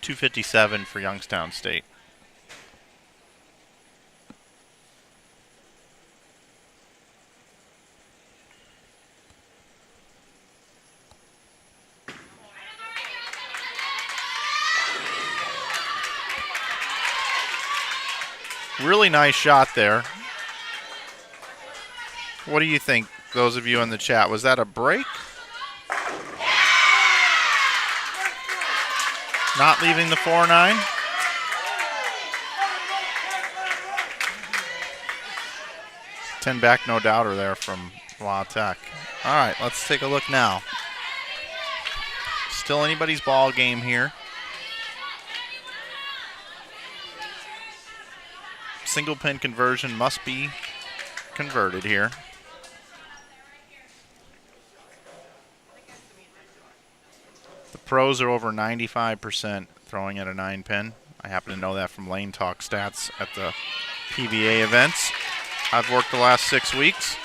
.257 for Youngstown State. Really nice shot there. What do you think, those of you in the chat? Was that a break? Not leaving the 4-9? Ten back, no doubter there from La Tech. All right, let's take a look now. Still anybody's ball game here. Single pin conversion must be converted here. The pros are over 95% throwing at a 9-pin. I happen to know that from Lane Talk stats at the PBA events I've worked the last 6 weeks.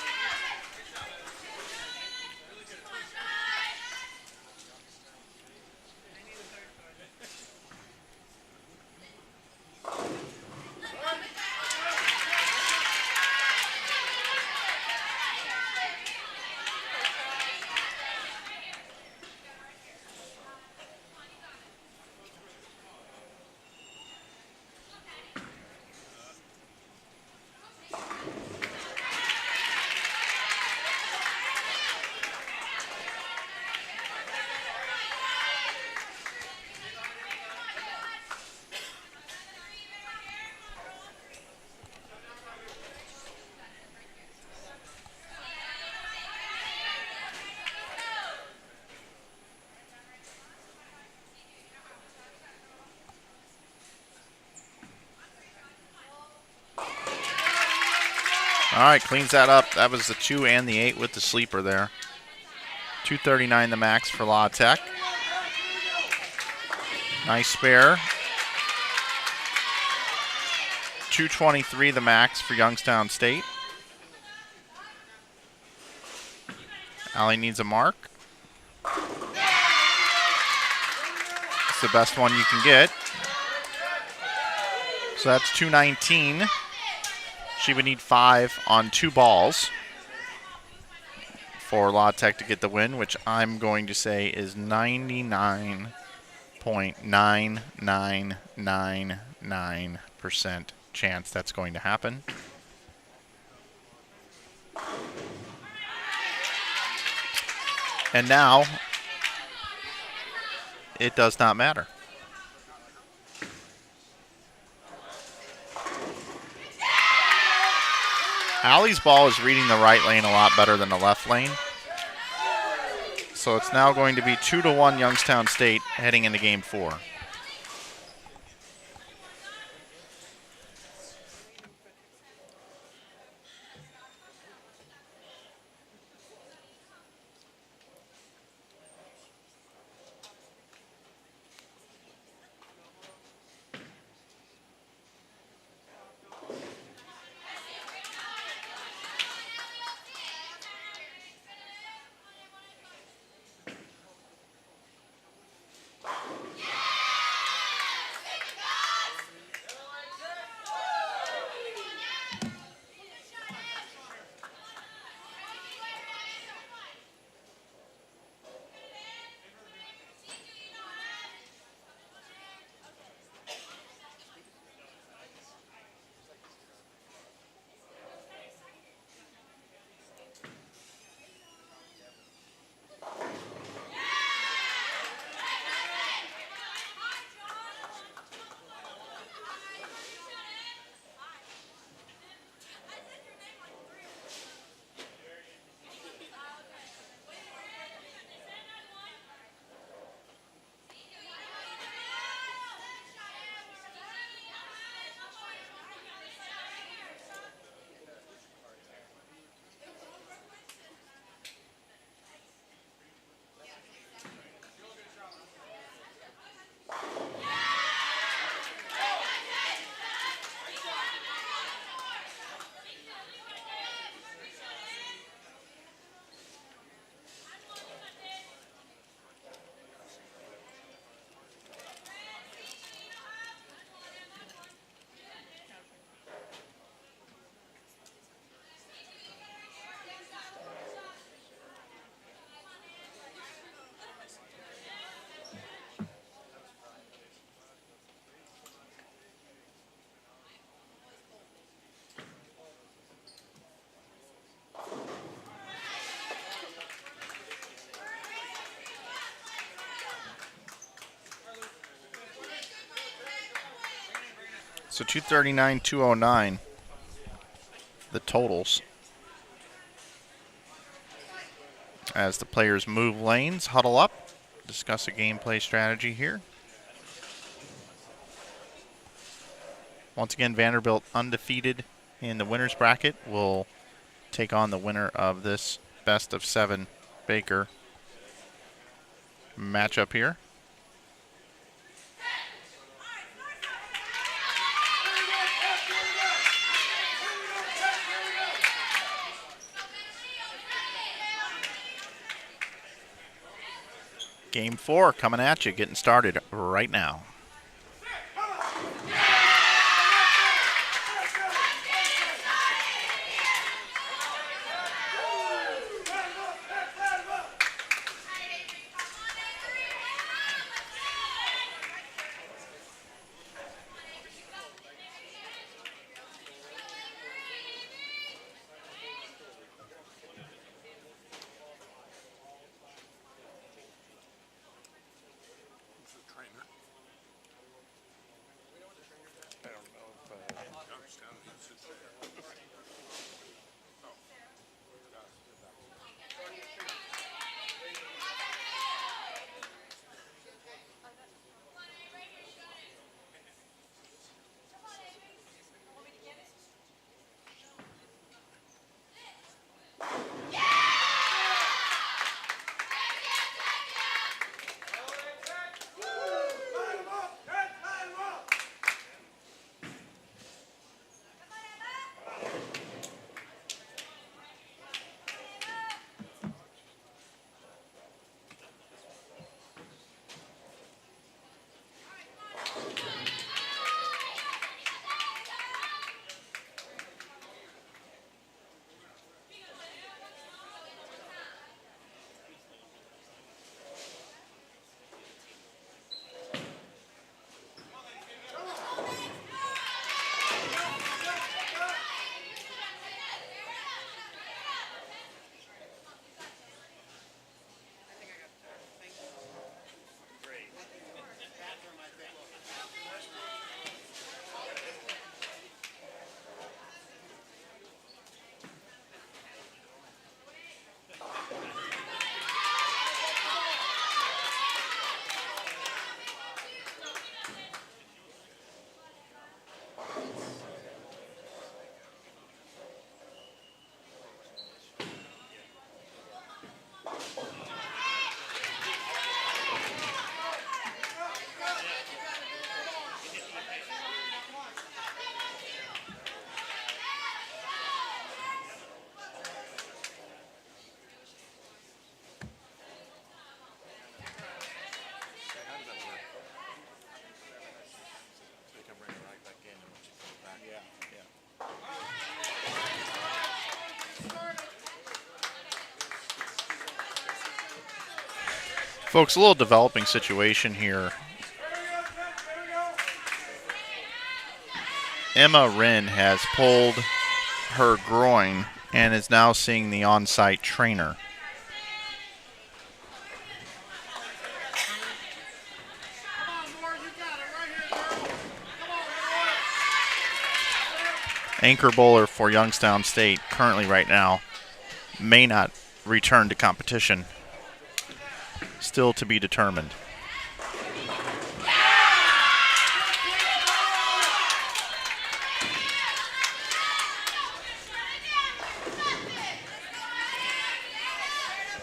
All right, cleans that up. That was the 2 and the 8 with the sleeper there. 239 the max for La Tech. Nice spare. 223 the max for Youngstown State. Allie needs a mark. It's the best one you can get. So that's 219. She would need 5 on 2 balls for La Tech to get the win, which I'm going to say is 99.9999% chance that's going to happen. And now, it does not matter. Allie's ball is reading the right lane a lot better than the left lane. So it's now going to be 2-1 Youngstown State heading into game 4. So 239, 209, the totals. As the players move lanes, huddle up, discuss a gameplay strategy here. Once again, Vanderbilt undefeated in the winner's bracket will take on the winner of this best of 7 Baker matchup here. Game 4 coming at you, getting started right now. Who's the trainer? Folks, a little developing situation here. Emma Wren has pulled her groin and is now seeing the on-site trainer. Anchor bowler for Youngstown State currently right now may not return to competition. Still to be determined.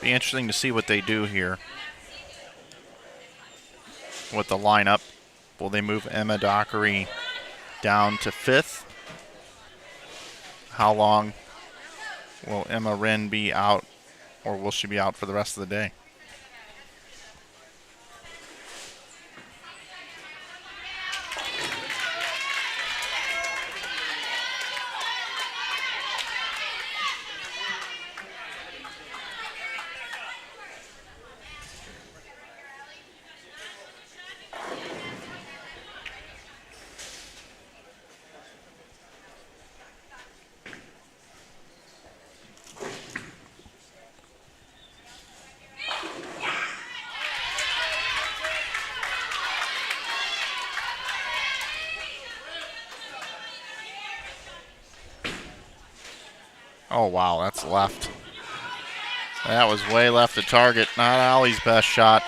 Be interesting to see what they do here with the lineup. Will they move Emma Dockery down to 5th? How long will Emma Wren be out, or will she be out for the rest of the day? Oh, wow, that's left. That was way left of target. Not Allie's best shot.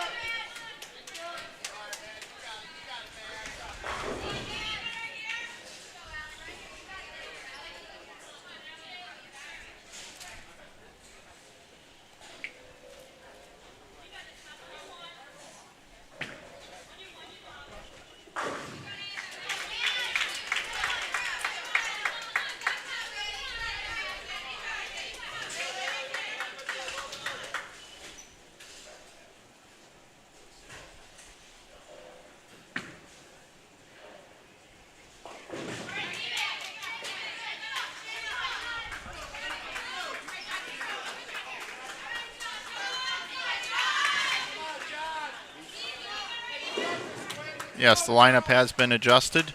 Yes, the lineup has been adjusted.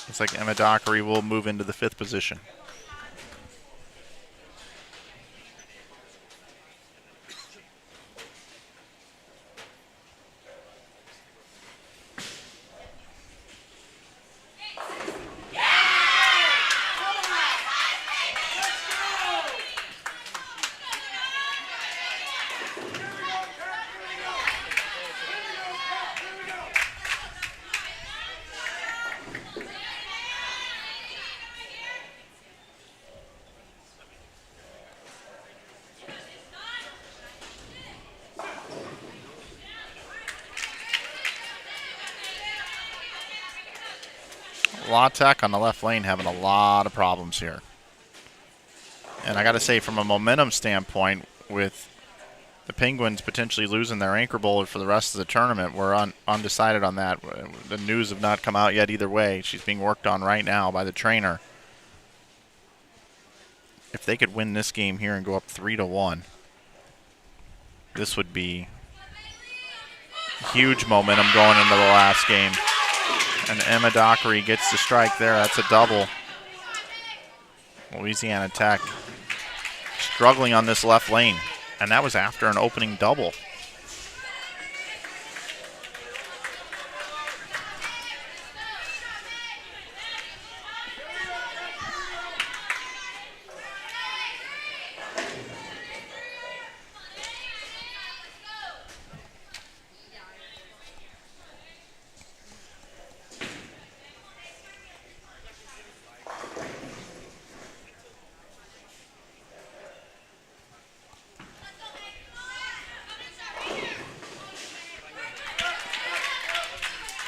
Looks like Emma Dockery will move into the 5th position. La Tech on the left lane having a lot of problems here. And I got to say, from a momentum standpoint, with the Penguins potentially losing their anchor bowler for the rest of the tournament, we're undecided on that. The news have not come out yet either way. She's being worked on right now by the trainer. If they could win this game here and go up 3-1, this would be huge momentum going into the last game. And Emma Dockery gets the strike there. That's a double. Louisiana Tech struggling on this left lane. And that was after an opening double.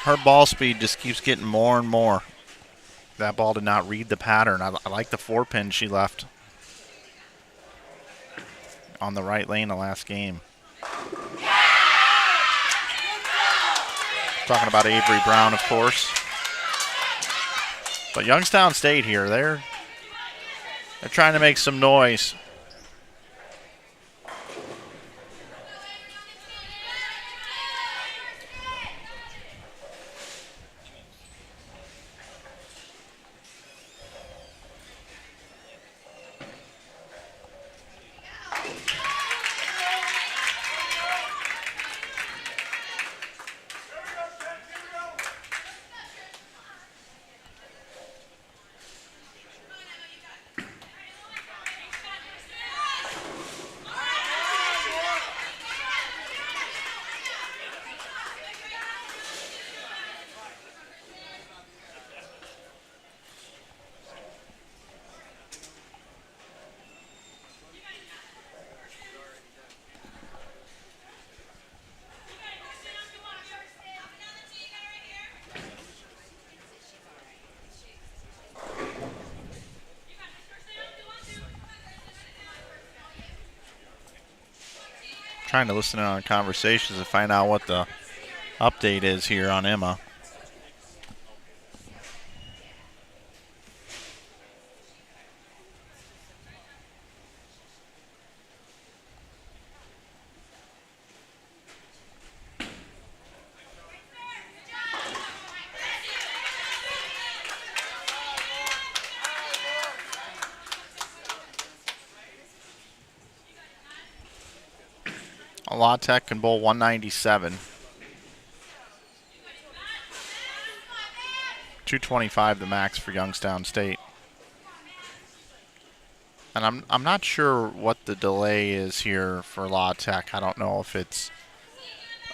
Her ball speed just keeps getting more and more. That ball did not read the pattern. I like the 4-pin she left on the right lane the last game. Talking about Avery Brown, of course. But Youngstown State here, they're trying to make some noise. Trying to listen in on conversations to find out what the update is here on Emma. La Tech can bowl 197. 225 the max for Youngstown State. And I'm not sure what the delay is here for La Tech. I don't know if it's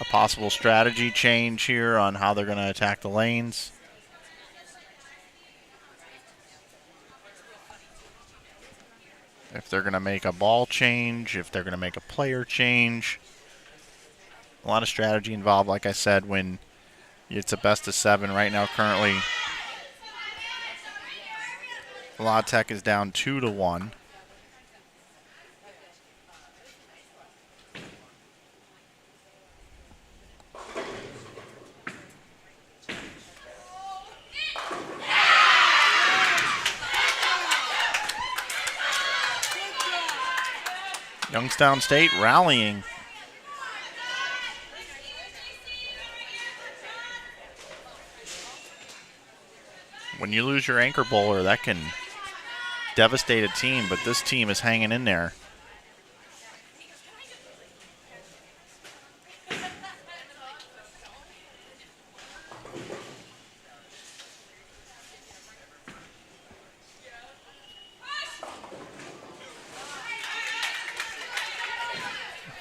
a possible strategy change here on how they're going to attack the lanes. If they're going to make a ball change, if they're going to make a player change. A lot of strategy involved, like I said, when it's a best of 7. Right now, currently, La Tech is down 2-1. Youngstown State rallying. When you lose your anchor bowler, that can devastate a team, but this team is hanging in there.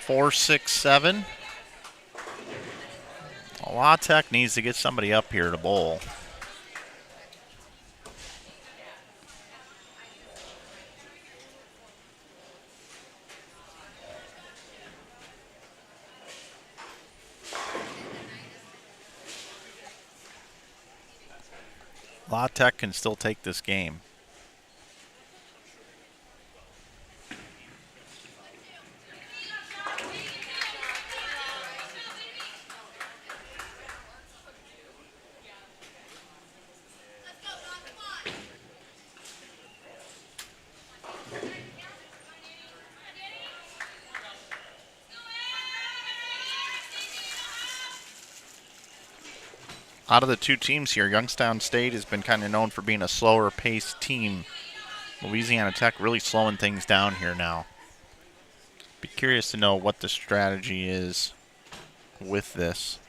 Four, 6, 7. La Tech needs to get somebody up here to bowl. La Tech can still take this game. Out of the two teams here, Youngstown State has been kind of known for being a slower paced team. Louisiana Tech really slowing things down here now. Be curious to know what the strategy is with this.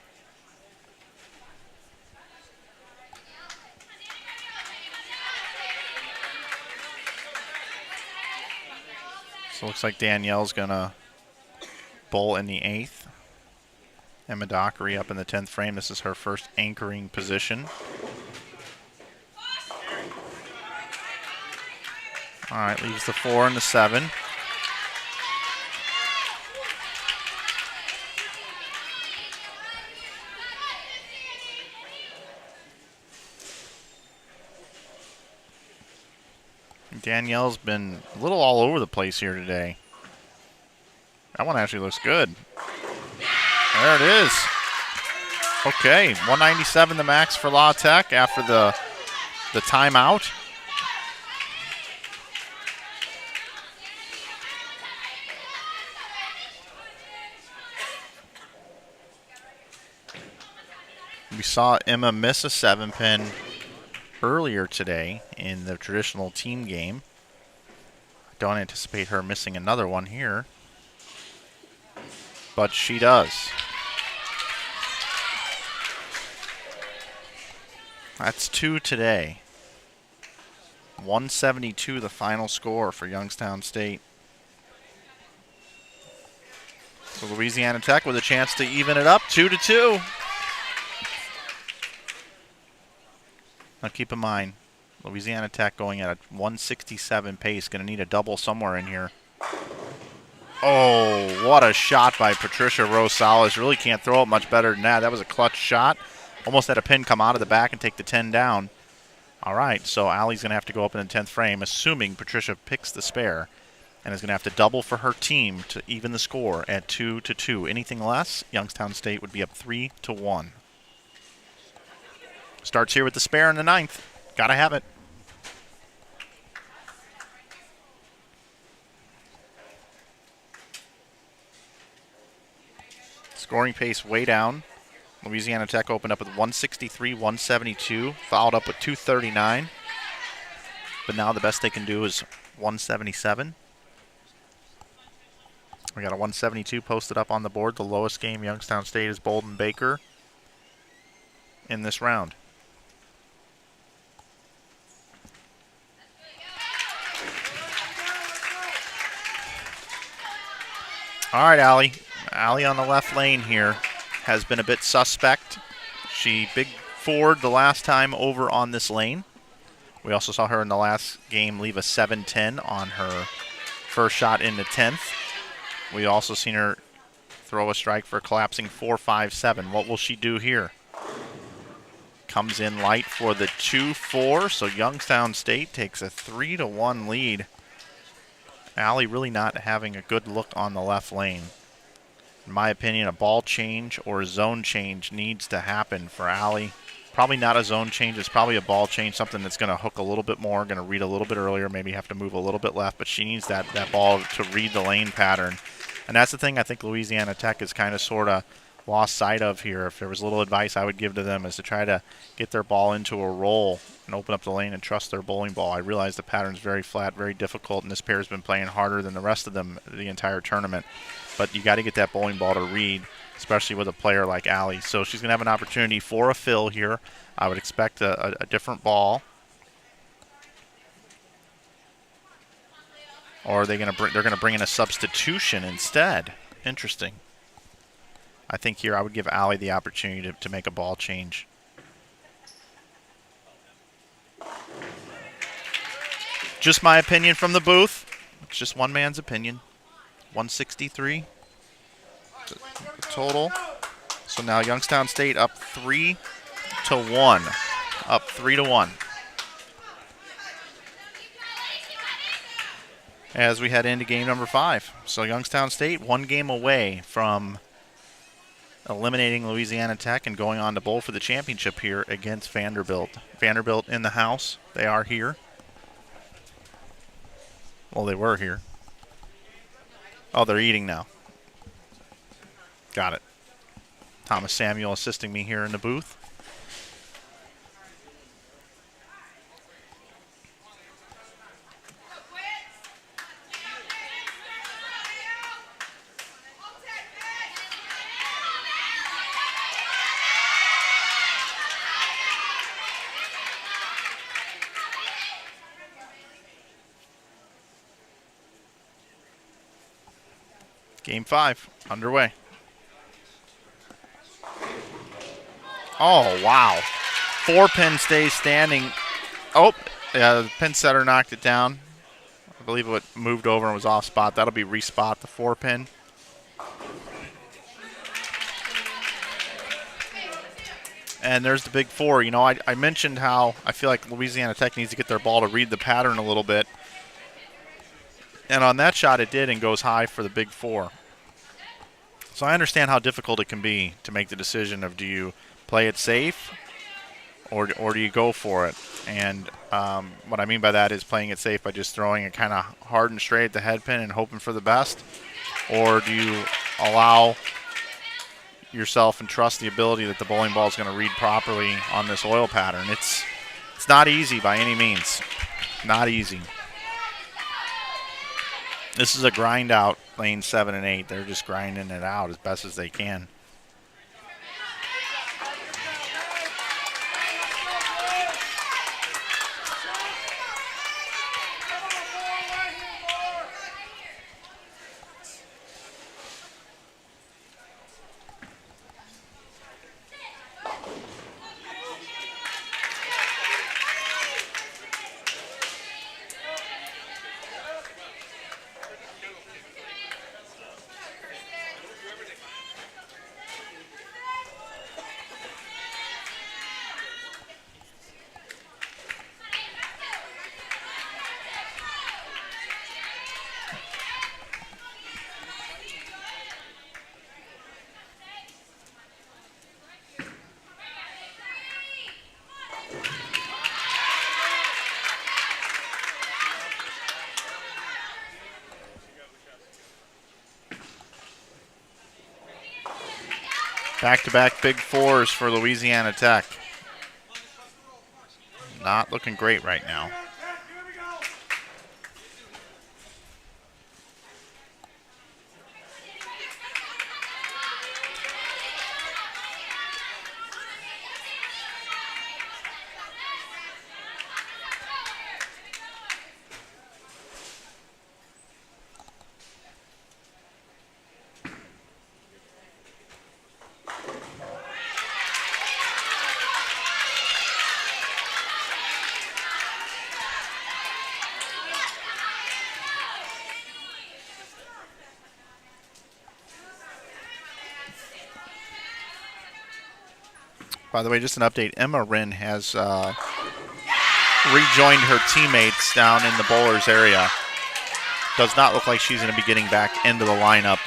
So it looks like Danielle's gonna bowl in the 8th. Emma Dockery up in the 10th frame. This is her first anchoring position. All right, leaves the 4 and the 7. Danielle's been a little all over the place here today. That one actually looks good. There it is. Okay, 197 the max for La Tech after the timeout. We saw Emma miss a 7-pin earlier today in the traditional team game. Don't anticipate her missing another one here, but she does. That's 2 today. 172 the final score for Youngstown State. So Louisiana Tech with a chance to even it up, 2-2. Now keep in mind, Louisiana Tech going at a 167 pace, going to need a double somewhere in here. Oh, what a shot by Patricia Rosales. Really can't throw it much better than that. That was a clutch shot. Almost had a pin come out of the back and take the 10 down. All right, so Allie's going to have to go up in the 10th frame, assuming Patricia picks the spare. and is going to have to double for her team to even the score at 2-2. Anything less, Youngstown State would be up 3-1. Starts here with the spare in the 9th. Got to have it. Scoring pace way down. Louisiana Tech opened up with 163, 172, followed up with 239. But now the best they can do is 177. We got a 172 posted up on the board. The lowest game Youngstown State is Bolden Baker in this round. All right, Allie. Allie on the left lane here has been a bit suspect. She big forward the last time over on this lane. We also saw her in the last game leave a 7-10 on her first shot in the 10th. We also seen her throw a strike for a collapsing 4-5-7. What will she do here? Comes in light for the 2-4, so Youngstown State takes a 3-1 lead. Allie really not having a good look on the left lane. In my opinion, a ball change or a zone change needs to happen for Allie. Probably not a zone change. It's probably a ball change, something that's going to hook a little bit more, going to read a little bit earlier, maybe have to move a little bit left, but she needs that ball to read the lane pattern. And that's the thing I think Louisiana Tech is kind of sort of lost sight of here. If there was a little advice I would give to them is to try to get their ball into a roll and open up the lane and trust their bowling ball. I realize the pattern's very flat, very difficult, and this pair has been playing harder than the rest of them the entire tournament. But you got to get that bowling ball to read, especially with a player like Allie. So she's going to have an opportunity for a fill here. I would expect a different ball. Or are they're going to bring in a substitution instead. Interesting. I think here I would give Allie the opportunity to make a ball change. Just my opinion from the booth. It's just one man's opinion. 163 total. So now Youngstown State up 3-1. Up 3-1. As we head into game number 5. So Youngstown State 1 game away from eliminating Louisiana Tech and going on to bowl for the championship here against Vanderbilt. Vanderbilt in the house. They are here. Well, they were here. Oh, they're eating now. Got it. Thomas Samuel assisting me here in the booth. Game 5 underway. Oh, wow. 4-pin stays standing. Oh, yeah, the pin setter knocked it down. I believe it moved over and was off spot. That'll be respot the 4-pin. And there's the big 4. You know, I mentioned how I feel like Louisiana Tech needs to get their ball to read the pattern a little bit. And on that shot it did and goes high for the big 4. So I understand how difficult it can be to make the decision of do you play it safe or do you go for it. And what I mean by that is playing it safe by just throwing it kind of hard and straight at the head pin and hoping for the best. Or do you allow yourself and trust the ability that the bowling ball is going to read properly on this oil pattern. It's not easy by any means. Not easy. This is a grind out lane 7 and 8. They're just grinding it out as best as they can. Back-to-back big fours for Louisiana Tech. Not looking great right now. By the way, just an update. Emma Wren has rejoined her teammates down in the bowlers area. Does not look like she's going to be getting back into the lineup.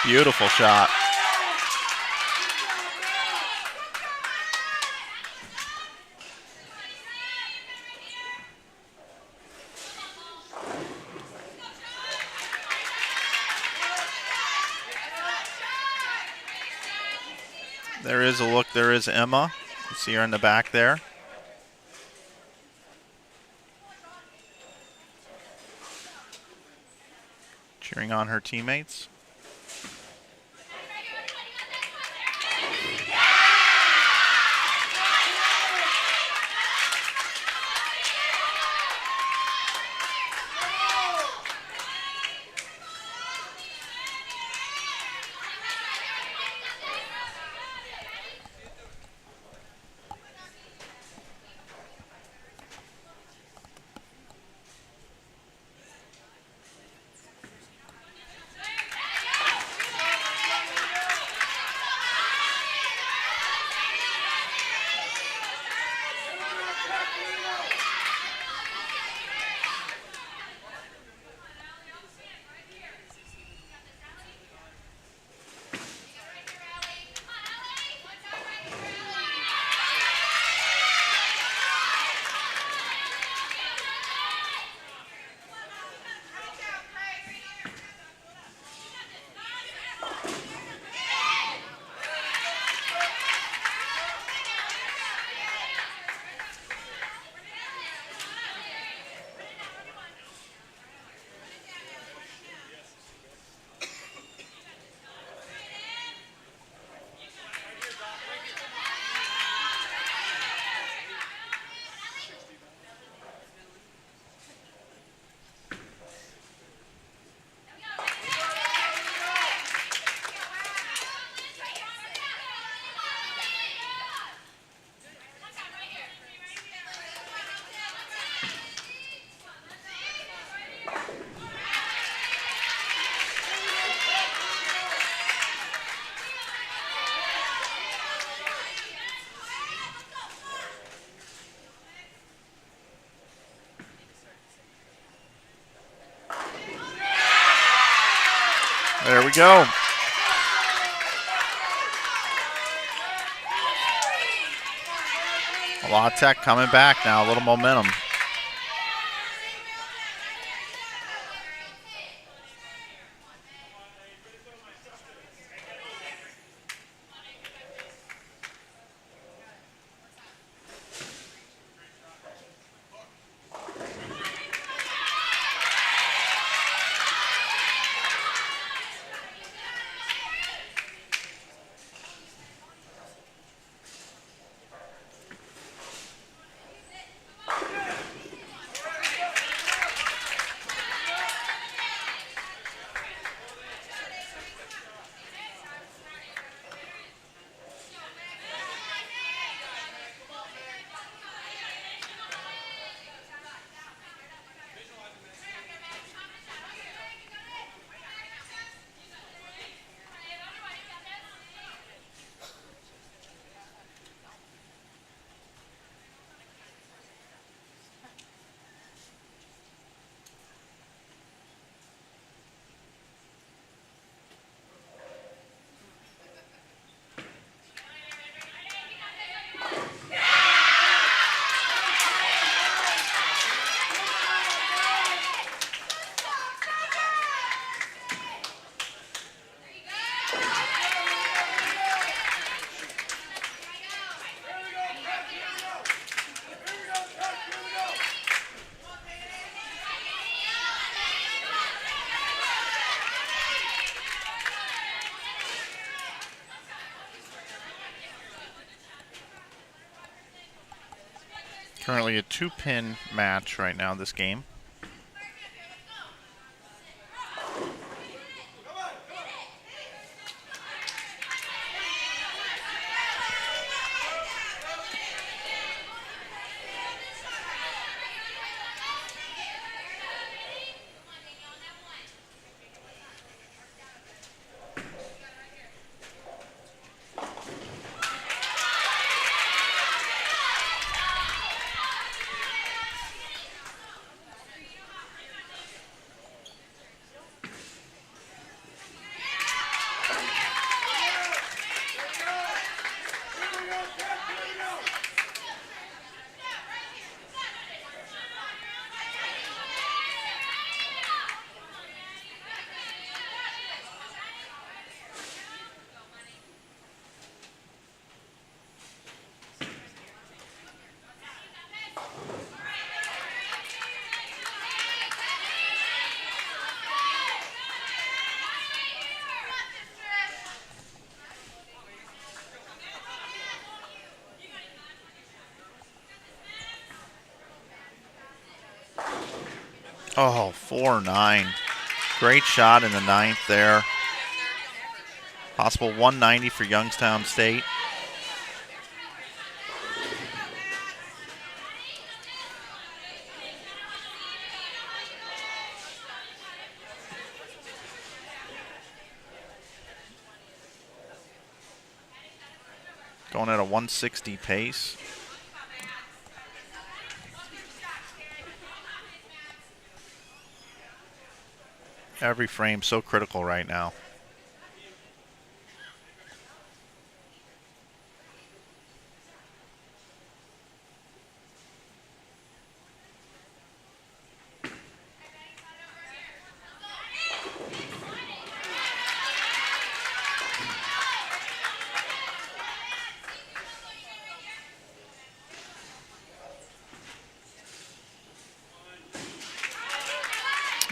Beautiful shot. There is a look. There is Emma. You see her in the back there. Cheering on her teammates. There we go. La Tech coming back now, a little momentum. Currently a 2-pin match right now this game. Oh, 4-9. Great shot in the 9th there. Possible 190 for Youngstown State. Going at a 160 pace. Every frame so critical right now.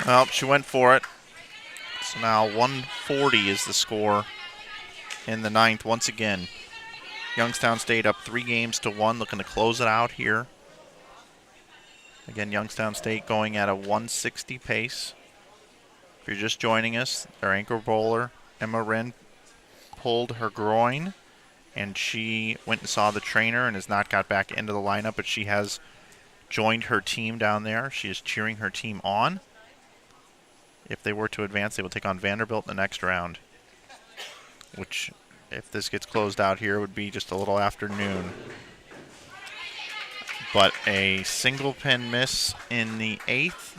Well, she went for it. So now 140 is the score in the 9th once again. Youngstown State up 3-1, looking to close it out here. Again, Youngstown State going at a 160 pace. If you're just joining us, their anchor bowler, Emma Wren, pulled her groin, and she went and saw the trainer and has not got back into the lineup, but she has joined her team down there. She is cheering her team on. If they were to advance, they will take on Vanderbilt in the next round, which, if this gets closed out here, would be just a little after noon. But a single pin miss in the 8th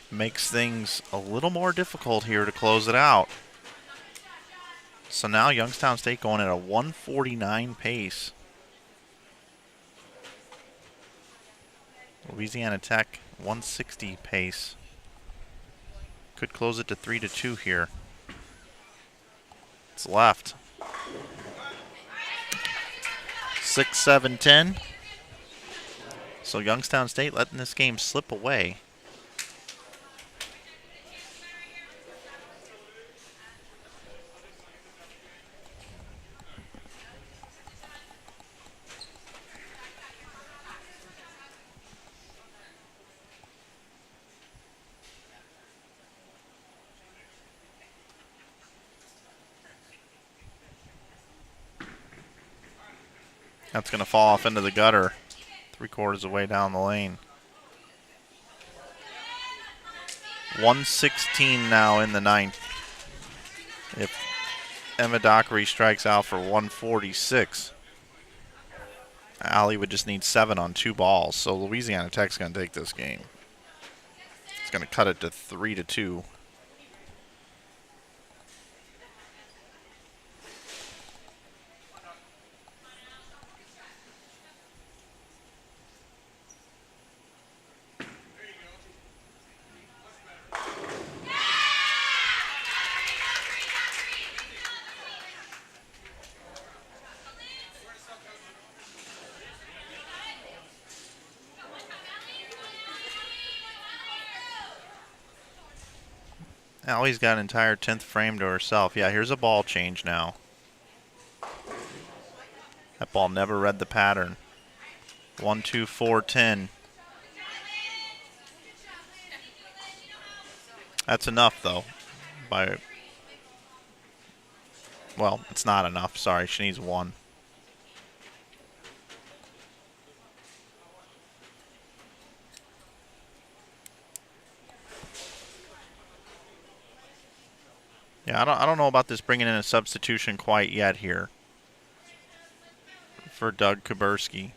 makes things a little more difficult here to close it out. So now Youngstown State going at a 149 pace. Louisiana Tech 160 pace. Could close it to 3-2 here. It's left. 6-7-10. So Youngstown State letting this game slip away. That's going to fall off into the gutter 3/4 of the way down the lane. 116 now in the 9th. If Emma Dockery strikes out for 146, Allie would just need 7 on 2 balls. So Louisiana Tech's going to take this game. It's going to cut it to 3-2. Allie's got an entire 10th frame to herself. Yeah, here's a ball change now. That ball never read the pattern. 1, 2, 4, 10. That's enough, though. Well, it's not enough. Sorry, she needs 1. Yeah, I don't know about this bringing in a substitution quite yet here for Doug Kuberski.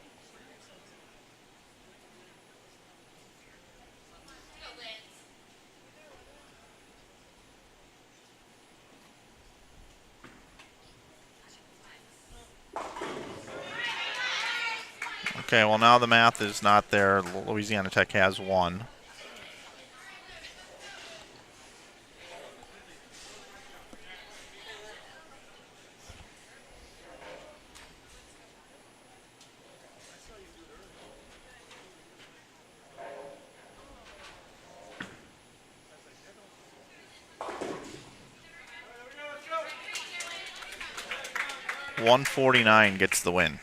Okay, well now the math is not there. Louisiana Tech has 1. .149 gets the win.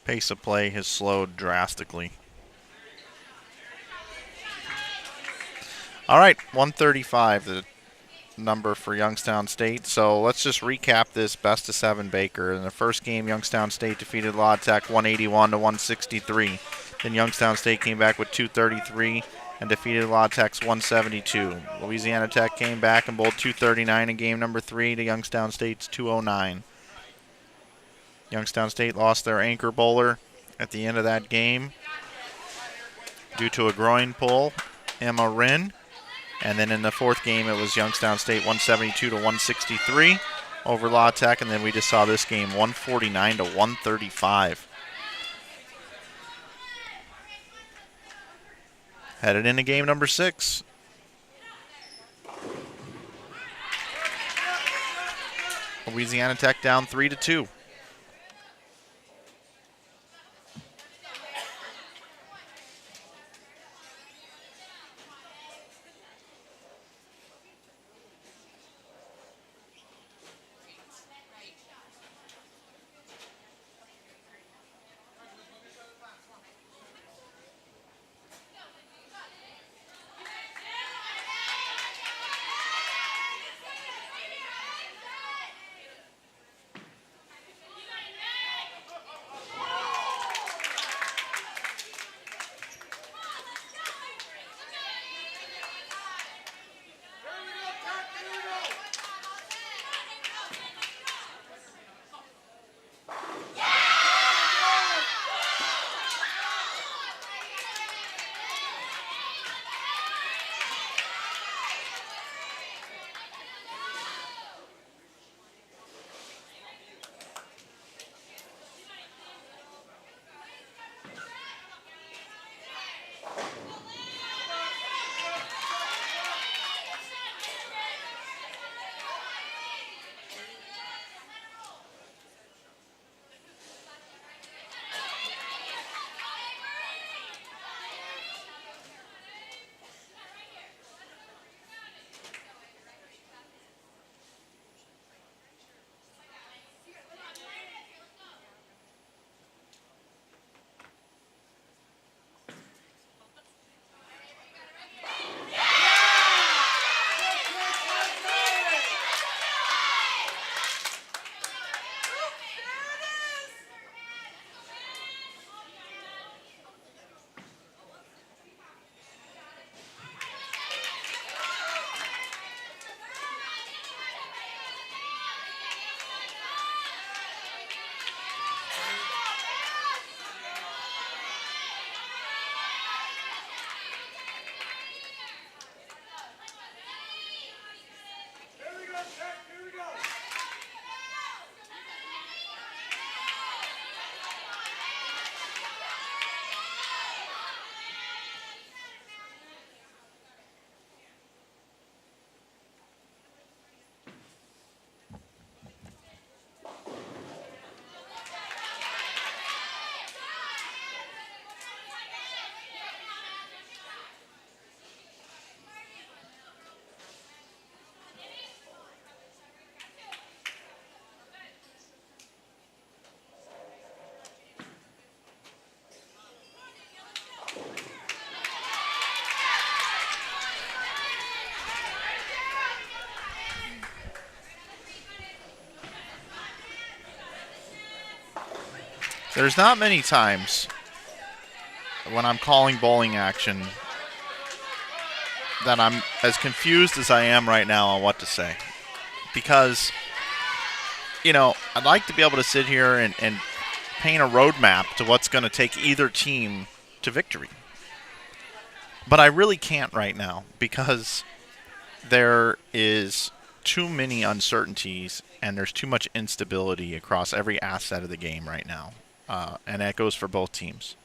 Pace of play has slowed drastically. All right, 135, the number for Youngstown State. So let's just recap this best of 7 Baker. In the first game, Youngstown State defeated La Tech 181 to 163. Then Youngstown State came back with 233 and defeated La Tech's 172. Louisiana Tech came back and bowled 239 in game number 3 to Youngstown State's 209. Youngstown State lost their anchor bowler at the end of that game due to a groin pull, Emma Wren. And then in the fourth game, it was Youngstown State 172 to 163 over La Tech. And then we just saw this game 149 to 135. Headed into game number 6. Louisiana Tech down 3-2. There's not many times when I'm calling bowling action that I'm as confused as I am right now on what to say. Because, I'd like to be able to sit here and paint a roadmap to what's going to take either team to victory. But I really can't right now because there is too many uncertainties and there's too much instability across every asset of the game right now. And that goes for both teams.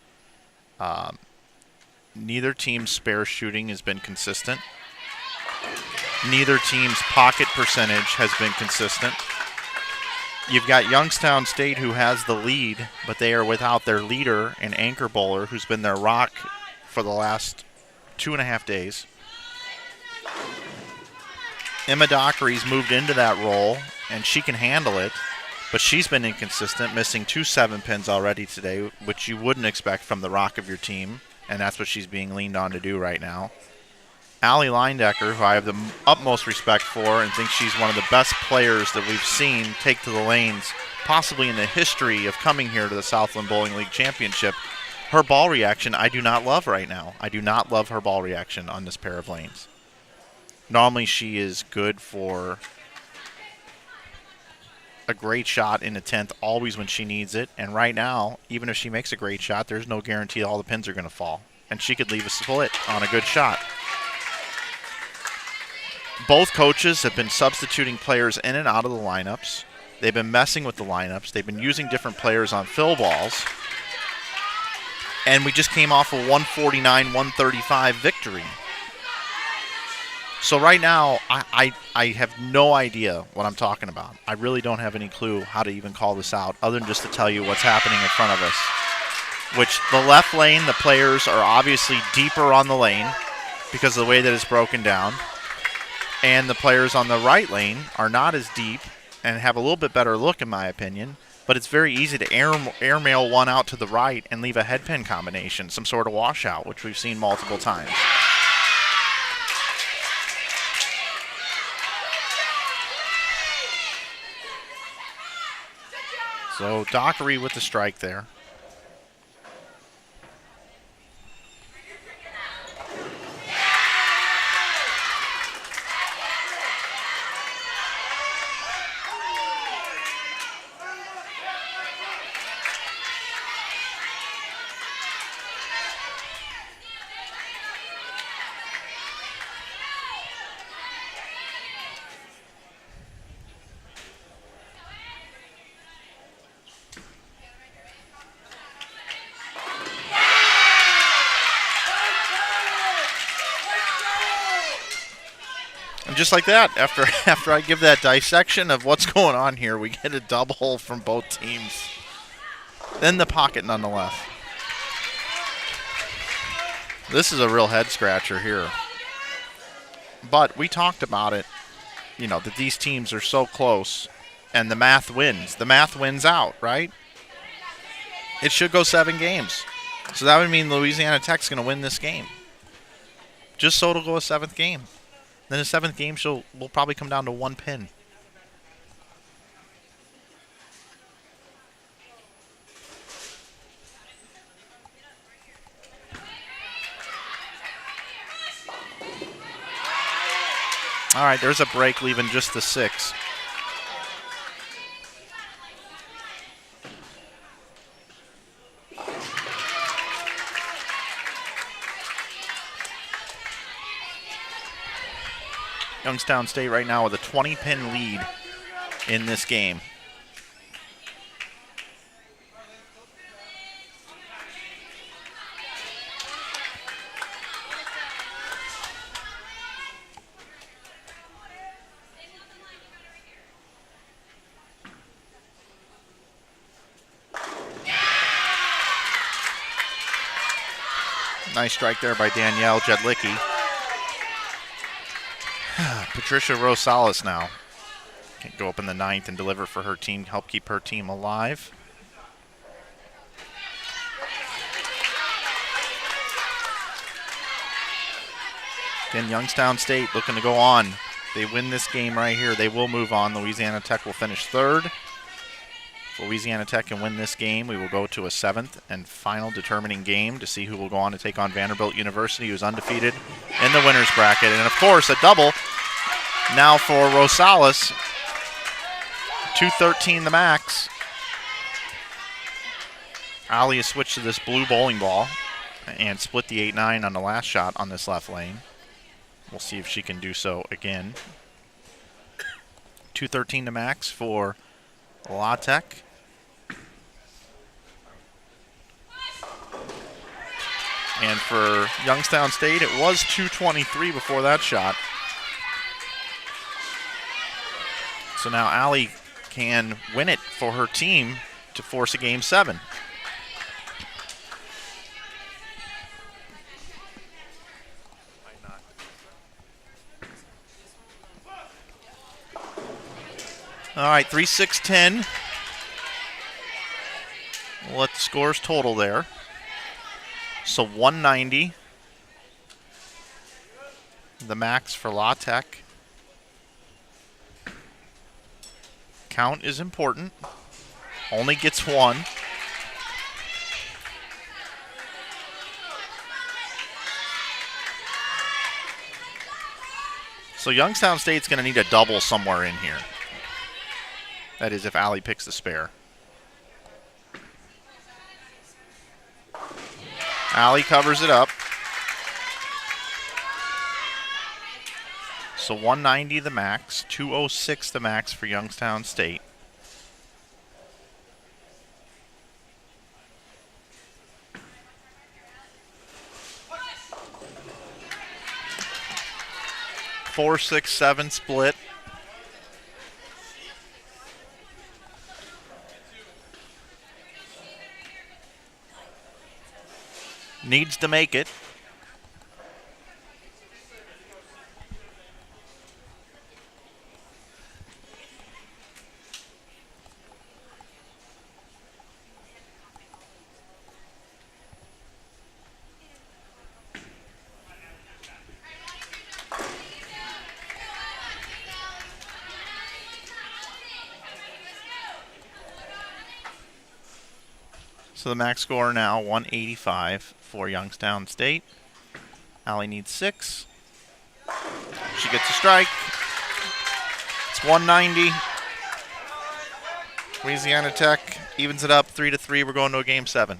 Neither team's spare shooting has been consistent. Neither team's pocket percentage has been consistent. You've got Youngstown State, who has the lead, but they are without their leader and anchor bowler, who's been their rock for the last 2.5 days. Emma Dockery's moved into that role, and she can handle it, but she's been inconsistent, missing 2 7-pins already today, which you wouldn't expect from the rock of your team, and that's what she's being leaned on to do right now. Allie Leindecker, who I have the utmost respect for and think she's one of the best players that we've seen take to the lanes, possibly in the history of coming here to the Southland Bowling League Championship. Her ball reaction I do not love right now. I do not love her ball reaction on this pair of lanes. Normally she is good for a great shot in the 10th, always when she needs it. And right now, even if she makes a great shot, there's no guarantee all the pins are going to fall. And she could leave a split on a good shot. Both coaches have been substituting players in and out of the lineups. They've been messing with the lineups. They've been using different players on fill balls. And we just came off a 149-135 victory. So right now, I have no idea what I'm talking about. I really don't have any clue how to even call this out, other than just to tell you what's happening in front of us. Which the left lane, the players are obviously deeper on the lane because of the way that it's broken down. And the players on the right lane are not as deep and have a little bit better look, in my opinion. But it's very easy to airmail one out to the right and leave a head pin combination, some sort of washout, which we've seen multiple times. So Dockery with the strike there. Just like that, after I give that dissection of what's going on here, we get a double from both teams. Then the pocket nonetheless. This is a real head scratcher here. But we talked about it, that these teams are so close, and the math wins. The math wins out, right? It should go 7 games. So that would mean Louisiana Tech's going to win this game. Just so it'll go a 7th game. Then the 7th game will probably come down to 1 pin. All right, there's a break leaving just the 6. Youngstown State right now with a 20-pin lead in this game. Nice strike there by Danielle Jedlicki. Patricia Rosales now can go up in the 9th and deliver for her team, help keep her team alive. Again, Youngstown State looking to go on. They win this game right here, they will move on. Louisiana Tech will finish 3rd. If Louisiana Tech can win this game, we will go to a 7th and final determining game to see who will go on to take on Vanderbilt University, who's undefeated in the winner's bracket. And, of course, a double now for Rosales. 213 the max. Ali has switched to this blue bowling ball and split the 8-9 on the last shot on this left lane. We'll see if she can do so again. 213 to max for La Tech. And for Youngstown State, it was 223 before that shot. So now Ali can win it for her team to force a game 7. All right, 3-6-10. We'll let the scores total there. So 190. The max for La Tech. Count is important. Only gets 1. So Youngstown State's going to need a double somewhere in here. That is if Ali picks the spare. Ali covers it up. So 190 the max, 206 the max for Youngstown State. Four, 6, 7 split. Needs to make it. So the max score now 185 for Youngstown State. Ali needs 6. She gets a strike. It's 190. Louisiana Tech evens it up 3-3. We're going to a game 7.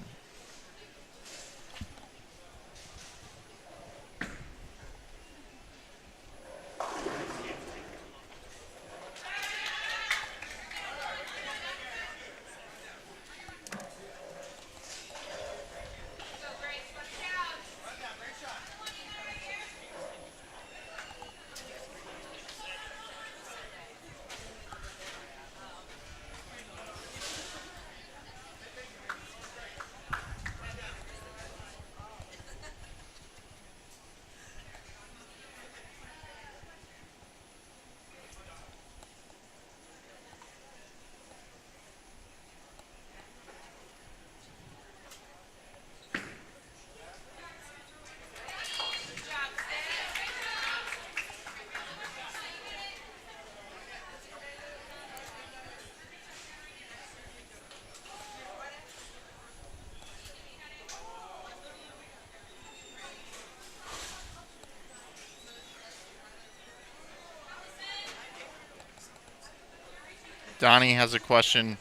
Donnie has a question.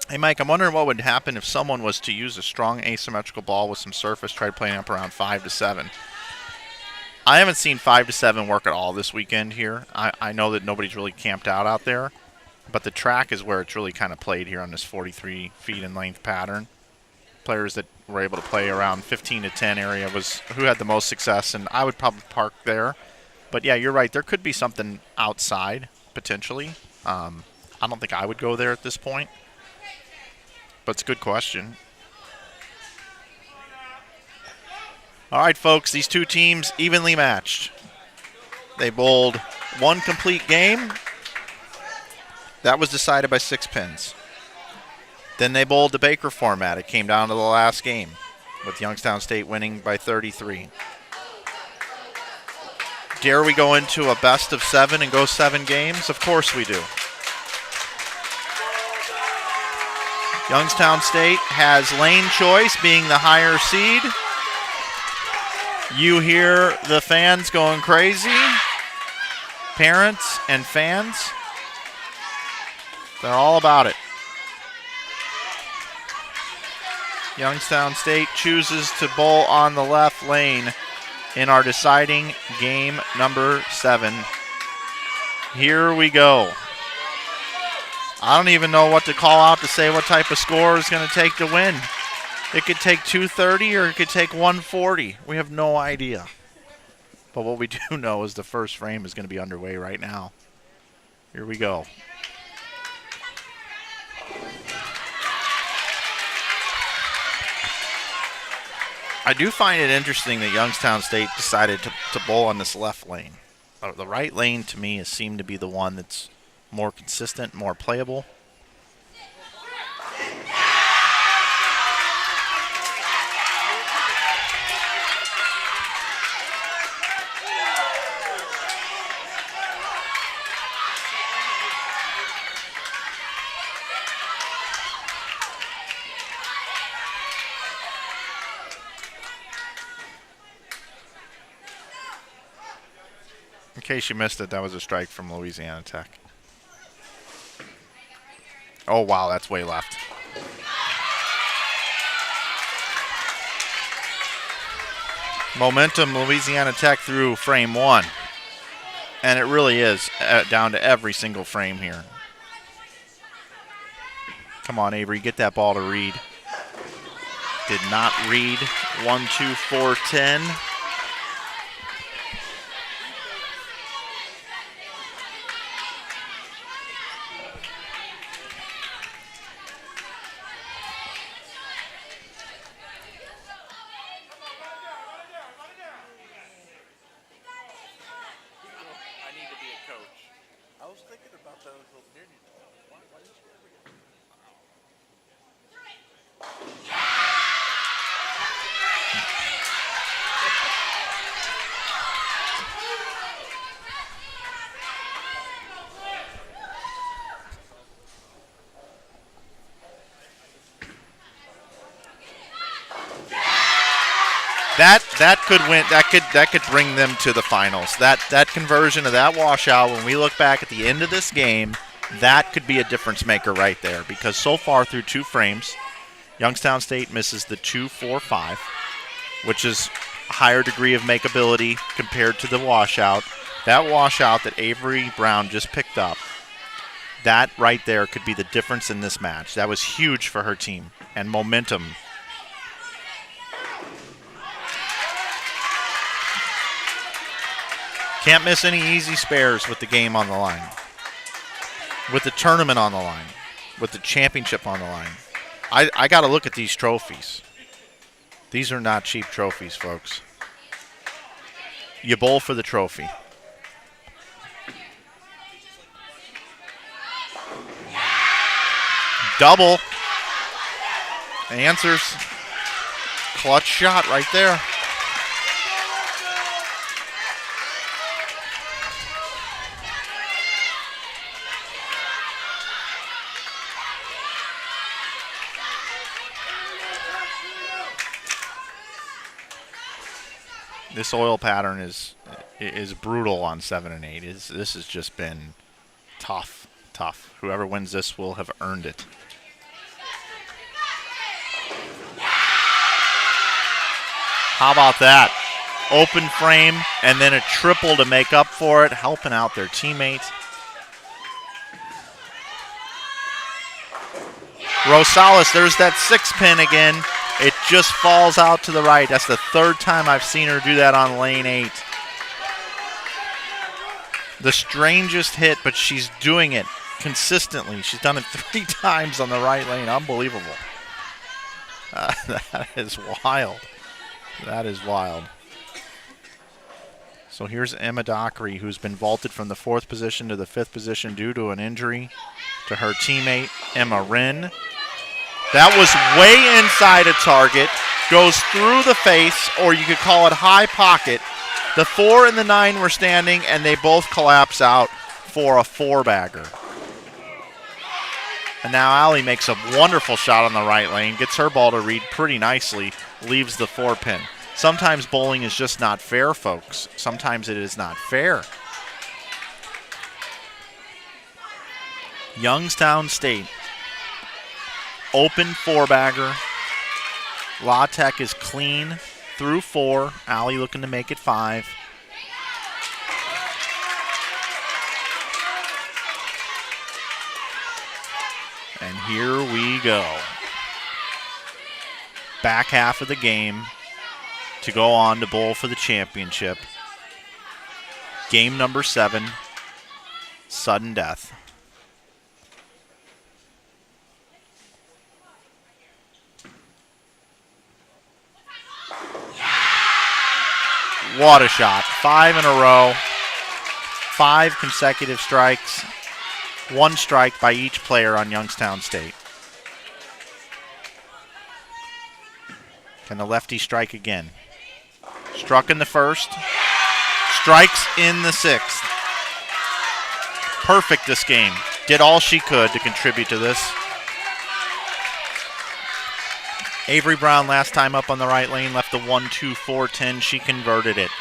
Hey, Mike, I'm wondering what would happen if someone was to use a strong asymmetrical ball with some surface, tried playing up around 5-7. I haven't seen 5-7 work at all this weekend here. I know that nobody's really camped out there, but the track is where it's really kind of played here on this 43 feet in length pattern. Players that were able to play around 15-10 area was who had the most success, and I would probably park there. But, yeah, you're right. There could be something outside, potentially. I don't think I would go there at this point, but it's a good question. All right, folks, these two teams evenly matched. They bowled one complete game. That was decided by 6 pins. Then they bowled the Baker format. It came down to the last game, with Youngstown State winning by 33. Dare we go into a best of 7 and go 7 games? Of course we do. Youngstown State has lane choice, being the higher seed. You hear the fans going crazy. Parents and fans, they're all about it. Youngstown State chooses to bowl on the left lane in our deciding game number 7. Here we go. I don't even know what to call out to say what type of score is going to take to win. It could take 230 or it could take 140. We have no idea. But what we do know is the first frame is going to be underway right now. Here we go. I do find it interesting that Youngstown State decided to bowl on this left lane. The right lane, to me, has seemed to be the one that's more consistent, more playable. In case you missed it, that was a strike from Louisiana Tech. Oh, wow, that's way left. Momentum, Louisiana Tech through frame 1. And it really is down to every single frame here. Come on, Avery, get that ball to Reed. Did not read. 1, 2, 4, 10. That could win. That could bring them to the finals. That conversion of that washout, when we look back at the end of this game, that could be a difference maker right there. Because so far through 2 frames, Youngstown State misses the 2-4-5, which is a higher degree of makeability compared to the washout. That washout that Avery Brown just picked up, that right there could be the difference in this match. That was huge for her team. And momentum. Can't miss any easy spares with the game on the line, with the tournament on the line, with the championship on the line. I got to look at these trophies. These are not cheap trophies, folks. You bowl for the trophy. Double. Answers. Clutch shot right there. This oil pattern is brutal on 7 and 8. This has just been tough. Whoever wins this will have earned it. How about that? Open frame and then a triple to make up for it, helping out their teammate. Rosales, there's that 6-pin again. It just falls out to the right. That's the 3rd time I've seen her do that on lane 8. The strangest hit, but she's doing it consistently. She's done it 3 times on the right lane. Unbelievable. That is wild. That is wild. So here's Emma Dockery, who's been vaulted from the 4th position to the 5th position due to an injury to her teammate, Emma Wren. That was way inside a target, goes through the face, or you could call it high pocket. The 4 and the 9 were standing, and they both collapse out for a 4-bagger. And now Allie makes a wonderful shot on the right lane, gets her ball to read pretty nicely, leaves the 4-pin. Sometimes bowling is just not fair, folks. Sometimes it is not fair. Youngstown State, open 4-bagger. La Tech is clean through 4. Allie looking to make it 5. And here we go. Back half of the game to go on to bowl for the championship. Game number 7, sudden death. What a shot. 5 in a row. 5 consecutive strikes. 1 strike by each player on Youngstown State. Can the lefty strike again? Struck in the first. Strikes in the 6th. Perfect this game. Did all she could to contribute to this. Avery Brown last time up on the right lane left the 1-2-4-10. She converted it.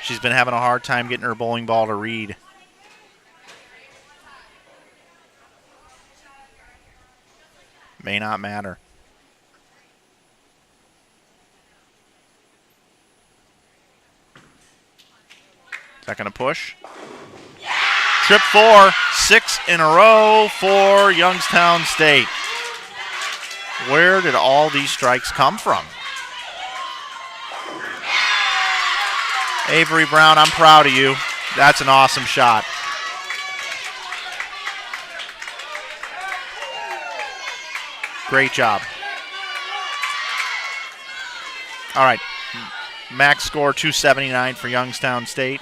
She's been having a hard time getting her bowling ball to read. May not matter. Is that going to push? Trip 4, 6 in a row for Youngstown State. Where did all these strikes come from? Avery Brown, I'm proud of you. That's an awesome shot. Great job. All right. Max score 279 for Youngstown State.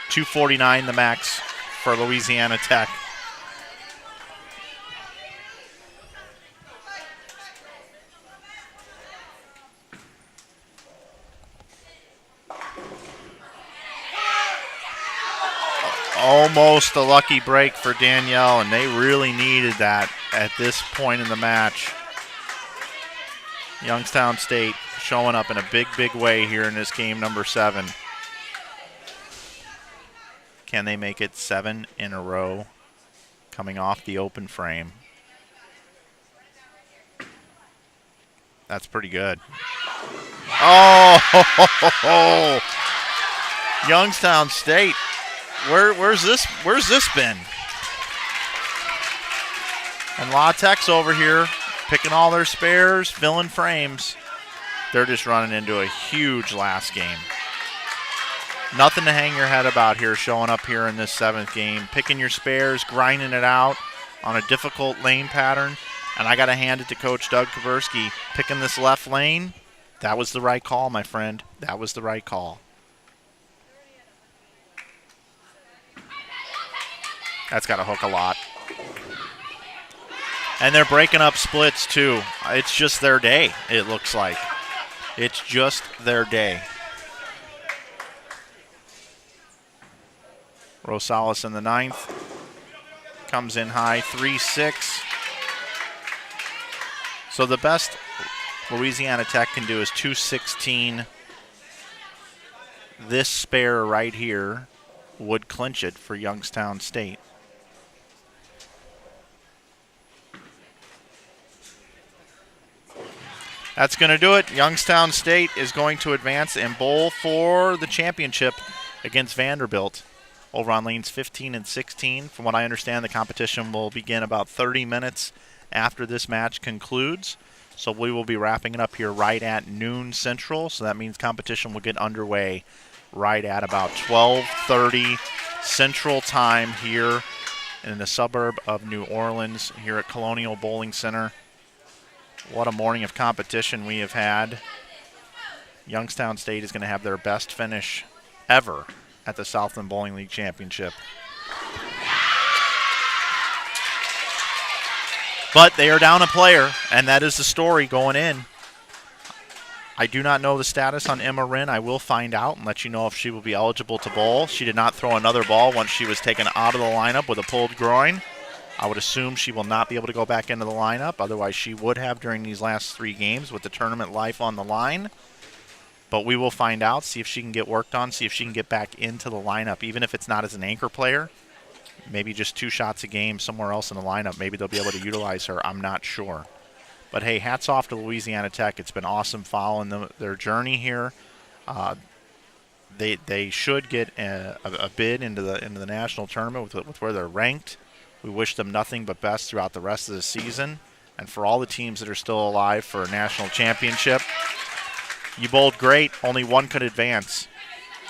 249 the max for Louisiana Tech. Almost a lucky break for Danielle, and they really needed that at this point in the match. Youngstown State showing up in a big, big way here in this game number 7. Can they make it 7 in a row coming off the open frame? That's pretty good. Oh, Youngstown State. Where's this been? And La Tech's over here picking all their spares, filling frames. They're just running into a huge last game. Nothing to hang your head about here, showing up here in this 7th game. Picking your spares, grinding it out on a difficult lane pattern. And I got to hand it to Coach Doug Kaversky. Picking this left lane, that was the right call, my friend. That was the right call. That's got to hook a lot. And they're breaking up splits, too. It's just their day, it looks like. It's just their day. Rosales in the 9th. Comes in high, 3-6. So the best Louisiana Tech can do is 216. This spare right here would clinch it for Youngstown State. That's going to do it. Youngstown State is going to advance and bowl for the championship against Vanderbilt over on lanes 15 and 16. From what I understand, the competition will begin about 30 minutes after this match concludes. So we will be wrapping it up here right at noon Central. So that means competition will get underway right at about 12:30 Central Time here in the suburb of New Orleans here at Colonial Bowling Center. What a morning of competition we have had. Youngstown State is going to have their best finish ever at the Southland Bowling League Championship. But they are down a player, and that is the story going in. I do not know the status on Emma Wren. I will find out and let you know if she will be eligible to bowl. She did not throw another ball once she was taken out of the lineup with a pulled groin. I would assume she will not be able to go back into the lineup. Otherwise, she would have during these last 3 games with the tournament life on the line. But we will find out, see if she can get worked on, see if she can get back into the lineup, even if it's not as an anchor player. Maybe just 2 shots a game somewhere else in the lineup. Maybe they'll be able to utilize her. I'm not sure. But, hey, hats off to Louisiana Tech. It's been awesome following their journey here. They should get a bid into the national tournament with where they're ranked. We wish them nothing but best throughout the rest of the season. And for all the teams that are still alive for a national championship, you bowled great. Only one could advance,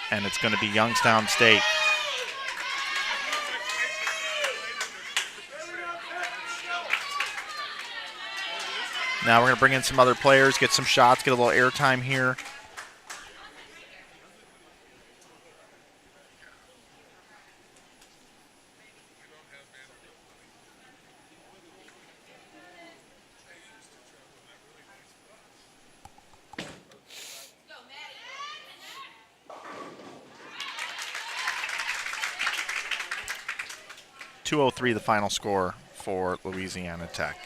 and it's going to be Youngstown State. Now we're going to bring in some other players, get some shots, get a little airtime here. .203 the final score for Louisiana Tech.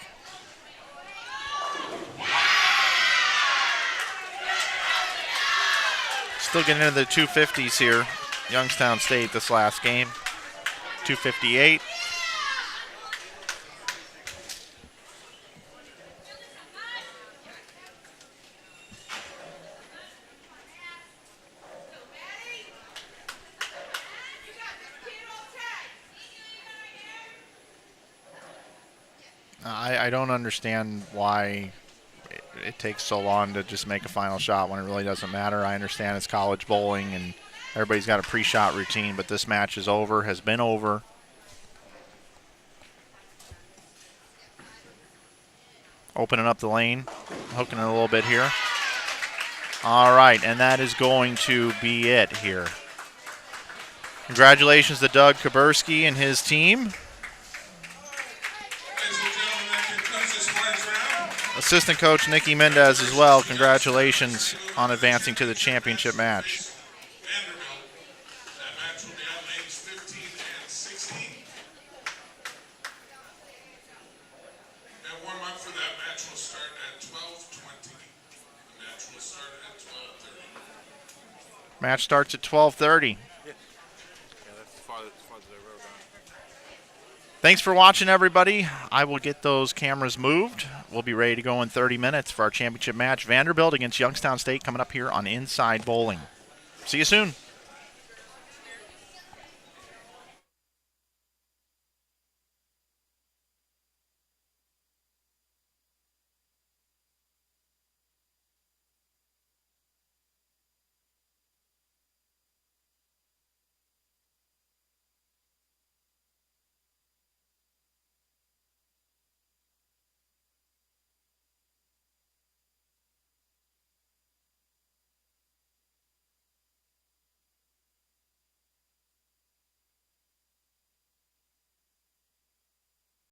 Still getting into the 250s here. Youngstown State this last game. 258. I don't understand why it takes so long to just make a final shot when it really doesn't matter. I understand it's college bowling and everybody's got a pre-shot routine, but this match is over, has been over. Opening up the lane, hooking it a little bit here. All right, and that is going to be it here. Congratulations to Doug Kaburski and his team. Assistant coach Nikki Mendez as well. Congratulations on advancing to the championship match. Vanderbilt. That match will be on lanes 15 and 16. And warm up for that match will start at 12:20. The match will start at 12:30. Match starts at 12:30. Yeah, that's as far as they wrote on. Thanks for watching, everybody. I will get those cameras moved. We'll be ready to go in 30 minutes for our championship match. Vanderbilt against Youngstown State coming up here on Inside Bowling. See you soon.